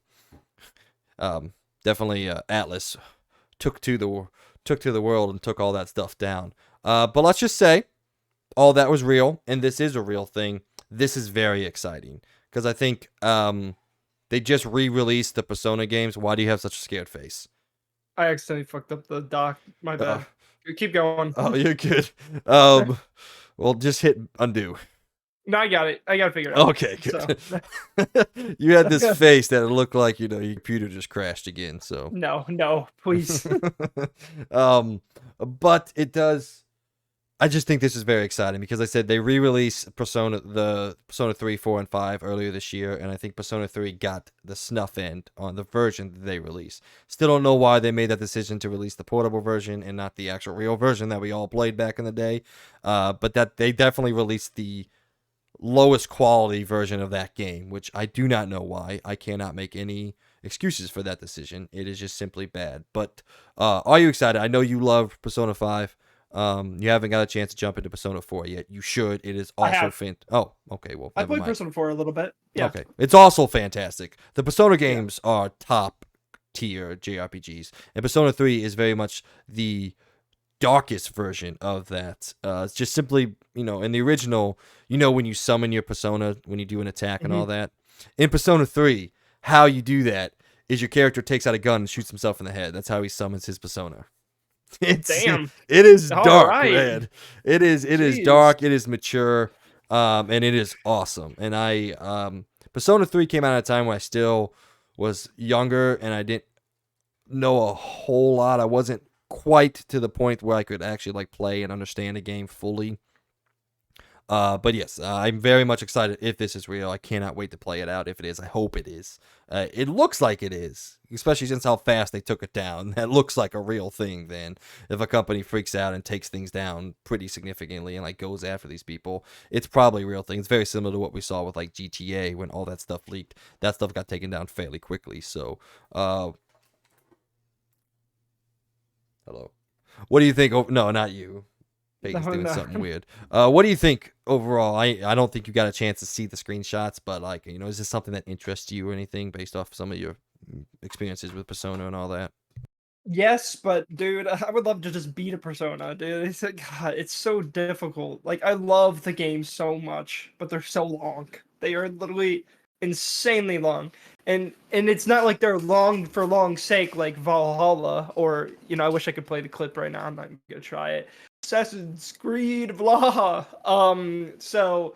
definitely Atlas took to the world and took all that stuff down. But let's just say all that was real, and this is a real thing. This is very exciting because I think they just re-released the Persona games. Why do you have such a scared face? I accidentally fucked up the doc. My bad. Keep going. Oh, you're good. Well, just hit undo. No, I got it. I got to figure it out. Okay, good. So. You had this face that it looked like, your computer just crashed again. So no, please. But it does. I just think this is very exciting because I said they re-released Persona 3, 4, and 5 earlier this year, and I think Persona 3 got the snuff end on the version that they released. Still don't know why they made that decision to release the portable version and not the actual real version that we all played back in the day. But that they definitely released the lowest quality version of that game, which I do not know why. I cannot make any excuses for that decision. It is just simply bad. But are you excited? I know you love Persona 5. You haven't got a chance to jump into Persona 4 yet. You should. It is also Oh, okay. Well, I never played mind. Persona 4 a little bit. Yeah. Okay. It's also fantastic. The Persona games are top tier JRPGs, and Persona 3 is very much the darkest version of that. It's just simply, in the original, when you summon your persona, when you do an attack and all that. In Persona 3, how you do that is your character takes out a gun and shoots himself in the head. That's how he summons his persona. Damn. It is All dark, right. man. It is dark, it is mature, and it is awesome. And Persona 3 came out at a time when I still was younger and I didn't know a whole lot. I wasn't quite to the point where I could actually play and understand a game fully. But yes, I'm very much excited if this is real. I cannot wait to play it out if it is. I hope it is. It looks like it is, especially since how fast they took it down. That looks like a real thing then. If a company freaks out and takes things down pretty significantly and goes after these people, it's probably a real thing. It's very similar to what we saw with GTA when all that stuff leaked. That stuff got taken down fairly quickly. So, hello. What do you think? Oh, no, not you. Peyton's doing something weird. What do you think overall? I don't think you got a chance to see the screenshots, but is this something that interests you or anything based off some of your experiences with Persona and all that? Yes, but dude, I would love to just beat a Persona, dude. It's so difficult. I love the game so much, but they're so long. They are literally insanely long. And it's not like they're long for long's sake, like Valhalla, or I wish I could play the clip right now. I'm not gonna try it. Assassin's Creed, blah. So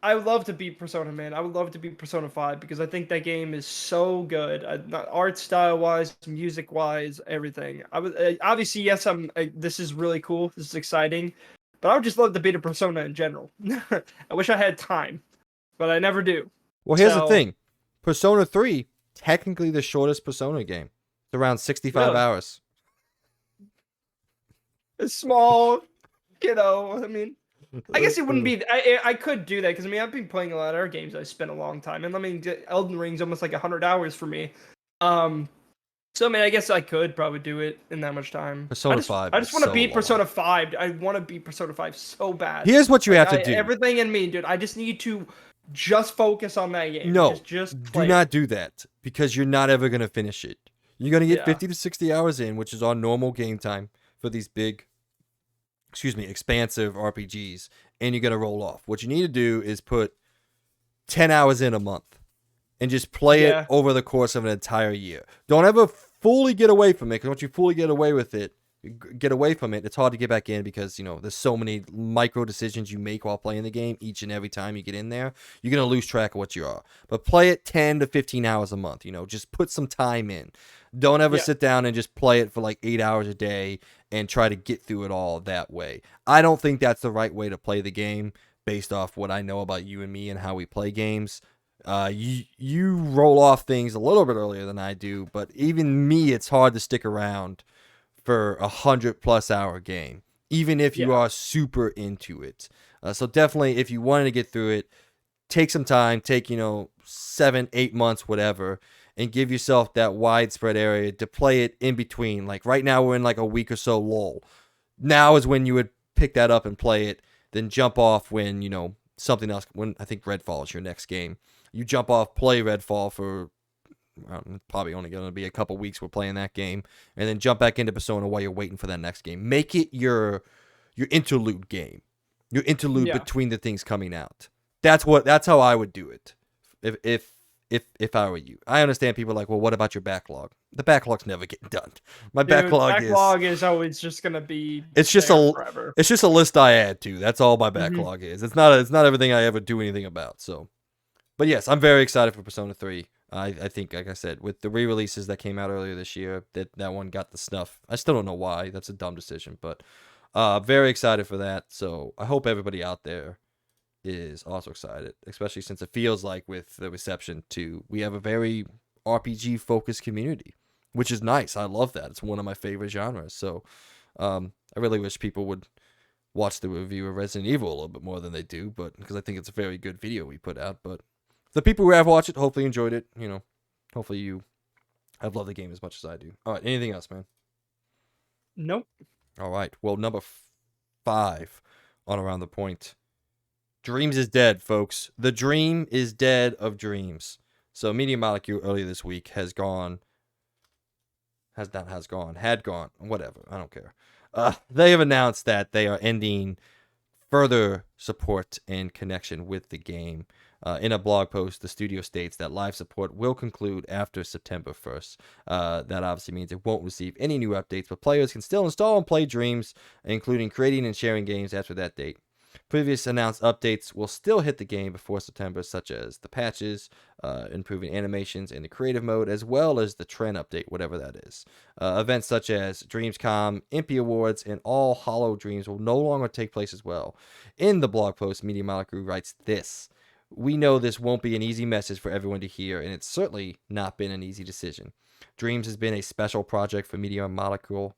I would love to beat Persona, man. I would love to beat Persona 5 because I think that game is so good. Art style wise, music wise, everything. I would obviously yes. This is really cool. This is exciting, but I would just love to beat a Persona in general. I wish I had time, but I never do. Well, here's the thing: Persona 3, technically the shortest Persona game. It's around 65 hours. It's small, I mean, I guess it wouldn't be. I could do that because I've been playing a lot of other games. I spent a long time, and Elden Ring's almost 100 hours for me. So I guess I could probably do it in that much time. Persona 5. I just want to beat Persona 5. I want to beat Persona 5 so bad. Here's what you have to do. Everything in me, dude. I just need to just focus on that game. No, just do not do that because you're not ever gonna finish it. You're gonna get 50 to 60 hours in, which is our normal game time for these big, expansive RPGs, and you're gonna roll off. What you need to do is put 10 hours in a month and just play it over the course of an entire year. Don't ever fully get away from it, because once you fully get away from it, it's hard to get back in, because there's so many micro decisions you make while playing the game each and every time you get in there. You're gonna lose track of what you are. But play it 10 to 15 hours a month. Just put some time in. Don't ever sit down and just play it for like 8 hours a day and try to get through it all that way. I don't think that's the right way to play the game, based off what I know about you and me and how we play games. You roll off things a little bit earlier than I do, but even me, it's hard to stick around for 100+ hour game, even if you are super into it. So definitely, if you wanted to get through it, take some time, take 7-8 months, whatever, and give yourself that widespread area to play it in between. Like right now, we're in like a week or so lull. Now is when you would pick that up and play it, then jump off when something else. When I think Redfall is your next game, you jump off, play Redfall for probably only going to be a couple weeks. We're playing that game, and then jump back into Persona while you're waiting for that next game. Make it your interlude game, your interlude between the things coming out. That's how I would do it. If I were you. I understand people are like, well, what about your backlog? The backlog's never getting done. My backlog is always just gonna be. It's just forever. It's just a list I add to. That's all my backlog is. It's not everything I ever do anything about. So, but yes, I'm very excited for Persona 3. I think, like I said, with the re-releases that came out earlier this year, that one got the snuff. I still don't know why. That's a dumb decision, but very excited for that. So I hope everybody out there is also excited, especially since it feels like with the reception we have a very RPG focused community, which is nice. I love that. It's one of my favorite genres. So I really wish people would watch the review of Resident Evil a little bit more than they do, but because I think it's a very good video we put out. But the people who have watched it hopefully enjoyed it. Hopefully you have loved the game as much as I do. All right, anything else, man? Nope. All right, well, number 5 on Around the Point. Dreams is dead, folks. The dream is dead of dreams. So Media Molecule earlier this week had gone, whatever, I don't care. They have announced that they are ending further support and connection with the game. In a blog post, the studio states that live support will conclude after September 1st. That obviously means it won't receive any new updates, but players can still install and play Dreams, including creating and sharing games after that date. Previous announced updates will still hit the game before September, such as the patches, improving animations in the creative mode, as well as the trend update, whatever that is. Events such as Dreamscom, Impy Awards, and All Hollow Dreams will no longer take place as well. In the blog post, Media Molecule writes this: "We know this won't be an easy message for everyone to hear, and it's certainly not been an easy decision. Dreams has been a special project for Media Molecule,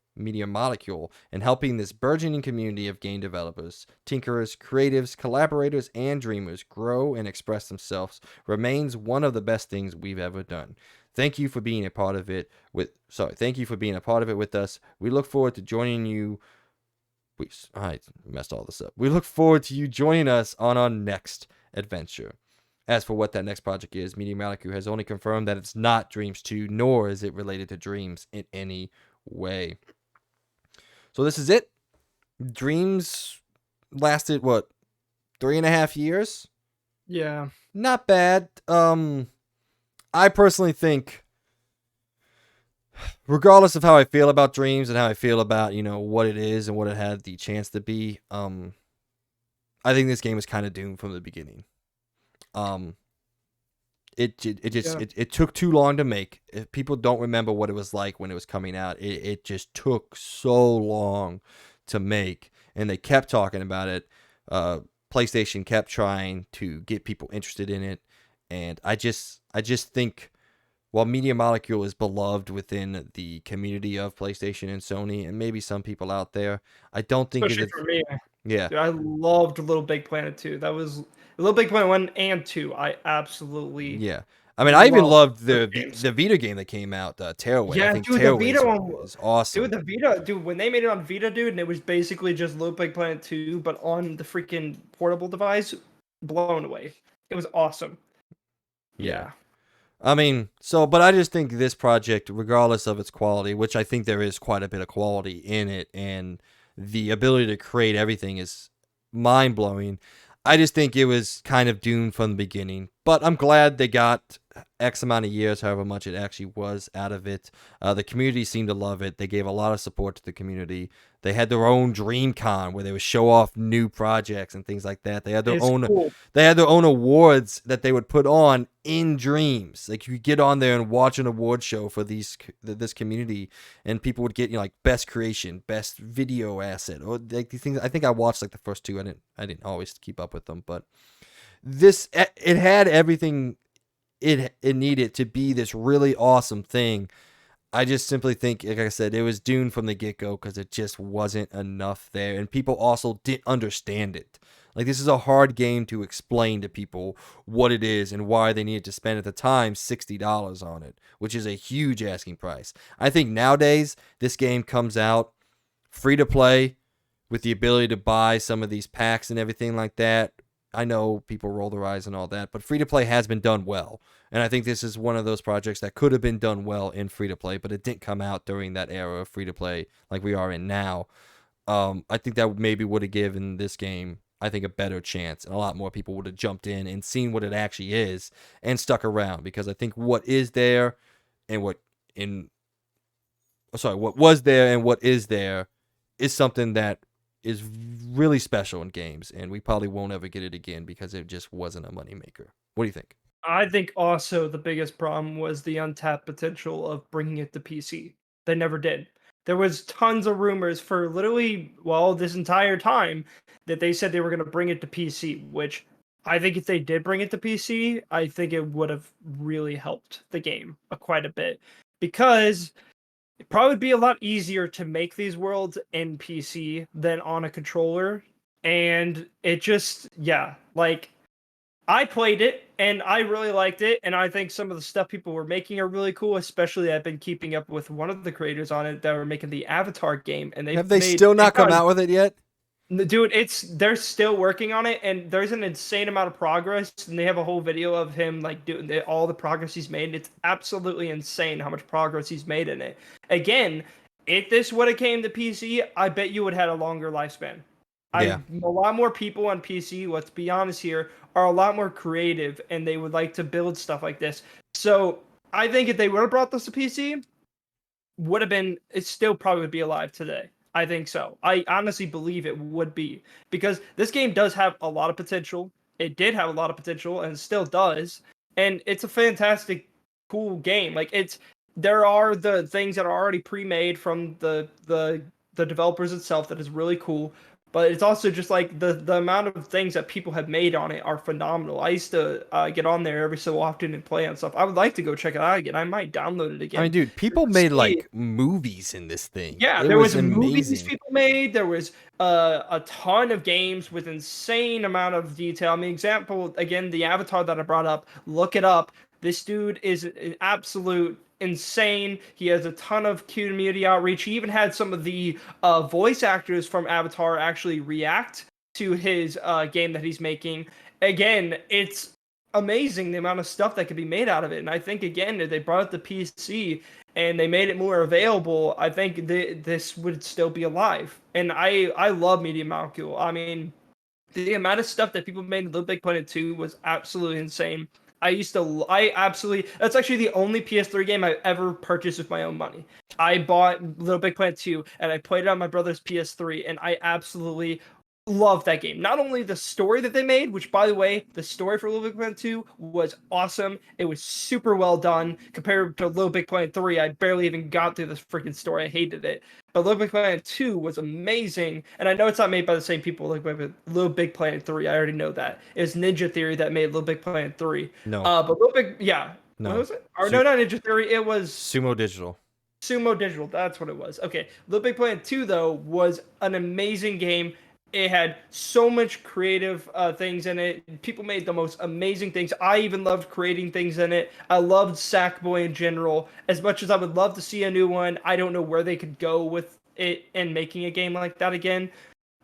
and helping this burgeoning community of game developers, tinkerers, creatives, collaborators, and dreamers grow and express themselves remains one of the best things we've ever done. Thank you for being a part of it with us. We look forward to joining you. I messed all this up. We look forward to you joining us on our next adventure." As for what that next project is, Media Molecule has only confirmed that it's not Dreams 2, nor is it related to Dreams in any way. So this is it. Dreams lasted, 3.5 years? Yeah. Not bad. I personally think, regardless of how I feel about Dreams and how I feel about, what it is and what it had the chance to be, I think this game was kind of doomed from the beginning. It took too long to make. If people don't remember what it was like when it was coming out, it just took so long to make, and they kept talking about it. PlayStation kept trying to get people interested in it, and I just think, while Media Molecule is beloved within the community of PlayStation and Sony, and maybe some people out there, I don't think Especially for me. Yeah. Dude, I loved Little Big Planet 2. That was Little Big Planet 1 and 2. I absolutely I mean, I even loved the games. Vita game that came out, Tearaway. Yeah, I think dude, Tearaway the Vita one is awesome. Dude, the Vita, when they made it on Vita, dude, and it was basically just Little Big Planet 2, but on the freaking portable device, blown away. It was awesome. Yeah. I mean, but I just think this project, regardless of its quality, which I think there is quite a bit of quality in it, and the ability to create everything is mind-blowing, I just think it was kind of doomed from the beginning But I'm glad they got X amount of years, however much it actually was, out of it. The community seemed to love it. They gave a lot of support to the community. They had their own DreamCon where they would show off new projects and things like that. They had their It's own cool. they had their own awards that they would put on in Dreams. Like you could get on there and watch an award show for this community, and people would get like best creation, best video asset, or like these things. I think I watched like the first two. I didn't always keep up with them, but it had everything it needed to be this really awesome thing. I just simply think, like I said, it was doomed from the get-go because it just wasn't enough there, and people also didn't understand it. Like, this is a hard game to explain to people what it is and why they needed to spend at the time $60 on it, which is a huge asking price. I think nowadays this game comes out free to play with the ability to buy some of these packs and everything like that. I know people roll their eyes and all that, but free to play has been done well. And I think this is one of those projects that could have been done well in free to play, but it didn't come out during that era of free to play like we are in now. I think that maybe would have given this game, I think, a better chance, and a lot more people would have jumped in and seen what it actually is and stuck around, because I think what is there and what was there and what is there is something that is really special in games, and we probably won't ever get it again because it just wasn't a moneymaker. What do you think? I think also the biggest problem was the untapped potential of bringing it to PC. They never did. There was tons of rumors for literally, well, this entire time that they said they were going to bring it to PC, which I think if they did bring it to PC, I think it would have really helped the game quite a bit, because it'd probably be a lot easier to make these worlds in PC than on a controller. And it just, yeah, like, I played it and I really liked it, and I think some of the stuff people were making are really cool. Especially, I've been keeping up with one of the creators on it that were making the Avatar game, and Have they still not come out with it yet? Dude, they're still working on it, and there's an insane amount of progress, and they have a whole video of him like doing all the progress he's made. It's absolutely insane how much progress he's made in it. Again, if this would have came to PC, I bet you would have had a longer lifespan. Yeah. A lot more people on PC, let's be honest here, are a lot more creative, and they would like to build stuff like this. So I think if they would have brought this to PC, it still probably would be alive today. I think so. I honestly believe it would be, because this game does have a lot of potential. It did have a lot of potential and still does. And it's a fantastic, cool game. Like, there are the things that are already pre-made from the developers itself that is really cool. But it's also just like the amount of things that people have made on it are phenomenal. I used to get on there every so often and play on stuff. I would like to go check it out again. I might download it again. I mean, dude, people made like movies in this thing. Yeah, there was movies people made. There was a ton of games with insane amount of detail. I mean, example, again, the Avatar that I brought up, look it up. This dude is an absolute insane. He has a ton of community outreach. He even had some of the voice actors from Avatar actually react to his game that he's making. Again, it's amazing the amount of stuff that could be made out of it. And I think, again, if they brought it to PC and they made it more available, I think this would still be alive. And I love Media Molecule. I mean, the amount of stuff that people made in Little Big Planet 2 was absolutely insane. That's actually the only PS3 game I ever purchased with my own money. I bought Little Big Planet 2 and I played it on my brother's PS3, and I absolutely love that game. Not only the story that they made, which, by the way, the story for Little Big Planet 2 was awesome. It was super well done compared to Little Big Planet 3. I barely even got through this freaking story. I hated it. But Little Big Planet 2 was amazing. And I know it's not made by the same people like Little Big Planet 3. I already know that. It was Ninja Theory that made Little Big Planet 3. No. But Little Big, yeah. No. What was it? Or no, not Ninja Theory. It was Sumo Digital. Sumo Digital. That's what it was. Okay. Little Big Planet 2, though, was an amazing game. It had so much creative things in it. People made the most amazing things. I even loved creating things in it. I loved Sackboy in general. As much as I would love to see a new one, I don't know where they could go with it and making a game like that again.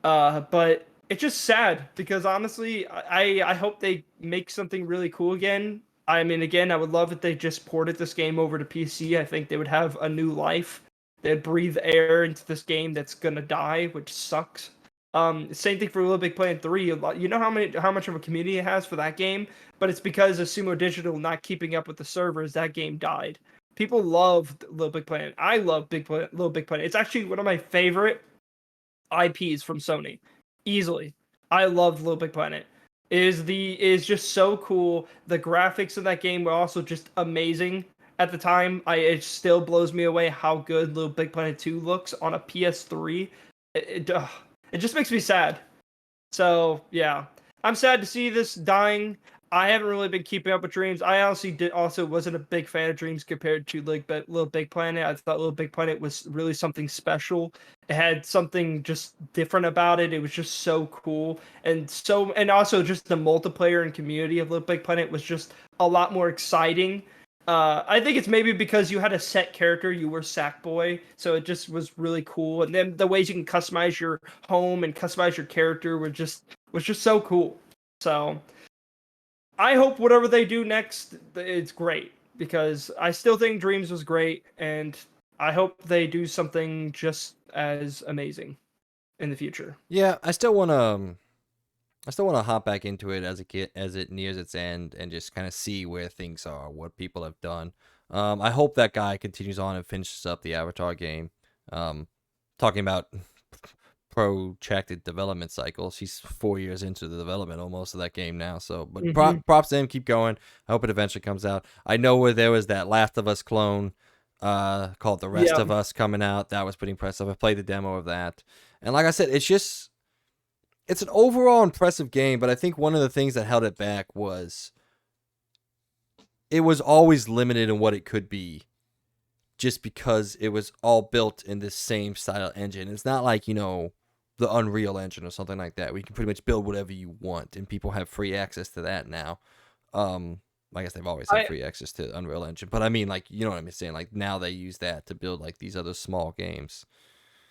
But it's just sad, because honestly, I hope they make something really cool again. I mean, again, I would love if they just ported this game over to PC. I think they would have a new life. They'd breathe air into this game that's gonna die, which sucks. Same thing for Little Big Planet 3. You know how much of a community it has for that game, but it's because of Sumo Digital not keeping up with the servers, that game died. People loved Little Big Planet. I love Little Big Planet. It's actually one of my favorite IPs from Sony, easily. I loved Little Big Planet. Is just so cool. The graphics of that game were also just amazing at the time. It still blows me away how good Little Big Planet 2 looks on a PS3. It just makes me sad. So yeah, I'm sad to see this dying. I haven't really been keeping up with Dreams. I also wasn't a big fan of Dreams compared to Little Big Planet. I thought Little Big Planet was really something special. It had something just different about it. It was just so cool, and also just the multiplayer and community of Little Big Planet was just a lot more exciting. I think it's maybe because you had a set character, you were Sackboy, so it just was really cool. And then the ways you can customize your home and customize your character was just so cool. So I hope whatever they do next, it's great because I still think Dreams was great, and I hope they do something just as amazing in the future. Yeah, I still want to hop back into it as it nears its end and just kind of see where things are, what people have done. I hope that guy continues on and finishes up the Avatar game. Talking about protracted development cycles, he's 4 years into the development almost of that game now. So, but props to him. Keep going. I hope it eventually comes out. I know where there was that Last of Us clone called The Rest of Us coming out. That was pretty impressive. I played the demo of that, and like I said, it's an overall impressive game, but I think one of the things that held it back was it was always limited in what it could be just because it was all built in this same style engine. It's not like, the Unreal Engine or something like that. We can pretty much build whatever you want, and people have free access to that now. I guess they've always had free access to Unreal Engine, but I mean, like, you know what I'm saying? Like, now they use that to build, like, these other small games.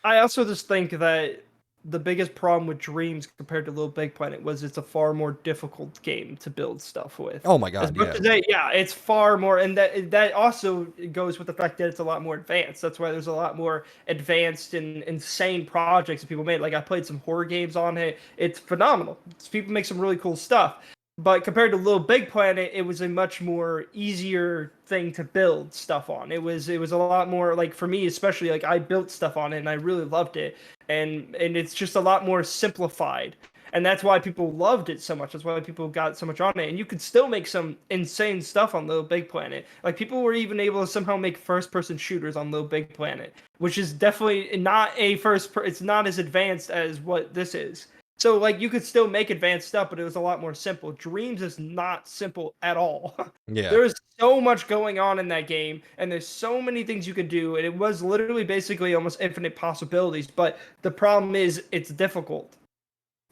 I also just think that the biggest problem with Dreams compared to Little Big Planet was it's a far more difficult game to build stuff with. Oh my god, as much as it's far more, and that also goes with the fact that it's a lot more advanced. That's why there's a lot more advanced and insane projects that people made. Like I played some horror games on it. It's phenomenal. People make some really cool stuff. But compared to Little Big Planet, it was a much more easier thing to build stuff on. It was a lot more, like, for me especially, like I built stuff on it and I really loved it. And it's just a lot more simplified. And that's why people loved it so much. That's why people got so much on it. And you could still make some insane stuff on Little Big Planet. Like people were even able to somehow make first-person shooters on Little Big Planet, which is definitely not it's not as advanced as what this is. So, like, you could still make advanced stuff, but it was a lot more simple. Dreams is not simple at all. Yeah. There's so much going on in that game, and there's so many things you could do, and it was literally basically almost infinite possibilities, but the problem is it's difficult.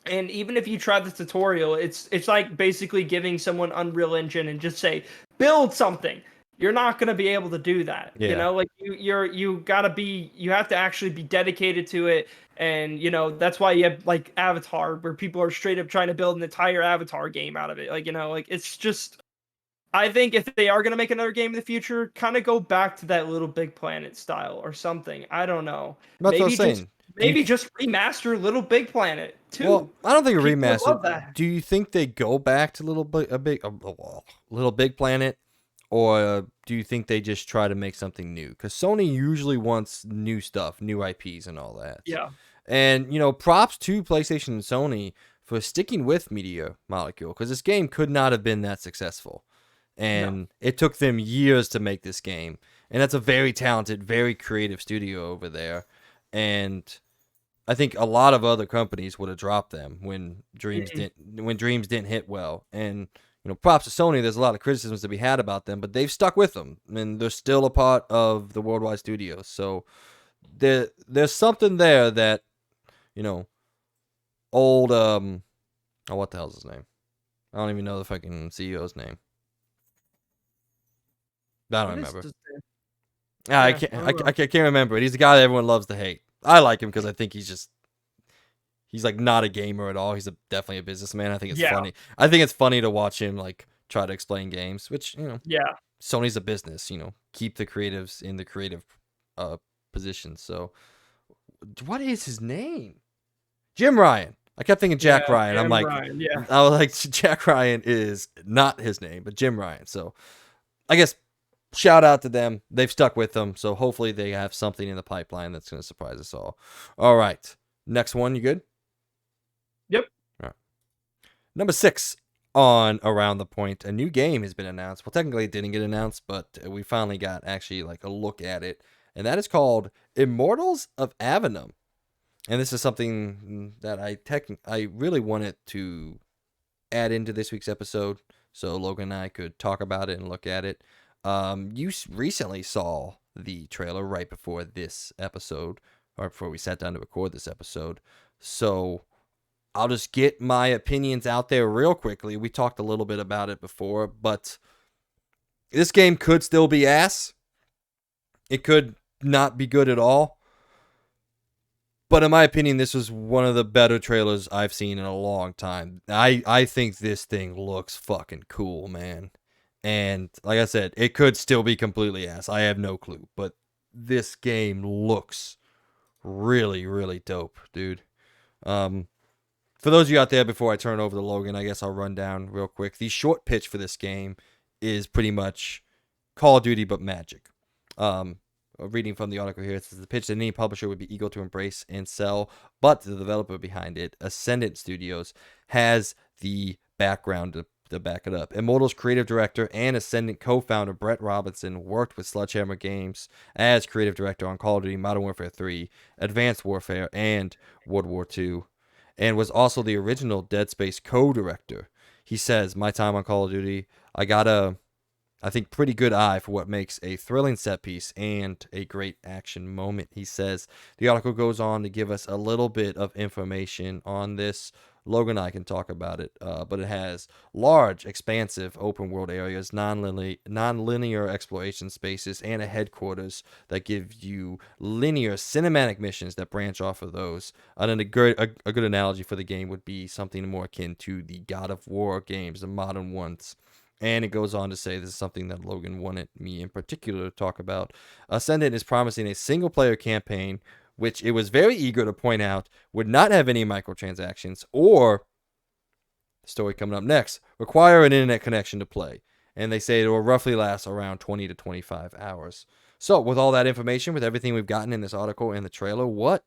And even if you try the tutorial, it's like basically giving someone Unreal Engine and just say, build something. You're not going to be able to do that. Yeah. You know, like you have to actually be dedicated to it. And, that's why you have like Avatar, where people are straight up trying to build an entire Avatar game out of it. Like, like it's just, I think if they are going to make another game in the future, kind of go back to that Little Big Planet style or something. I don't know. That's what I'm saying. Maybe just remaster Little Big Planet too. Well, I don't think a People would love remaster. that. Do you think they go back to Little Big Planet, or do you think they just try to make something new? Because Sony usually wants new stuff, new IPs, and all that. Yeah. And props to PlayStation and Sony for sticking with Media Molecule, because this game could not have been that successful, and it took them years to make this game. And that's a very talented, very creative studio over there, and I think a lot of other companies would have dropped them when Dreams didn't hit well. And props to Sony. There's a lot of criticisms to be had about them, but they've stuck with them, and they're still a part of the worldwide studios. So there's something there that old what the hell's his name? I don't even know the fucking CEO's name. I don't remember. I can't remember it. He's the guy that everyone loves to hate. I like him because I think he's like not a gamer at all. He's definitely a businessman. I think it's funny. I think it's funny to watch him like try to explain games, which Sony's a business. Keep the creatives in the creative positions. So, what is his name? Jim Ryan. I kept thinking Jack Yeah, Ryan. I'm Jim like, Ryan, yeah. I was like, Jack Ryan is not his name, but Jim Ryan. So I guess shout out to them. They've stuck with them. So hopefully they have something in the pipeline that's going to surprise us all. All right. Next one. You good? Yep. All right. Number 6 on Around the Point. A new game has been announced. Well, technically it didn't get announced, but we finally got actually like a look at it. And that is called Immortals of Aveum. And this is something that I really wanted to add into this week's episode so Logan and I could talk about it and look at it. You recently saw the trailer right before this episode, or before we sat down to record this episode. So I'll just get my opinions out there real quickly. We talked a little bit about it before, but this game could still be ass. It could not be good at all. But in my opinion, this was one of the better trailers I've seen in a long time. I think this thing looks fucking cool, man. And like I said, it could still be completely ass. I have no clue. But this game looks really, really dope, dude. For those of you out there, before I turn over to Logan, I guess I'll run down real quick. The short pitch for this game is pretty much Call of Duty, but magic. Reading from the article here, it says the pitch that any publisher would be eager to embrace and sell, but the developer behind it, Ascendant Studios, has the background to back it up. Immortals creative director and Ascendant co-founder Brett Robinson worked with Sledgehammer Games as creative director on Call of Duty Modern Warfare 3, Advanced Warfare, and World War II, and was also the original Dead Space co-director. He says, my time on Call of Duty, I got I think pretty good eye for what makes a thrilling set piece and a great action moment, he says. The article goes on to give us a little bit of information on this. Logan and I can talk about it, but it has large, expansive open world areas, non-linear exploration spaces, and a headquarters that give you linear cinematic missions that branch off of those. And then a good analogy for the game would be something more akin to the God of War games, the modern ones. And it goes on to say this is something that Logan wanted me in particular to talk about. Ascendant is promising a single-player campaign, which it was very eager to point out would not have any microtransactions or, the story coming up next, require an internet connection to play. And they say it will roughly last around 20 to 25 hours. So with all that information, with everything we've gotten in this article and the trailer, what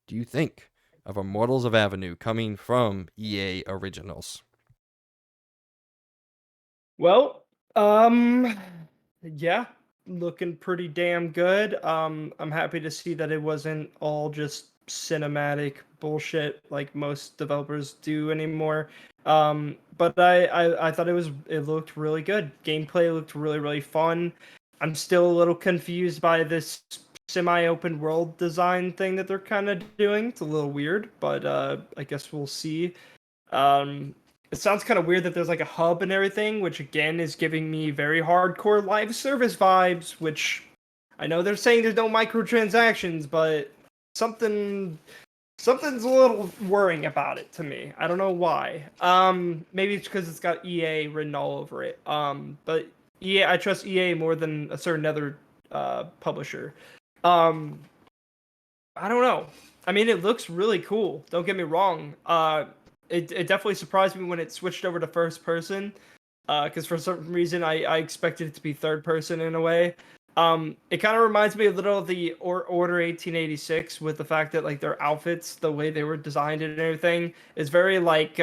do you think of Immortals of Aveum coming from EA Originals? Well, yeah, looking pretty damn good. I'm happy to see that it wasn't all just cinematic bullshit like most developers do anymore. But I thought it looked really good. Gameplay looked really, really fun. I'm still a little confused by this semi-open world design thing that they're kind of doing. It's a little weird, but I guess we'll see. Um, it sounds kind of weird that there's like a hub and everything, which again is giving me very hardcore live service vibes, which I know they're saying there's no microtransactions, but something's a little worrying about it to me. I don't know why. Maybe it's because it's got EA written all over it. But EA, I trust EA more than a certain other publisher. I don't know. I mean, it looks really cool. Don't get me wrong. It definitely surprised me when it switched over to first person, because for some reason I expected it to be third person in a way. It kind of reminds me a little of the Order 1886 with the fact that like their outfits, the way they were designed and everything, is very like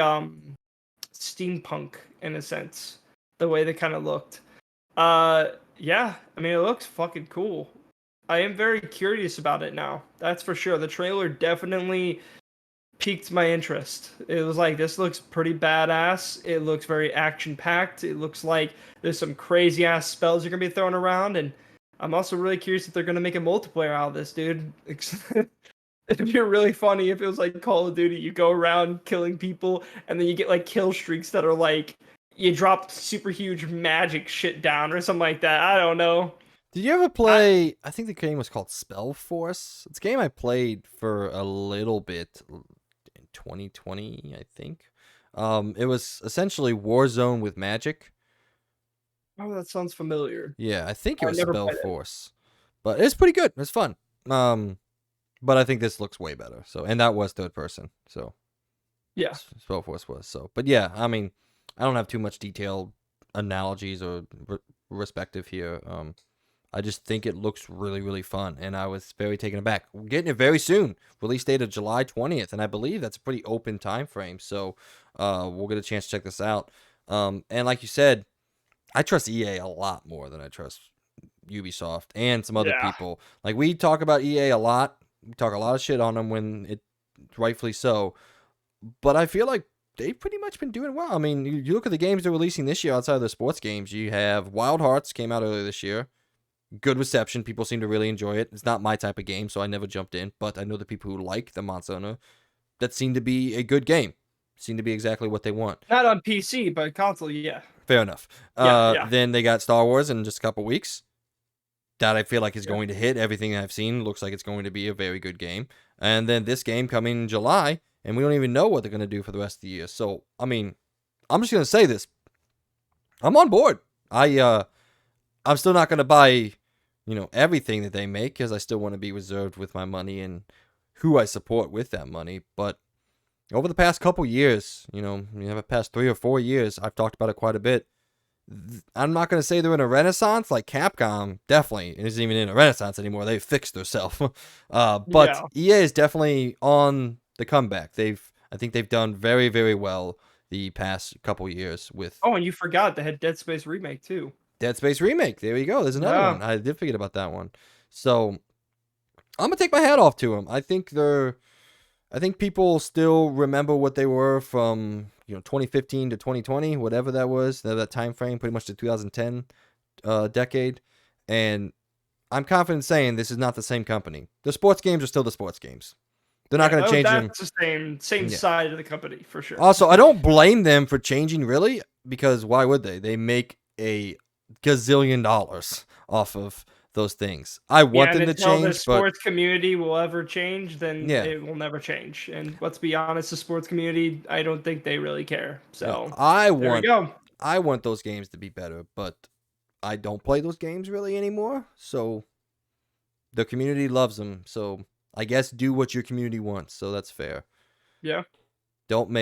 steampunk in a sense. The way they kind of looked. Yeah, I mean it looks fucking cool. I am very curious about it now. That's for sure. The trailer definitely piqued my interest. It was like, this looks pretty badass. It looks very action packed. It looks like there's some crazy ass spells you're gonna be throwing around, and I'm also really curious if they're gonna make a multiplayer out of this, dude. It'd be really funny if it was like Call of Duty. You go around killing people, and then you get like kill streaks that are like you drop super huge magic shit down or something like that. I don't know. Did you ever play? I think the game was called Spell Force. It's a game I played for a little bit in 2020, I think. It was essentially Warzone with magic. Oh, that sounds familiar. Yeah, I think it I was never Spell played it. Force, but it's pretty good. It's fun. But I think this looks way better. So, and that was third person. So, Yeah. Spellforce was. So, but yeah, I mean, I don't have too much detailed analogies or respective here. I just think it looks really, really fun, and I was very taken aback. We're getting it very soon. Release date of July 20th, and I believe that's a pretty open time frame. So, we'll get a chance to check this out. And like you said, I trust EA a lot more than I trust Ubisoft and some other Yeah. people. Like, we talk about EA a lot. We talk a lot of shit on them when it rightfully so. But I feel like they've pretty much been doing well. I mean, you look at the games they're releasing this year outside of the sports games. You have Wild Hearts came out earlier this year. Good reception. People seem to really enjoy it. It's not my type of game, so I never jumped in. But I know the people who like the Monster Hunter, that seemed to be a good game. Seemed to be exactly what they want. Not on PC, but console, yeah. Fair enough. Yeah. Then they got Star Wars in just a couple weeks. That I feel like is going to hit. Everything I've seen looks like it's going to be a very good game. And then this game coming in July, and we don't even know what they're going to do for the rest of the year. So, I mean, I'm just going to say this. I'm on board. I'm still not going to buy, everything that they make, because I still want to be reserved with my money and who I support with that money. But over the past couple years, the past 3 or 4 years, I've talked about it quite a bit. I'm not going to say they're in a renaissance. Like Capcom definitely isn't even in a renaissance anymore. They've fixed themselves. But EA is definitely on the comeback. I think they've done very, very well the past couple years with. Oh, and you forgot they had Dead Space Remake too. Dead Space Remake. There you go. There's another one. I did forget about that one. So I'm gonna take my hat off to them. I think people still remember what they were from 2015 to 2020, whatever that was, that time frame, pretty much the 2010 decade. And I'm confident saying this is not the same company. The sports games are still the sports games. They're not going to change them. That's the same side of the company for sure. Also, I don't blame them for changing, really, because why would they? They make a gazillion dollars off of those things. I want them to change, the sports community will ever change, then Yeah. it will never change. And let's be honest, the sports community, I don't think they really care. So I there we go. want those games to be better, but I don't play those games really anymore. So the community loves them. So I guess do what your community wants. So that's fair. Yeah. Don't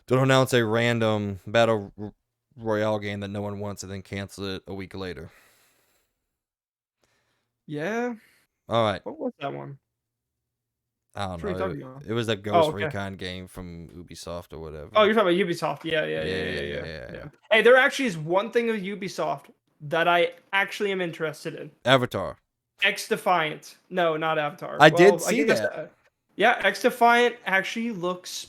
announce a random battle royale game that no one wants and then cancel it a week later. Yeah. All right. What was that one? I don't know. It was a Ghost Recon game from Ubisoft or whatever. Oh, you're talking about Ubisoft. Yeah. Hey, there actually is one thing of Ubisoft that I actually am interested in. Avatar. X-Defiant. No, not Avatar. I did see that. Yeah, X-Defiant actually looks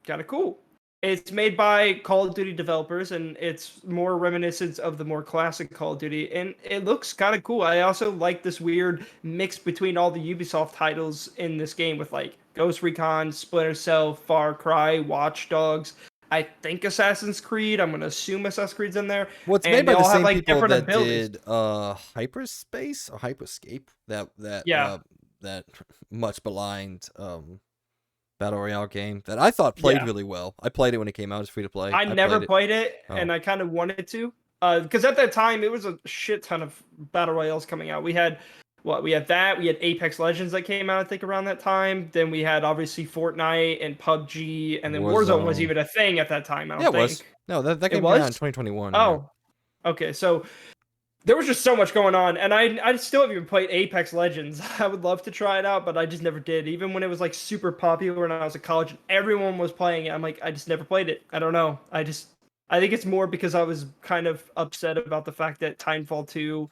kind of cool. It's made by Call of Duty developers, and it's more reminiscent of the more classic Call of Duty, and it looks kind of cool. I also like this weird mix between all the Ubisoft titles in this game with like Ghost Recon, Splinter Cell, Far Cry, Watch Dogs. I think Assassin's Creed. I'm going to assume Assassin's Creed's in there. Well, it's made by the same people that abilities. did Hyperspace or Hyperscape, that much maligned battle royale game that I thought played really well. I played it when it came out. It's free to play. I never played it, and I kind of wanted to, because at that time it was a shit ton of battle royales coming out. We had that. We had Apex Legends that came out, I think, around that time. Then we had obviously Fortnite and PUBG, and then Warzone was even a thing at that time. I don't think. It was. No, that came out in 2021. Oh, okay. So there was just so much going on, and I still haven't even played Apex Legends. I would love to try it out, but I just never did. Even when it was like super popular when I was at college and everyone was playing it, I'm like, I just never played it. I don't know. I think it's more because I was kind of upset about the fact that Titanfall 2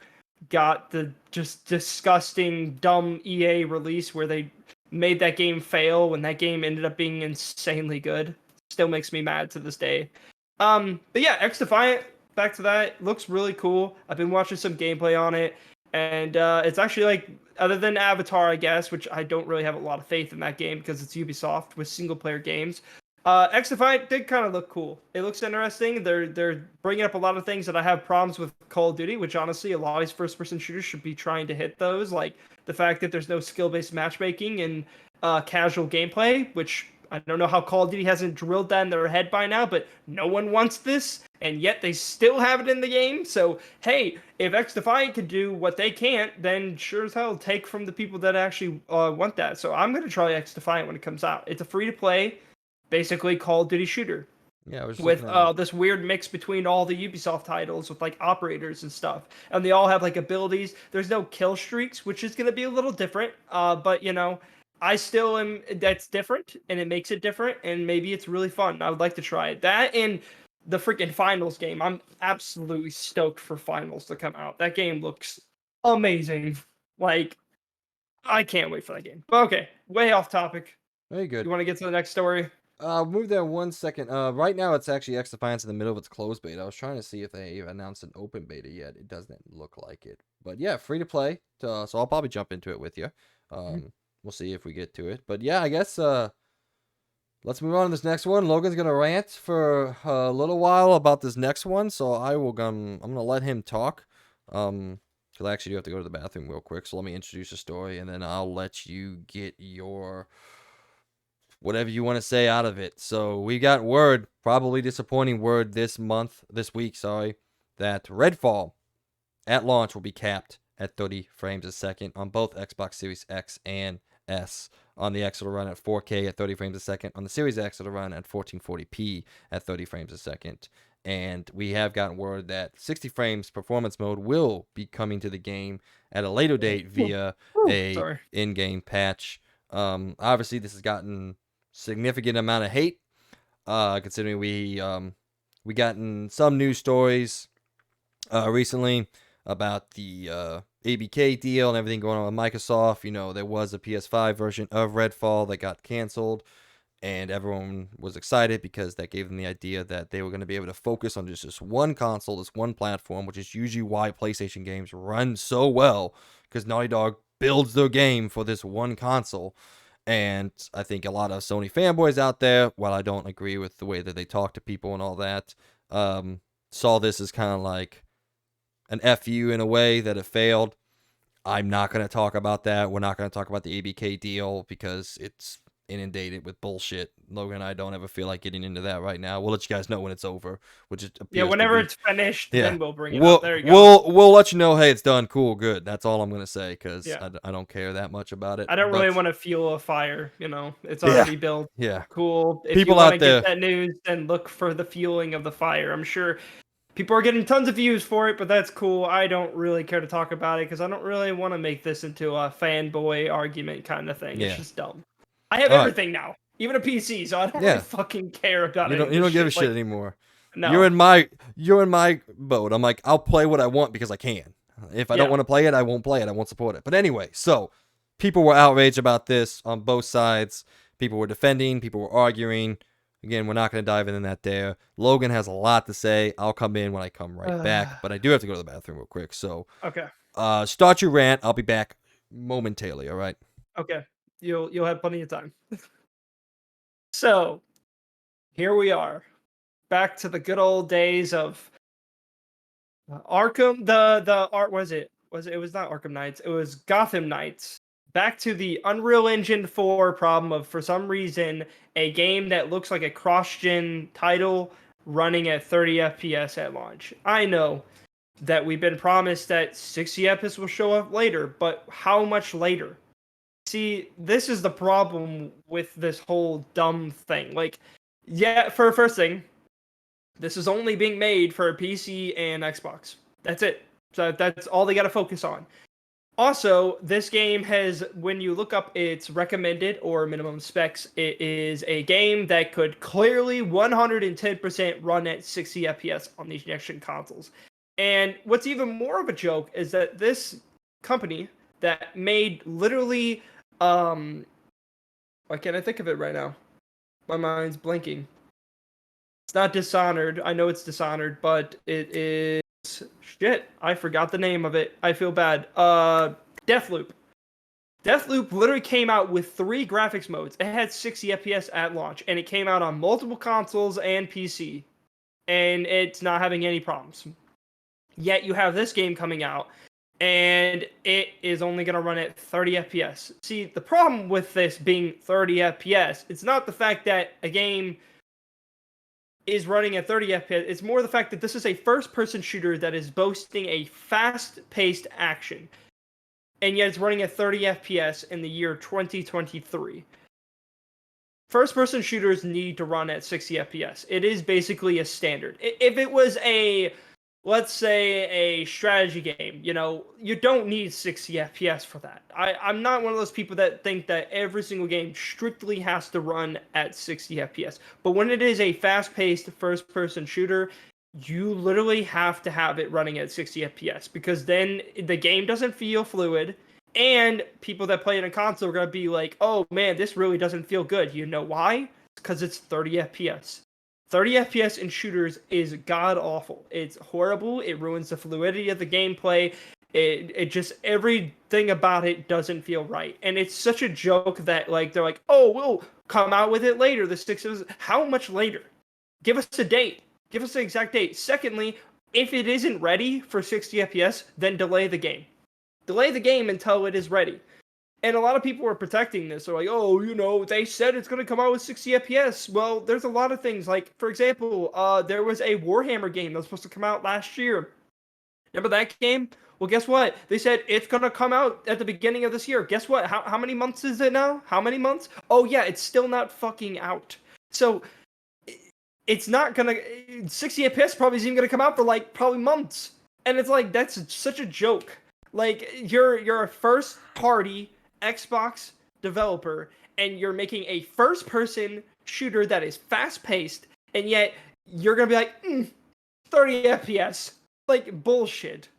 got the just disgusting, dumb EA release where they made that game fail when that game ended up being insanely good. Still makes me mad to this day. But yeah, X-Defiant. Back to that, looks really cool. I've been watching some gameplay on it, and it's actually like, other than Avatar, I guess, which I don't really have a lot of faith in that game because it's Ubisoft with single player games. X-Defiant did kind of look cool. It looks interesting. They're bringing up a lot of things that I have problems with Call of Duty, which honestly a lot of these first person shooters should be trying to hit those, like the fact that there's no skill based matchmaking and casual gameplay, which I don't know how Call of Duty hasn't drilled that in their head by now, but no one wants this. and yet they still have it in the game. So, hey, if X Defiant can do what they can't, then sure as hell take from the people that actually want that. So I'm going to try X Defiant when it comes out. It's a free-to-play, basically Call of Duty shooter Yeah, I was just with looking at it. this weird mix between all the Ubisoft titles with like operators and stuff, and they all have like abilities. There's no kill streaks, which is going to be a little different, but you know, I still am. That's different, and it makes it different, and maybe it's really fun. I would like to try it. That and the freaking finals game. I'm absolutely stoked for finals to come out. That game looks amazing. Like, I can't wait for that game. But okay, way off topic. Very good. You want to get to the next story? Move there 1 second. Right now it's actually X Defiance in the middle of its closed beta. I was trying to see if they announced an open beta yet. It doesn't look like it. But yeah, free to play. So I'll probably jump into it with you. We'll see if we get to it. But yeah, I guess let's move on to this next one. Logan's gonna rant for a little while about this next one, so I'm gonna let him talk. Because I actually do have to go to the bathroom real quick. So let me introduce the story, and then I'll let you get your whatever you want to say out of it. So we got word, probably disappointing word this week, that Redfall at launch will be capped at 30 frames a second on both Xbox Series X and S. On the X, it'll run at 4K at 30 frames a second. On the Series X, it'll run at 1440p at 30 frames a second. And we have gotten word that 60 frames performance mode will be coming to the game at a later date via a in-game patch. Obviously, this has gotten significant amount of hate, considering we gotten some news stories recently about the ABK deal and everything going on with Microsoft. You know, there was a PS5 version of Redfall that got canceled, and everyone was excited because that gave them the idea that they were going to be able to focus on just this one console, this one platform, which is usually why PlayStation games run so well, because Naughty Dog builds their game for this one console. And I think a lot of Sony fanboys out there, while I don't agree with the way that they talk to people and all that, saw this as kind of like an FU in a way that it failed. I'm not going to talk about that. We're not going to talk about the ABK deal because it's inundated with bullshit. Logan and I don't ever feel like getting into that right now. We'll let you guys know when it's over, which it appears whenever to be. it's finished, Yeah. then we'll bring it up. There you go. We'll let you know, hey, it's done. Cool, good. That's all I'm going to say because I don't care that much about it. I don't really want to fuel a fire, you know. It's already built. Yeah. Cool. If people you want out to there get that news, then look for the fueling of the fire. I'm sure people are getting tons of views for it, but that's cool. I don't really care to talk about it because I don't really want to make this into a fanboy argument kind of thing. It's just dumb. I have everything now, even a PC, so I don't really fucking care about it. You don't give a shit anymore. No. You're in my boat. I'm like, I'll play what I want because I can. If I don't want to play it, I won't play it. I won't support it. But anyway, so people were outraged about this on both sides. People were defending. People were arguing. Again, we're not going to dive into that there. Logan has a lot to say. I'll come in when I come right back. But I do have to go to the bathroom real quick. So start your rant. I'll be back momentarily, all right? Okay. You'll have plenty of time. So, here we are. Back to the good old days of Arkham. The art was it? It was not Arkham Knights. It was Gotham Knights. Back to the Unreal Engine 4 problem of, for some reason, a game that looks like a cross-gen title running at 30 FPS at launch. I know that we've been promised that 60 FPS will show up later, but how much later? See, this is the problem with this whole dumb thing. Like, for first thing, this is only being made for PC and Xbox. That's it. So that's all they got to focus on. Also, this game has, when you look up its recommended or minimum specs, it is a game that could clearly 110% run at 60 FPS on these next-gen consoles. And what's even more of a joke is that this company that made literally, why can't I think of it right now? My mind's blanking. It's not Dishonored. I know it's Dishonored, but it is... Shit, I forgot the name of it. I feel bad. Deathloop. Deathloop literally came out with 3 graphics modes. It had 60 FPS at launch, and it came out on multiple consoles and PC. And it's not having any problems. Yet you have this game coming out, and it is only going to run at 30 FPS. See, the problem with this being 30 FPS, it's not the fact that a game is running at 30 FPS. It's more the fact that this is a first-person shooter that is boasting a fast-paced action, and yet it's running at 30 FPS in the year 2023. First-person shooters need to run at 60 FPS. It is basically a standard. If it was let's say a strategy game, you don't need 60 FPS for that. I'm not one of those people that think that every single game strictly has to run at 60 FPS. But when it is a fast-paced first-person shooter, you literally have to have it running at 60 FPS because then the game doesn't feel fluid. And people that play it on console are going to be like, oh man, this really doesn't feel good. You know why? Because it's 30 FPS. 30 FPS in shooters is god awful. It's horrible. It ruins the fluidity of the gameplay. It just, everything about it doesn't feel right. And it's such a joke that they're like, oh, we'll come out with it later. How much later? Give us a date. Give us the exact date. Secondly, if it isn't ready for 60 FPS, then delay the game. Delay the game until it is ready. And a lot of people are protecting this. They're like, oh, they said it's going to come out with 60 FPS. Well, there's a lot of things. Like, for example, there was a Warhammer game that was supposed to come out last year. Remember that game? Well, guess what? They said it's going to come out at the beginning of this year. Guess what? How many months is it now? How many months? Oh, yeah, it's still not fucking out. So, it's not going to... 60 FPS probably isn't going to come out for, probably months. And it's like, that's such a joke. You're a first-party Xbox developer, and you're making a first-person shooter that is fast-paced, and yet you're gonna be like, 30 FPS. Bullshit.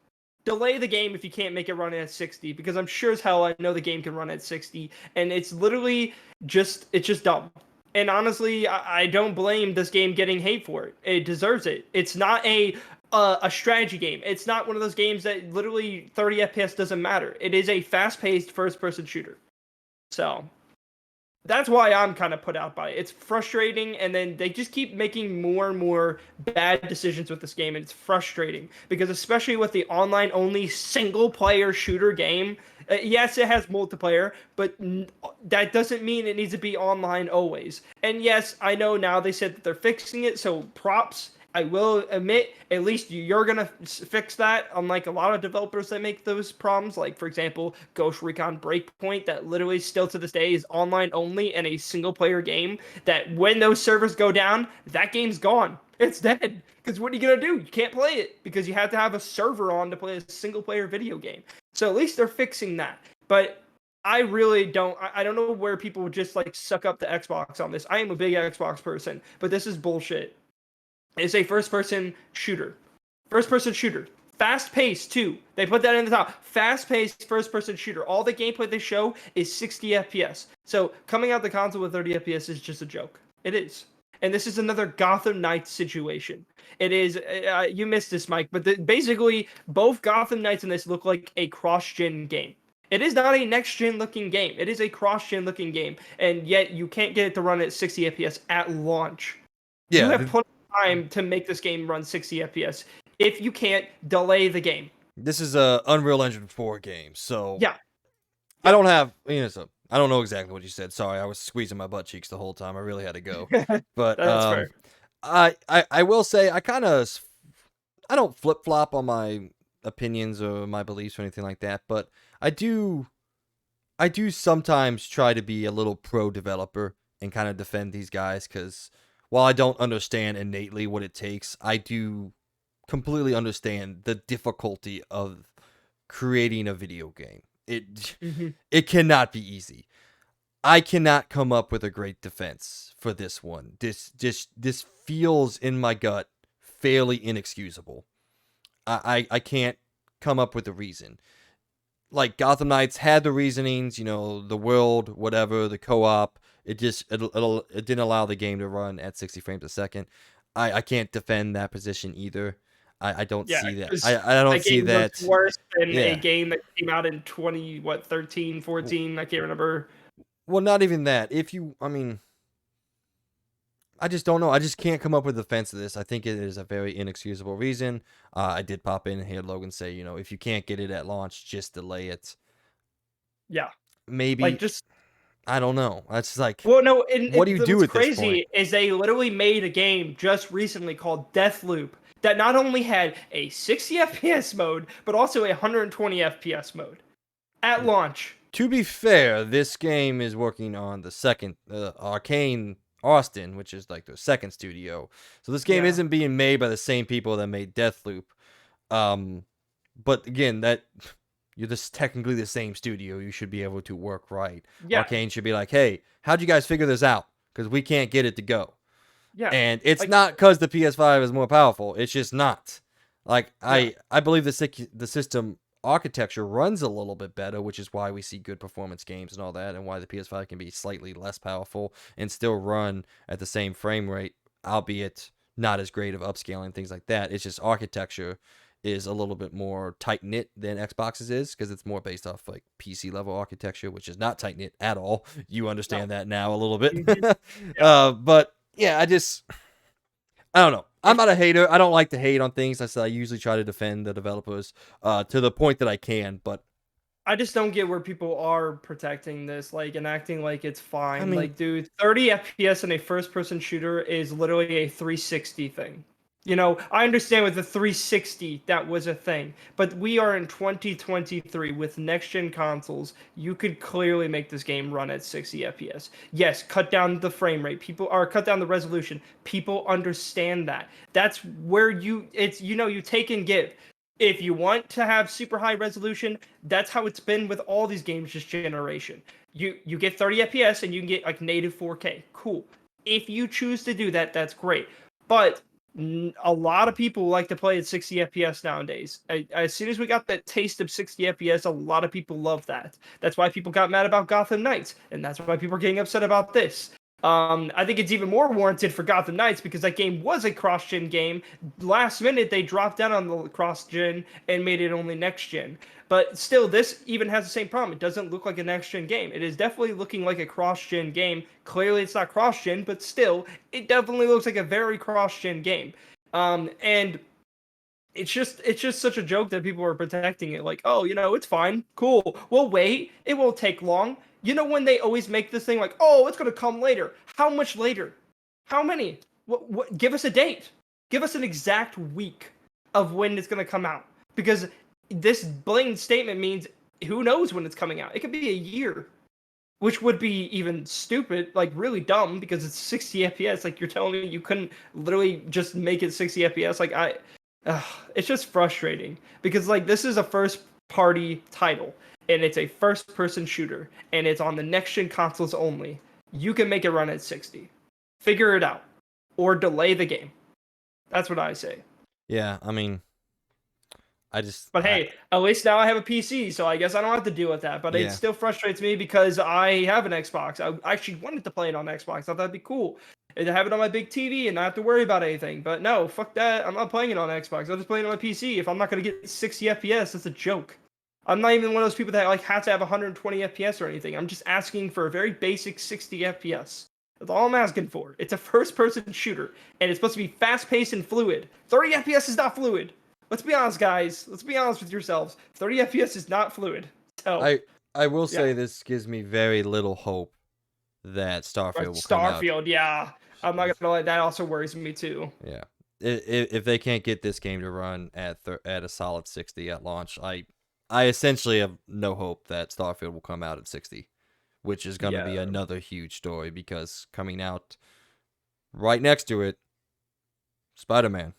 Delay the game if you can't make it run at 60, because I'm sure as hell I know the game can run at 60, and it's literally it's just dumb. And honestly, I don't blame this game getting hate for it. It deserves it. It's not a strategy game. It's not one of those games that literally 30 FPS doesn't matter. It is a fast-paced first-person shooter. So, that's why I'm kind of put out by it. It's frustrating, and then they just keep making more and more bad decisions with this game, and it's frustrating. Because especially with the online-only single-player shooter game, yes, it has multiplayer, but that doesn't mean it needs to be online always. And yes, I know now they said that they're fixing it, so props. I will admit, at least you're going to fix that, unlike a lot of developers that make those problems. Like, for example, Ghost Recon Breakpoint, that literally still to this day is online only and a single-player game, that when those servers go down, that game's gone. It's dead. Because what are you going to do? You can't play it because you have to have a server on to play a single-player video game. So at least they're fixing that. But I really don't. I don't know where people would just suck up the Xbox on this. I am a big Xbox person, but this is bullshit. It's a first-person shooter. First-person shooter. Fast-paced, too. They put that in the top. Fast-paced first-person shooter. All the gameplay they show is 60 FPS. So coming out the console with 30 FPS is just a joke. It is. And this is another Gotham Knights situation. It is, you missed this, Mike, but basically both Gotham Knights in this look like a cross-gen game. It is not a next-gen looking game. It is a cross-gen looking game. And yet you can't get it to run at 60 FPS at launch. Yeah, you have plenty of time to make this game run 60 FPS. If you can't, delay the game. This is a Unreal Engine 4 game, so... Yeah. I don't have... I don't know exactly what you said. Sorry, I was squeezing my butt cheeks the whole time. I really had to go. But That's fair. I will say I don't flip-flop on my opinions or my beliefs or anything like that, but I do sometimes try to be a little pro-developer and kind of defend these guys, because while I don't understand innately what it takes, I do completely understand the difficulty of creating a video game. It cannot be easy. I cannot come up with a great defense for this one. This feels in my gut fairly inexcusable. I can't come up with a reason. Like, Gotham Knights had the reasonings, the world, whatever, the co-op. It didn't allow the game to run at 60 frames a second. I can't defend that position either. I don't see that. I don't see that. It's worse than a game that came out in 13, 14. I can't remember. Well, not even that. I just don't know. I just can't come up with a defense of this. I think it is a very inexcusable reason. I did pop in and hear Logan say, if you can't get it at launch, just delay it. Yeah. Maybe. I don't know. That's like, Well, no, what do you do what's at this point? crazy is they literally made a game just recently called Deathloop that not only had a 60 FPS mode, but also a 120 FPS mode at launch. To be fair, this game is working on the second Arcane Austin, which is like their second studio. So this game Yeah. isn't being made by the same people that made Deathloop. But again, that you're just technically the same studio. You should be able to work right. Yeah. Arcane should be like, hey, how'd you guys figure this out? Because we can't get it to go. Yeah. And it's Like- not because the PS5 is more powerful. It's just not. Like Yeah. I believe the system architecture runs a little bit better, which is why we see good performance games and all that, and why the PS5 can be slightly less powerful and still run at the same frame rate, albeit not as great of upscaling, things like that. It's just architecture is a little bit more tight knit than Xbox's is, because it's more based off like PC level architecture, which is not tight knit at all. You understand that now a little bit. Mhm. But yeah, I don't know. I'm not a hater. I don't like to hate on things. I usually try to defend the developers to the point that I can, but I just don't get where people are protecting this, like, and acting like it's fine. I mean- like, dude, 30 FPS in a first-person shooter is literally a 360 thing. You know, I understand with the 360 that was a thing, but we are in 2023 with next-gen consoles. You could clearly make this game run at 60 FPS. Yes, cut down the frame rate. Cut down the resolution. People understand that. That's where you take and give. If you want to have super high resolution, that's how it's been with all these games this generation. You get 30 FPS and you can get like native 4K. Cool. If you choose to do that, that's great. But a lot of people like to play at 60 FPS nowadays. As soon as we got that taste of 60 FPS, a lot of people love that. That's why people got mad about Gotham Knights, and that's why people are getting upset about this. I think it's even more warranted for Gotham Knights because that game was a cross-gen game. Last minute, they dropped down on the cross-gen and made it only next-gen. But still, this even has the same problem. It doesn't look like a next-gen game. It is definitely looking like a cross-gen game. Clearly, it's not cross-gen, but still, it definitely looks like a very cross-gen game. And it's just such a joke that people are protecting it. Like, oh, it's fine, cool. We'll wait. It won't take long. You know when they always make this thing like, oh, it's gonna come later. How much later? How many? What? Give us a date. Give us an exact week of when it's gonna come out. Because this blatant statement means who knows when it's coming out. It could be a year, which would be even stupid, like really dumb, because it's 60 FPS. Like you're telling me you couldn't literally just make it 60 FPS. Like it's just frustrating because like this is a first party title and it's a first person shooter and it's on the next gen consoles only. You can make it run at 60. Figure it out or delay the game. That's what I say. yeah, I mean, But hey, at least now I have a PC, so I guess I don't have to deal with that. But Yeah. it still frustrates me because I have an Xbox. I actually wanted to play it on Xbox. I thought that'd be cool. And to have it on my big TV and not have to worry about anything. But no, fuck that. I'm not playing it on Xbox. I'm just playing it on my PC. If I'm not gonna get 60 FPS, that's a joke. I'm not even one of those people that like have to have 120 FPS or anything. I'm just asking for a very basic 60 FPS. That's all I'm asking for. It's a first-person shooter, and it's supposed to be fast-paced and fluid. 30 FPS is not fluid. Let's be honest, guys. Let's be honest with yourselves. 30 FPS is not fluid. So I will say yeah. this gives me very little hope that Starfield will come out. Starfield, yeah. I'm not gonna lie, that also worries me too. Yeah, if they can't get this game to run at a solid 60 at launch, I essentially have no hope that Starfield will come out at 60, which is going to be Yeah. another huge story because coming out right next to it, Spider-Man.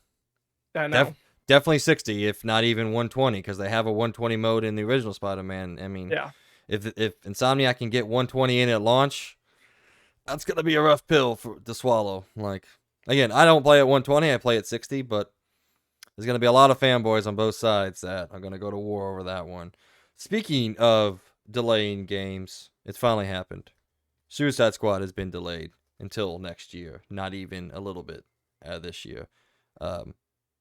I know. Definitely 60, if not even 120, because they have a 120 mode in the original Spider-Man. I mean, Yeah. if Insomniac can get 120 in at launch, that's gonna be a rough pill to swallow. Like, again, I don't play at 120, I play at 60, but there's gonna be a lot of fanboys on both sides that are gonna go to war over that one. Speaking of delaying games, it's finally happened. Suicide Squad has been delayed until next year, not even a little bit this year.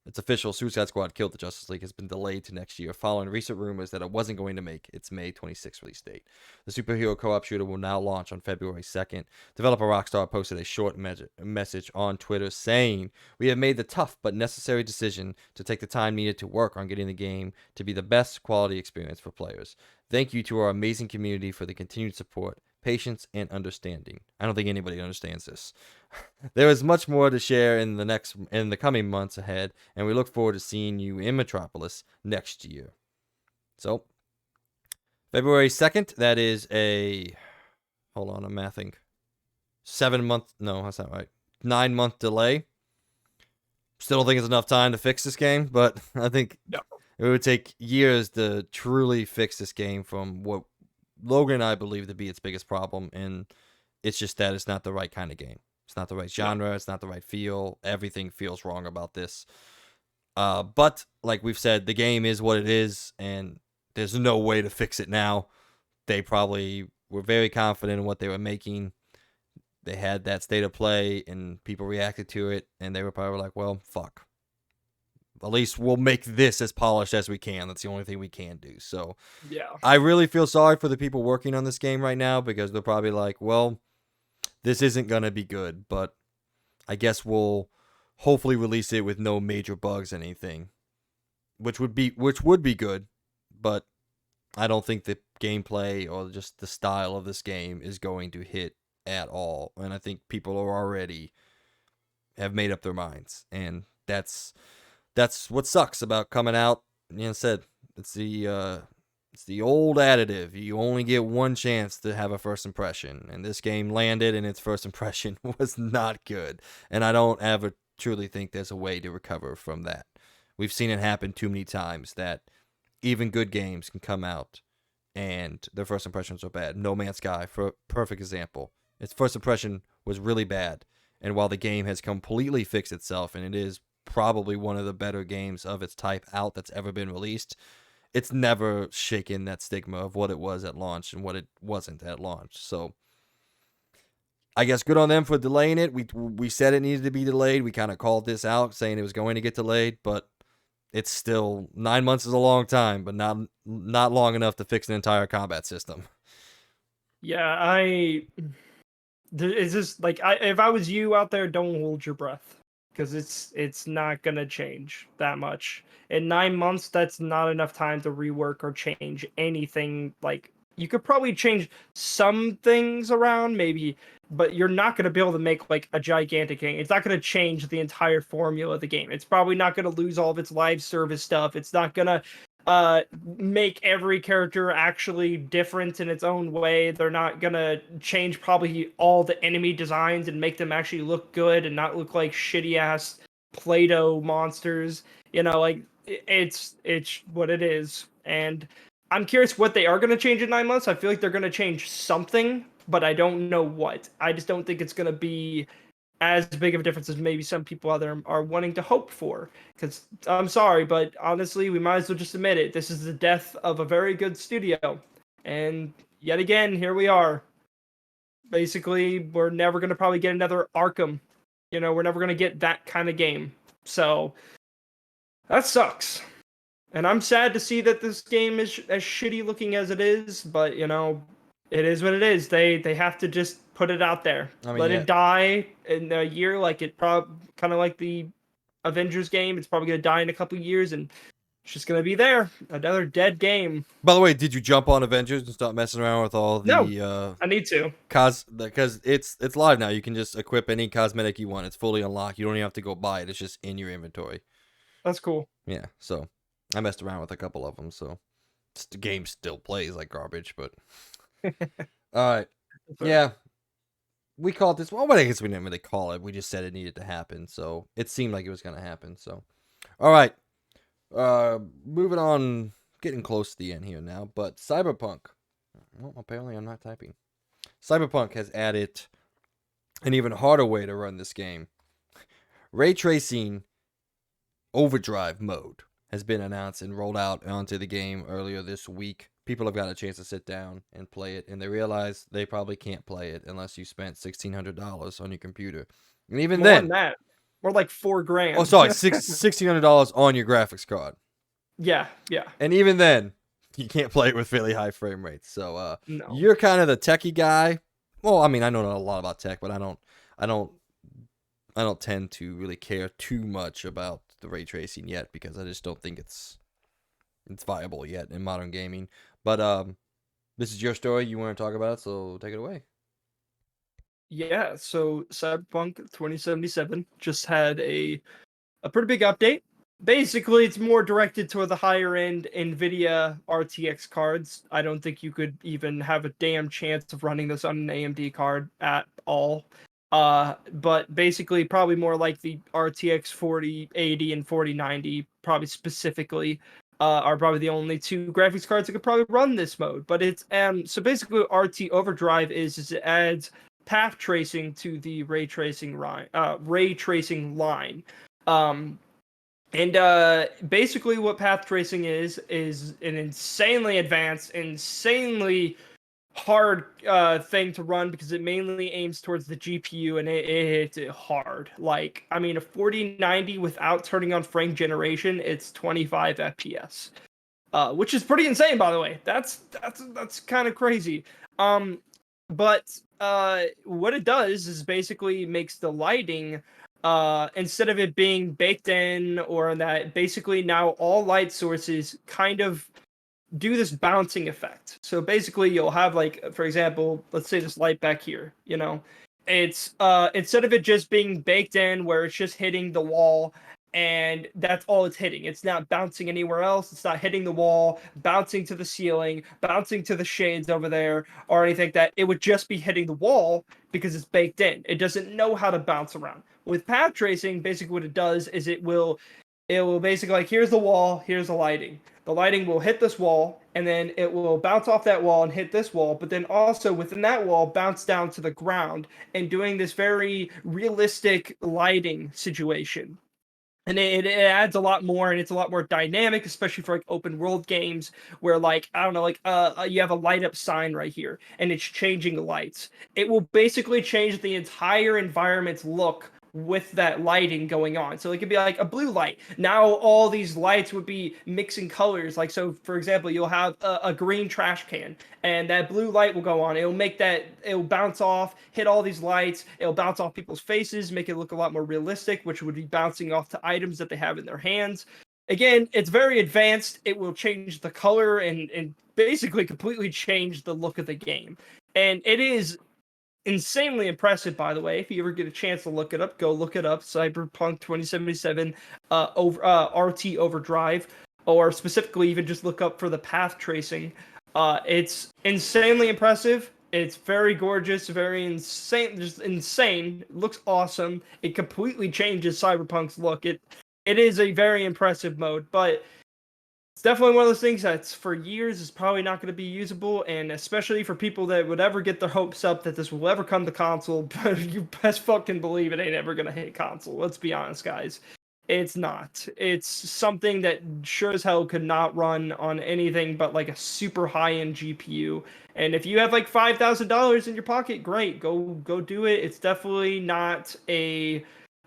It's official. Suicide Squad Killed the Justice League has been delayed to next year following recent rumors that it wasn't going to make its May 26th release date. The superhero co-op shooter will now launch on February 2nd. Developer Rockstar posted a short message on Twitter saying, "We have made the tough but necessary decision to take the time needed to work on getting the game to be the best quality experience for players. Thank you to our amazing community for the continued support. patience, and understanding. I don't think anybody understands this. There is much more to share in the coming months ahead, and we look forward to seeing you in Metropolis next year. So, February 2nd, that is hold on, I'm mathing. 7-month, no, that's not right. 9-month delay. Still don't think it's enough time to fix this game, but I think it would take years to truly fix this game from what Logan and I believe to be its biggest problem, and it's just that it's not the right kind of game. It's not the right genre. It's not the right feel. Everything feels wrong about this. But like we've said, the game is what it is, and there's no way to fix it now. They probably were very confident in what they were making. They had that state of play, and people reacted to it, and they were probably like, well, fuck. At least we'll make this as polished as we can. That's the only thing we can do. So Yeah. I really feel sorry for the people working on this game right now, because they're probably like, well, this isn't going to be good, but I guess we'll hopefully release it with no major bugs or anything, which would be good, but I don't think the gameplay or just the style of this game is going to hit at all. And I think people are already have made up their minds, and that's what sucks about coming out. You know, said it's the old additive. You only get one chance to have a first impression, and this game landed, and its first impression was not good. And I don't ever truly think there's a way to recover from that. We've seen it happen too many times that even good games can come out and their first impressions are bad. No Man's Sky, for a perfect example. Its first impression was really bad, and while the game has completely fixed itself, and it is probably one of the better games of its type out that's ever been released, it's never shaken that stigma of what it was at launch and what it wasn't at launch. So I guess good on them for delaying it. We said it needed to be delayed. We kind of called this out, saying it was going to get delayed, but it's still 9 months is a long time, but not long enough to fix an entire combat system. Yeah, it's just like if I was you out there, don't hold your breath, because it's not gonna change that much in 9 months. That's not enough time to rework or change anything. Like, you could probably change some things around, maybe, but you're not gonna be able to make like a gigantic game. It's not gonna change the entire formula of the game. It's probably not gonna lose all of its live service stuff. It's not gonna make every character actually different in its own way. They're not gonna change probably all the enemy designs and make them actually look good and not look like shitty ass Play-Doh monsters. You know, like, it's what it is. And I'm curious what they are gonna change in 9 months. I feel like they're gonna change something, but I don't know what. I just don't think it's gonna be as big of a difference as maybe some people out there are wanting to hope for. Because I'm sorry, but honestly, we might as well just admit it. This is the death of a very good studio. And yet again, here we are. Basically, we're never going to probably get another Arkham. You know, we're never going to get that kind of game. So, that sucks. And I'm sad to see that this game is as shitty looking as it is, but, you know, it is what it is. They have to just put it out there. I mean, Let yeah. it die in a year, like it kind of like the Avengers game. It's probably gonna die in a couple years, and it's just gonna be there, another dead game. By the way, did you jump on Avengers and start messing around with all the No, I need to. because it's live now. You can just equip any cosmetic you want. It's fully unlocked. You don't even have to go buy it. It's just in your inventory. That's cool. Yeah, so I messed around with a couple of them. So the game still plays like garbage, but all right. Yeah, we called this. Well, I guess we didn't really call it. We just said it needed to happen. So it seemed like it was gonna happen. So, all right. Moving on, getting close to the end here now. But Cyberpunk. Well, apparently I'm not typing. Cyberpunk has added an even harder way to run this game. Ray tracing overdrive mode has been announced and rolled out onto the game earlier this week. People have got a chance to sit down and play it, and they realize they probably can't play it unless you spent $1,600 on your computer. And even More then, than that, more like $4,000. oh, sorry, $1,600 on your graphics card. Yeah. And even then, you can't play it with really high frame rates. So, No. You're kind of the techie guy. Well, I mean, I know a lot about tech, but I don't tend to really care too much about the ray tracing yet, because I just don't think it's viable yet in modern gaming. But This is your story. You want to talk about it, so take it away. Yeah, so Cyberpunk 2077 just had a pretty big update. Basically, it's more directed toward the higher end NVIDIA RTX cards. I don't think you could even have a damn chance of running this on an AMD card at all. But basically, probably more like the RTX 4080 and 4090, probably specifically, are probably the only two graphics cards that could probably run this mode. But it's so basically, what RT Overdrive is it adds path tracing to the ray tracing line. Um, and basically, what path tracing is an insanely advanced, insanely hard thing to run because it mainly aims towards the GPU and it hits it hard. Like, I mean, a 4090 without turning on frame generation, it's 25 FPS, which is pretty insane, by the way. That's kind of crazy. But what it does is basically makes the lighting, instead of it being baked in or that, basically now all light sources kind of do this bouncing effect. So basically you'll have, like, for example, let's say this light back here, it's instead of it just being baked in where it's just hitting the wall and that's all it's hitting. It's not bouncing anywhere else. It's not hitting the wall, bouncing to the ceiling, bouncing to the shades over there, or anything like that. It would just be hitting the wall because it's baked in. It doesn't know how to bounce around. With path tracing, basically what it does is it will basically, like, here's the wall, here's the lighting. The lighting will hit this wall, and then it will bounce off that wall and hit this wall, but then also within that wall, bounce down to the ground, and doing this very realistic lighting situation. And it adds a lot more, and it's a lot more dynamic, especially for like open world games where, like, I don't know, like you have a light up sign right here and it's changing the lights. It will basically change the entire environment's look with that lighting going on. So it could be like a blue light. Now all these lights would be mixing colors. Like, so for example, you'll have a green trash can and that blue light will go on. It'll bounce off, hit all these lights. It'll bounce off people's faces, make it look a lot more realistic, which would be bouncing off to items that they have in their hands. Again, it's very advanced. It will change the color and basically completely change the look of the game. And it is insanely impressive, by the way. If you ever get a chance to look it up, go look it up. Cyberpunk 2077 RT Overdrive, or specifically even just look up for the path tracing. It's insanely impressive. It's very gorgeous, very insane, just insane. It looks awesome. It completely changes Cyberpunk's look. It is a very impressive mode, but it's definitely one of those things that's for years is probably not going to be usable, and especially for people that would ever get their hopes up that this will ever come to console, but you best fucking believe it ain't ever going to hit console. Let's be honest, guys. It's not. It's something that sure as hell could not run on anything but like a super high-end GPU. And if you have like $5,000 in your pocket, great. Go do it. It's definitely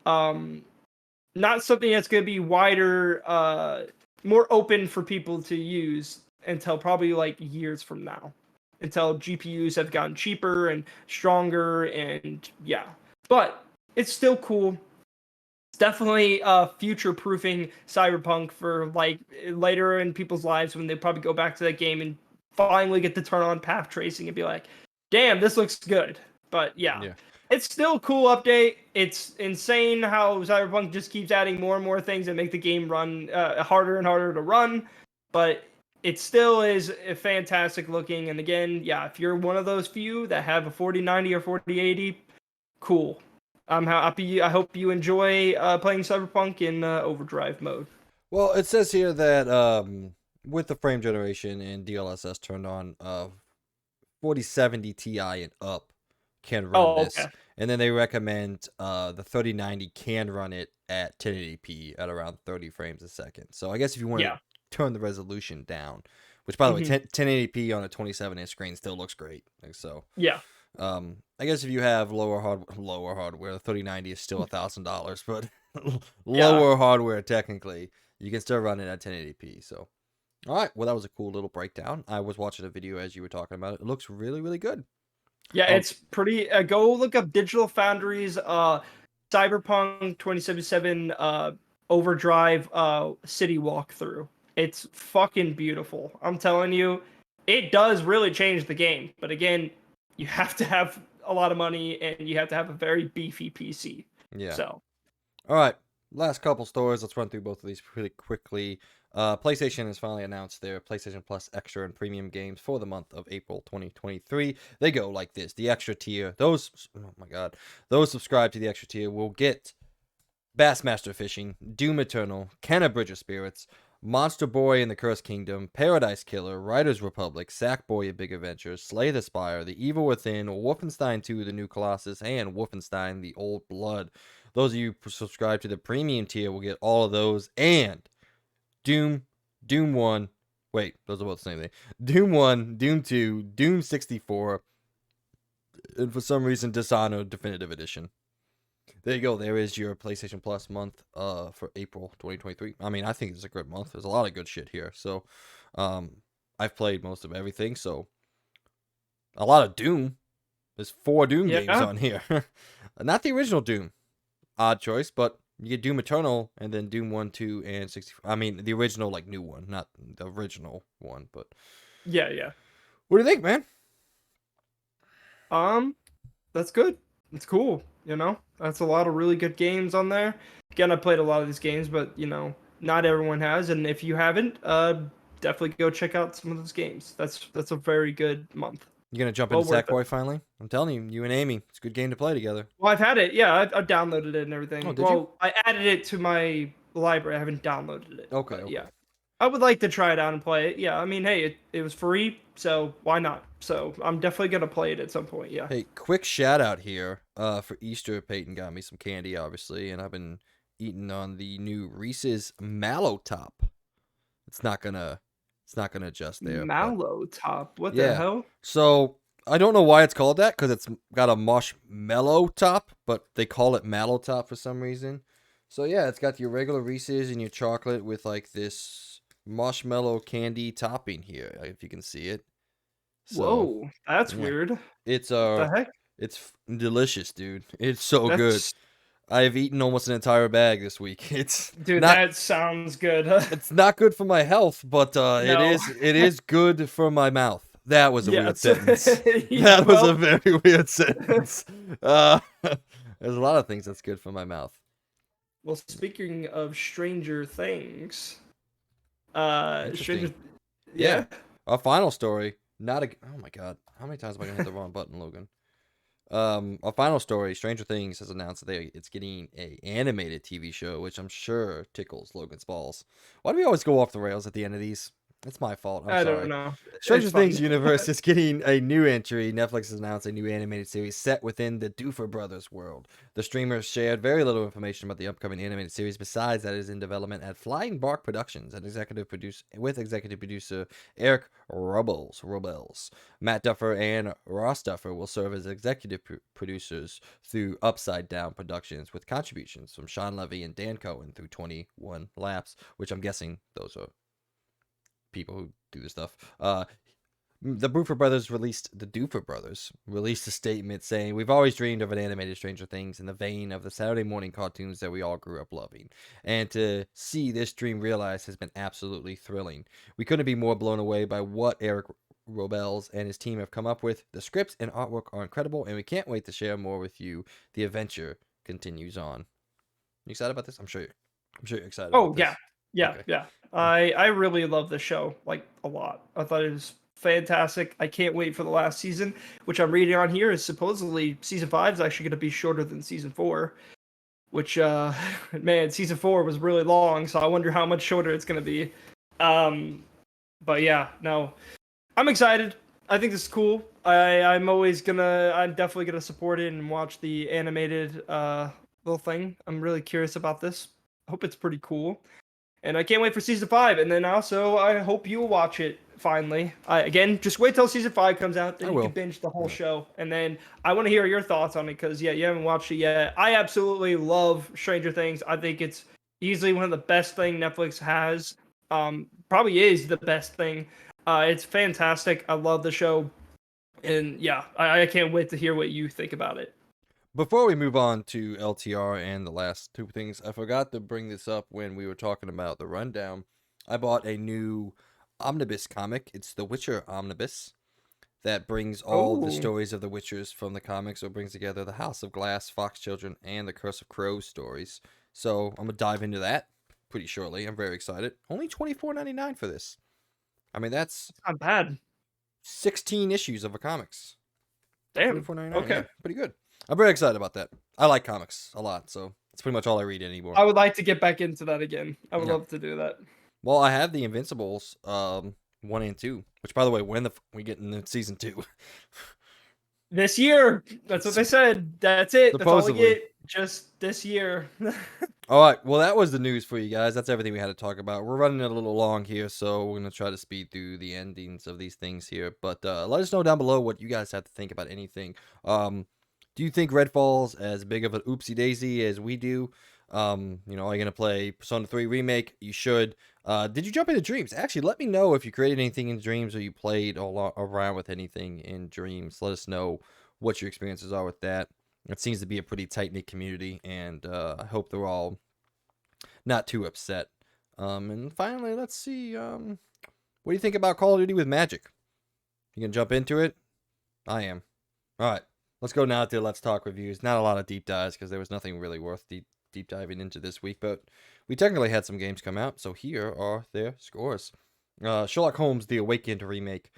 um not something that's going to be wider, more open for people to use until probably like years from now, until GPUs have gotten cheaper and stronger, and yeah. But it's still cool. It's definitely future proofing Cyberpunk for like later in people's lives when they probably go back to that game and finally get to turn on path tracing and be like, damn, this looks good. But yeah, it's still a cool update. It's insane how Cyberpunk just keeps adding more and more things that make the game run harder and harder to run. But it still is fantastic looking. And again, yeah, if you're one of those few that have a 4090 or 4080, cool. I'm happy. I hope you enjoy playing Cyberpunk in Overdrive mode. Well, it says here that with the frame generation and DLSS turned on, 4070 Ti and up can run this. Okay. And then they recommend the 3090 can run it at 1080p at around 30 frames a second. So I guess if you want to turn the resolution down, which by the way, 1080p on a 27-inch screen still looks great. So yeah. I guess if you have lower hardware, the 3090 is still $1,000, but lower hardware technically, you can still run it at 1080p. So, all right, well that was a cool little breakdown. I was watching a video as you were talking about it. It looks really, really good. Yeah, it's pretty. Go look up Digital Foundry's Cyberpunk 2077 Overdrive city walkthrough. It's fucking beautiful. I'm telling you, it does really change the game. But again, you have to have a lot of money and you have to have a very beefy PC. Yeah. So, All right. Last couple stores. Let's run through both of these pretty quickly. PlayStation has finally announced their PlayStation Plus Extra and Premium games for the month of April 2023. They go like this. The Extra tier, those subscribed to the Extra tier will get Bassmaster Fishing, Doom Eternal, Kenna Bridge of Spirits, Monster Boy and the Cursed Kingdom, Paradise Killer, Riders Republic, Sackboy: A Big Adventure, Slay the Spire, The Evil Within, Wolfenstein 2: The New Colossus, and Wolfenstein: The Old Blood. Those of you who subscribe to the premium tier will get all of those, and Doom 1. Wait, those are both the same thing. Doom 1, Doom 2, Doom 64, and for some reason Dishonored Definitive Edition. There you go. There is your PlayStation Plus month for April 2023. I mean, I think it's a good month. There's a lot of good shit here. So, I've played most of everything. So, a lot of Doom. There's 4 Doom games on here. Not the original Doom. Odd choice, but you get Doom Eternal and then Doom 1, 2, and 64. I mean, the original, like, new one. Not the original one, but... yeah. What do you think, man? That's good. It's cool, you know? That's a lot of really good games on there. Again, I played a lot of these games, but, you know, not everyone has. And if you haven't, definitely go check out some of those games. That's a very good month. You gonna jump into Sackboy finally? I'm telling you, you and Amy, it's a good game to play together. Well, I've had it. Yeah, I've downloaded it and everything. Oh, did you? I added it to my library. I haven't downloaded it. Okay. Yeah. I would like to try it out and play it. Yeah, I mean, hey, it was free, so why not? So I'm definitely gonna play it at some point. Yeah. Hey, quick shout out here. For Easter, Peyton got me some candy, obviously, and I've been eating on the new Reese's Mallow Top. It's not gonna adjust there. Mallow Top. What the hell? So I don't know why it's called that because it's got a marshmallow top, but they call it Mallow Top for some reason. So yeah, it's got your regular Reese's and your chocolate with like this marshmallow candy topping here, if you can see it. So, whoa, that's weird. It's What the heck? It's delicious, dude. It's so good. I've eaten almost an entire bag this week. That sounds good. It's not good for my health, but it is good for my mouth. That was a weird sentence. That was a very weird sentence. There's a lot of things that's good for my mouth. Well, speaking of Stranger Things, yeah. Our final story. Oh my god, how many times am I gonna hit the wrong button, Logan? Our final story, Stranger Things has announced that it's getting a animated TV show, which I'm sure tickles Logan's balls. Why do we always go off the rails at the end of these? It's my fault. I'm sorry. I don't know. Stranger Things universe is getting a new entry. Netflix has announced a new animated series set within the Duffer Brothers world. The streamers shared very little information about the upcoming animated series, besides that it is in development at Flying Bark Productions and executive producer Eric Robles. Matt Duffer and Ross Duffer will serve as executive producers through Upside Down Productions, with contributions from Sean Levy and Dan Cohen through 21 Laps, which I'm guessing those are people who do this stuff. The Duffer Brothers released a statement saying, "We've always dreamed of an animated Stranger Things in the vein of the Saturday morning cartoons that we all grew up loving. And to see this dream realized has been absolutely thrilling. We couldn't be more blown away by what Eric Robles and his team have come up with. The scripts and artwork are incredible, and we can't wait to share more with you. The adventure continues on." You excited about this? I'm sure you're excited about this. Yeah. I really love the show, like, a lot. I thought it was fantastic. I can't wait for the last season, which I'm reading on here is supposedly season 5 is actually going to be shorter than season 4, which, man, season 4 was really long, so I wonder how much shorter it's going to be. But yeah, no, I'm excited. I think this is cool. I'm definitely going to support it and watch the animated little thing. I'm really curious about this. I hope it's pretty cool. And I can't wait for season 5. And then also, I hope you'll watch it finally. Again, just wait till season 5 comes out. Then you can binge the whole show. And then I want to hear your thoughts on it because, yeah, you haven't watched it yet. I absolutely love Stranger Things. I think it's easily one of the best things Netflix has. Probably is the best thing. It's fantastic. I love the show. And, yeah, I can't wait to hear what you think about it. Before we move on to LTR and the last 2 things, I forgot to bring this up when we were talking about the rundown. I bought a new omnibus comic. It's the Witcher omnibus that brings all the Oh, stories of the Witchers from the comics. So it brings together the House of Glass, Fox Children, and the Curse of Crows stories. So I'm gonna dive into that pretty shortly. I'm very excited. Only $24.99 for this. I mean, that's not bad. 16 issues of a comics. Damn. $24.99. Okay. Yeah, pretty good. I'm very excited about that. I like comics a lot, so it's pretty much all I read anymore. I would like to get back into that again. I would Yeah. love to do that. Well, I have the Invincibles 1 and 2, which, by the way, when we get into season 2? This year. That's what they said. That's it. That's all we Supposedly. get. Just this year. All right, well, that was the news for you guys. That's everything we had to talk about. We're running a little long here, so we're going to try to speed through the endings of these things here. But let us know down below what you guys have to think about anything. Do you think Redfall's as big of an oopsie daisy as we do? Are you going to play Persona 3 Remake? You should. Did you jump into Dreams? Actually, let me know if you created anything in Dreams or you played around with anything in Dreams. Let us know what your experiences are with that. It seems to be a pretty tight-knit community, and I hope they're all not too upset. And finally, let's see. What do you think about Call of Duty with Magic? You gonna jump into it? I am. All right, let's go now to Let's Talk reviews. Not a lot of deep dives because there was nothing really worth deep diving into this week, but we technically had some games come out, so here are their scores. Sherlock Holmes: The Awakened remake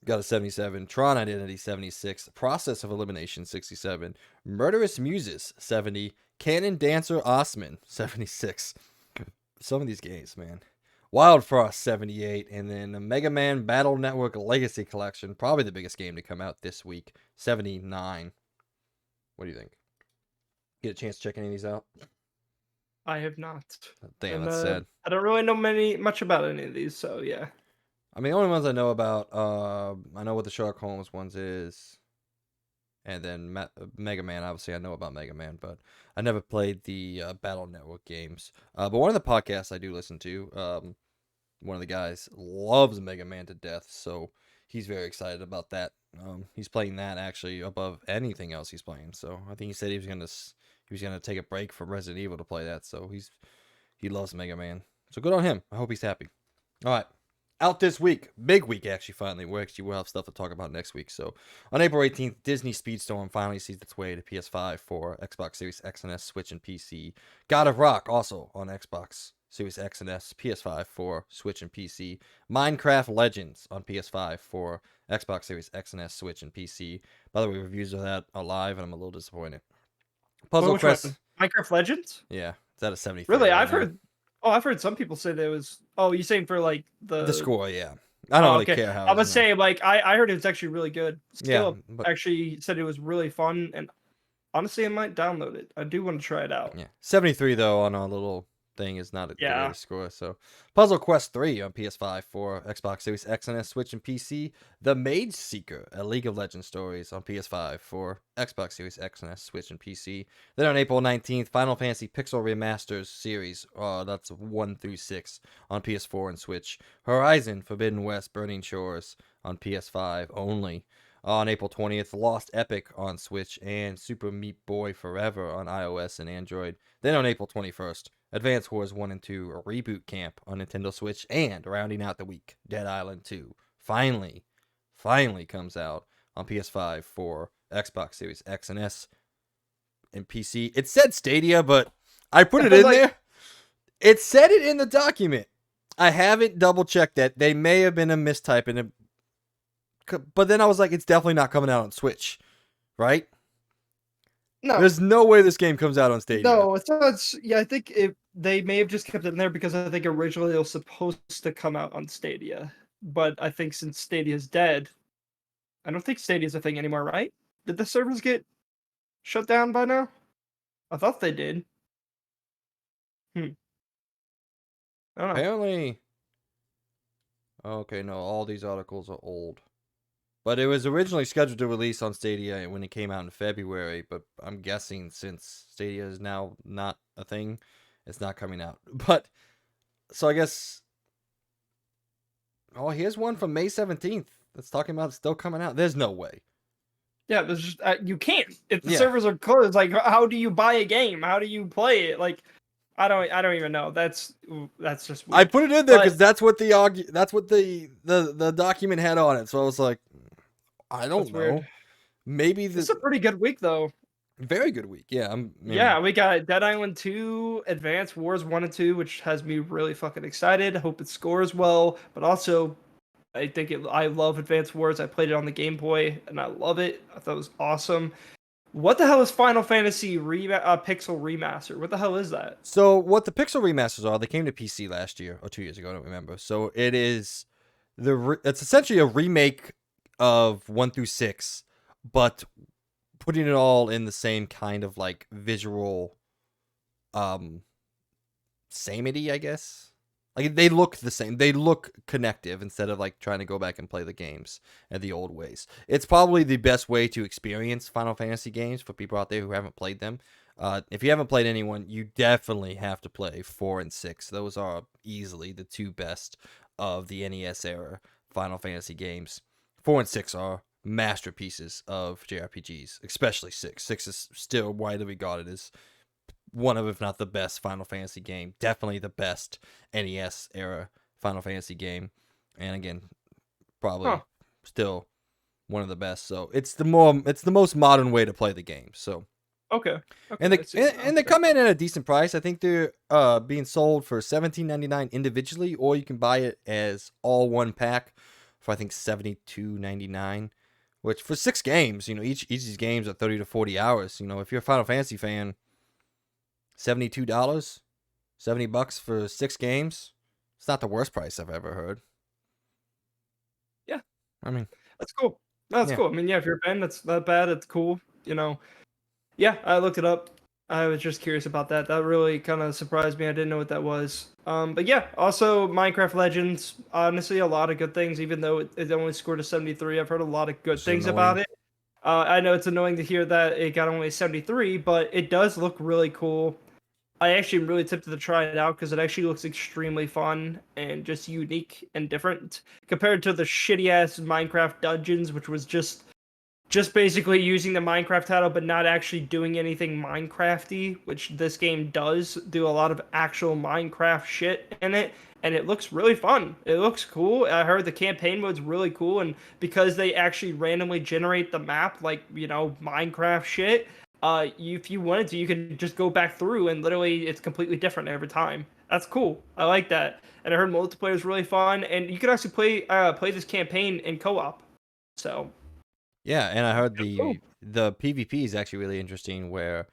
got a 77. Tron Identity 76. Process of Elimination 67. Murderous Muses 70. Cannon Dancer Osman 76. Some of these games, man. Wild Frost 78. And then the Mega Man Battle Network Legacy Collection, probably the biggest game to come out this week, 79. What do you think? Get a chance to check any of these out? I have not. Damn, And, that's sad. I don't really know much about any of these, so yeah. I mean, the only ones I know about, I know what the Sherlock Holmes ones is, and then Mega Man. Obviously, I know about Mega Man, but I never played the Battle Network games. But one of the podcasts I do listen to, one of the guys loves Mega Man to death, so he's very excited about that. He's playing that actually above anything else he's playing. So I think he said he was gonna take a break from Resident Evil to play that. So he loves Mega Man. So good on him. I hope he's happy. All right. Out this week, big week actually. Finally, we'll have stuff to talk about next week. So, on April 18th, Disney Speedstorm finally sees its way to PS5 for Xbox Series X and S, Switch, and PC. God of Rock also on Xbox Series X and S, PS5 for Switch and PC. Minecraft Legends on PS5 for Xbox Series X and S, Switch, and PC. By the way, reviews of that are live, and I'm a little disappointed. Puzzle Which Quest, one? Minecraft Legends? yeah, it's at a 73. Really? right I've now. heard. Oh, I've heard some people say there was. Oh, you saying for like the score, yeah. I don't really care how. I was saying like I heard it was actually really good. Yeah, Scale but actually said it was really fun, and honestly, I might download it. I do want to try it out. yeah, 73 though on a little thing is not the Yeah. greatest score. So, Puzzle Quest 3 on PS5 for Xbox Series X and S, Switch, and PC. The Mage Seeker, a League of Legends stories on PS5 for Xbox Series X and S, Switch, and PC. Then on April 19th, Final Fantasy Pixel Remasters series, that's 1 through 6 on PS4 and Switch. Horizon Forbidden West Burning Shores on PS5 only. On April 20th, Lost Epic on Switch and Super Meat Boy Forever on iOS and Android. Then on April 21st, Advance Wars 1 and 2 Reboot Camp on Nintendo Switch, and rounding out the week, Dead Island 2 finally comes out on PS5 for Xbox Series X and S and PC. It said Stadia, but I put it in there. It said it in the document. I haven't double checked that. They may have been a mistype in it. But then I was like, it's definitely not coming out on Switch, right? No, There's no way this game comes out on Stadia. no, it's not. Yeah, I think they may have just kept it in there because I think originally it was supposed to come out on Stadia, but I think since Stadia's dead, I don't think Stadia's a thing anymore, right? Did the servers get shut down by now? I thought they did. I don't know. Apparently. Okay, no, all these articles are old. But it was originally scheduled to release on Stadia when it came out in February, but I'm guessing since Stadia is now not a thing, it's not coming out. But, so I guess, oh, here's one from May 17th that's talking about still coming out. There's no way. Yeah, there's just you can't. If the Yeah. servers are closed, like how do you buy a game? How do you play it? Like I don't even know. That's just weird. I put it in there But because that's what the document had on it. So I was like, I don't that's weird. know. Maybe This is a pretty good week though. very good week. Yeah, Yeah, we got Dead Island 2, Advance Wars 1 and 2, which has me really fucking excited. I hope it scores well, but also I love Advance Wars. I played it on the Game Boy and I love it. I thought it was awesome. What the hell is Final Fantasy Pixel Remaster? What the hell is that? So what the Pixel remasters are? They came to PC last year or 2 years ago. I don't remember. So it is it's essentially a remake of 1 through 6, but putting it all in the same kind of like visual samity, I guess. Like they look the same. They look connective instead of like trying to go back and play the games in the old ways. It's probably the best way to experience Final Fantasy games for people out there who haven't played them. If you haven't played anyone, you definitely have to play 4 and 6. Those are easily the two best of the NES era Final Fantasy games. 4 and 6 are masterpieces of JRPGs, especially 6. 6 is still widely regarded as one of, if not the best Final Fantasy game. Definitely the best NES era Final Fantasy game. And again, probably still one of the best. So it's the most modern way to play the game. So Okay. and they come in at a decent price. I think they're being sold for $17.99 individually, or you can buy it as all one pack for I think $72.99. Which for 6 games, each of these games are 30 to 40 hours. If you're a Final Fantasy fan, $72, $70 for 6 games. It's not the worst price I've ever heard. Yeah. I mean, that's cool. That's cool. I mean, yeah, if you're a fan, that's not bad. It's cool. Yeah, I looked it up. I was just curious about that. That really kind of surprised me. I didn't know what that was. But yeah, also Minecraft Legends. Honestly, a lot of good things. Even though it only scored a 73, I've heard a lot of good things about it. I know it's annoying to hear that it got only a 73, but it does look really cool. I actually am really tempted to try it out because it actually looks extremely fun and just unique and different compared to the shitty ass Minecraft Dungeons, which was just basically using the Minecraft title but not actually doing anything Minecrafty, which this game does do a lot of actual Minecraft shit in it, and it looks really fun. It looks cool. I heard the campaign mode's really cool, and because they actually randomly generate the map like, Minecraft shit, if you wanted to, you could just go back through and literally it's completely different every time. That's cool. I like that. And I heard multiplayer is really fun, and you could actually play this campaign in co-op. So yeah, and I heard cool. the PvP is actually really interesting, where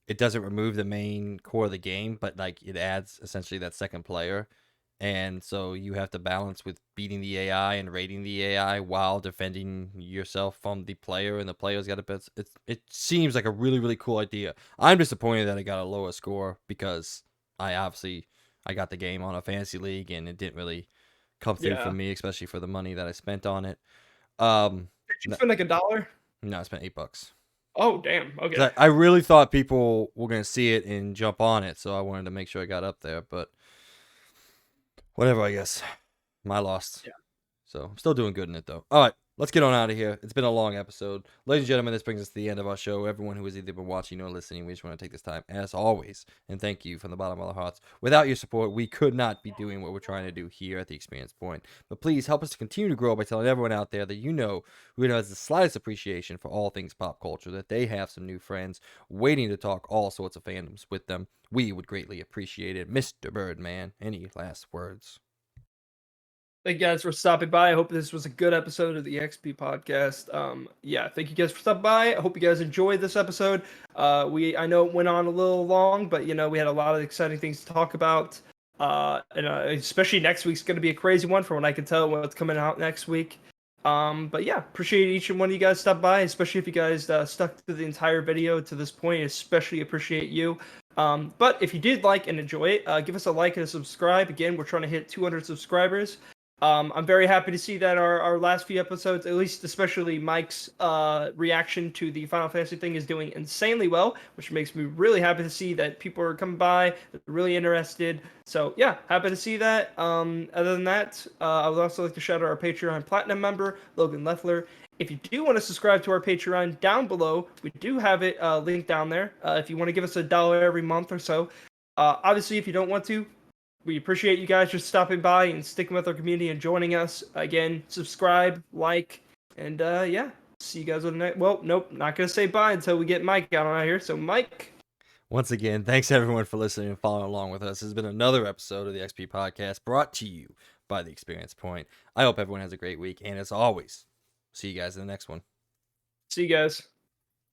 it doesn't remove the main core of the game, but like it adds essentially that second player. And so you have to balance with beating the AI and raiding the AI while defending yourself from the player, and the player's got to. It seems like a really, really cool idea. I'm disappointed that it got a lower score because I got the game on a fantasy league and it didn't really come through for me, especially for the money that I spent on it. Did you spend like $1? No, I spent $8. Oh damn. Okay. I really thought people were gonna see it and jump on it, so I wanted to make sure I got up there, but whatever, I guess. My loss. Yeah. So I'm still doing good in it, though. All right, let's get on out of here. It's been a long episode. Ladies and gentlemen, this brings us to the end of our show. Everyone who has either been watching or listening, we just want to take this time, as always, and thank you from the bottom of our hearts. Without your support, we could not be doing what we're trying to do here at the Experience Point. But please help us to continue to grow by telling everyone out there that who has the slightest appreciation for all things pop culture, that they have some new friends waiting to talk all sorts of fandoms with them. We would greatly appreciate it. Mr. Birdman, any last words? Thank you guys for stopping by. I hope this was a good episode of the XP podcast. Thank you guys for stopping by. I hope you guys enjoyed this episode. I know it went on a little long, but we had a lot of exciting things to talk about. And especially next week's going to be a crazy one from what I can tell what's coming out next week. But yeah, appreciate each and one of you guys stopped by, especially if you guys stuck to the entire video to this point. Especially appreciate you. But if you did like and enjoy it, give us a like and a subscribe. Again, we're trying to hit 200 subscribers. I'm very happy to see that our last few episodes, at least especially Mike's reaction to the Final Fantasy thing, is doing insanely well, which makes me really happy to see that people are coming by, they're really interested. So yeah, happy to see that. Other than that, I would also like to shout out our Patreon Platinum member, Logan Leffler. If you do want to subscribe to our Patreon, down below, we do have it linked down there. If you want to give us $1 every month or so, Obviously, if you don't want to, we appreciate you guys just stopping by and sticking with our community and joining us. Again, subscribe, like, and yeah, see you guys on the next. Well, nope, not gonna say bye until we get Mike out here. So, Mike. Once again, thanks everyone for listening and following along with us. This has been another episode of the XP Podcast brought to you by the Experience Point. I hope everyone has a great week, and as always, see you guys in the next one. See you guys.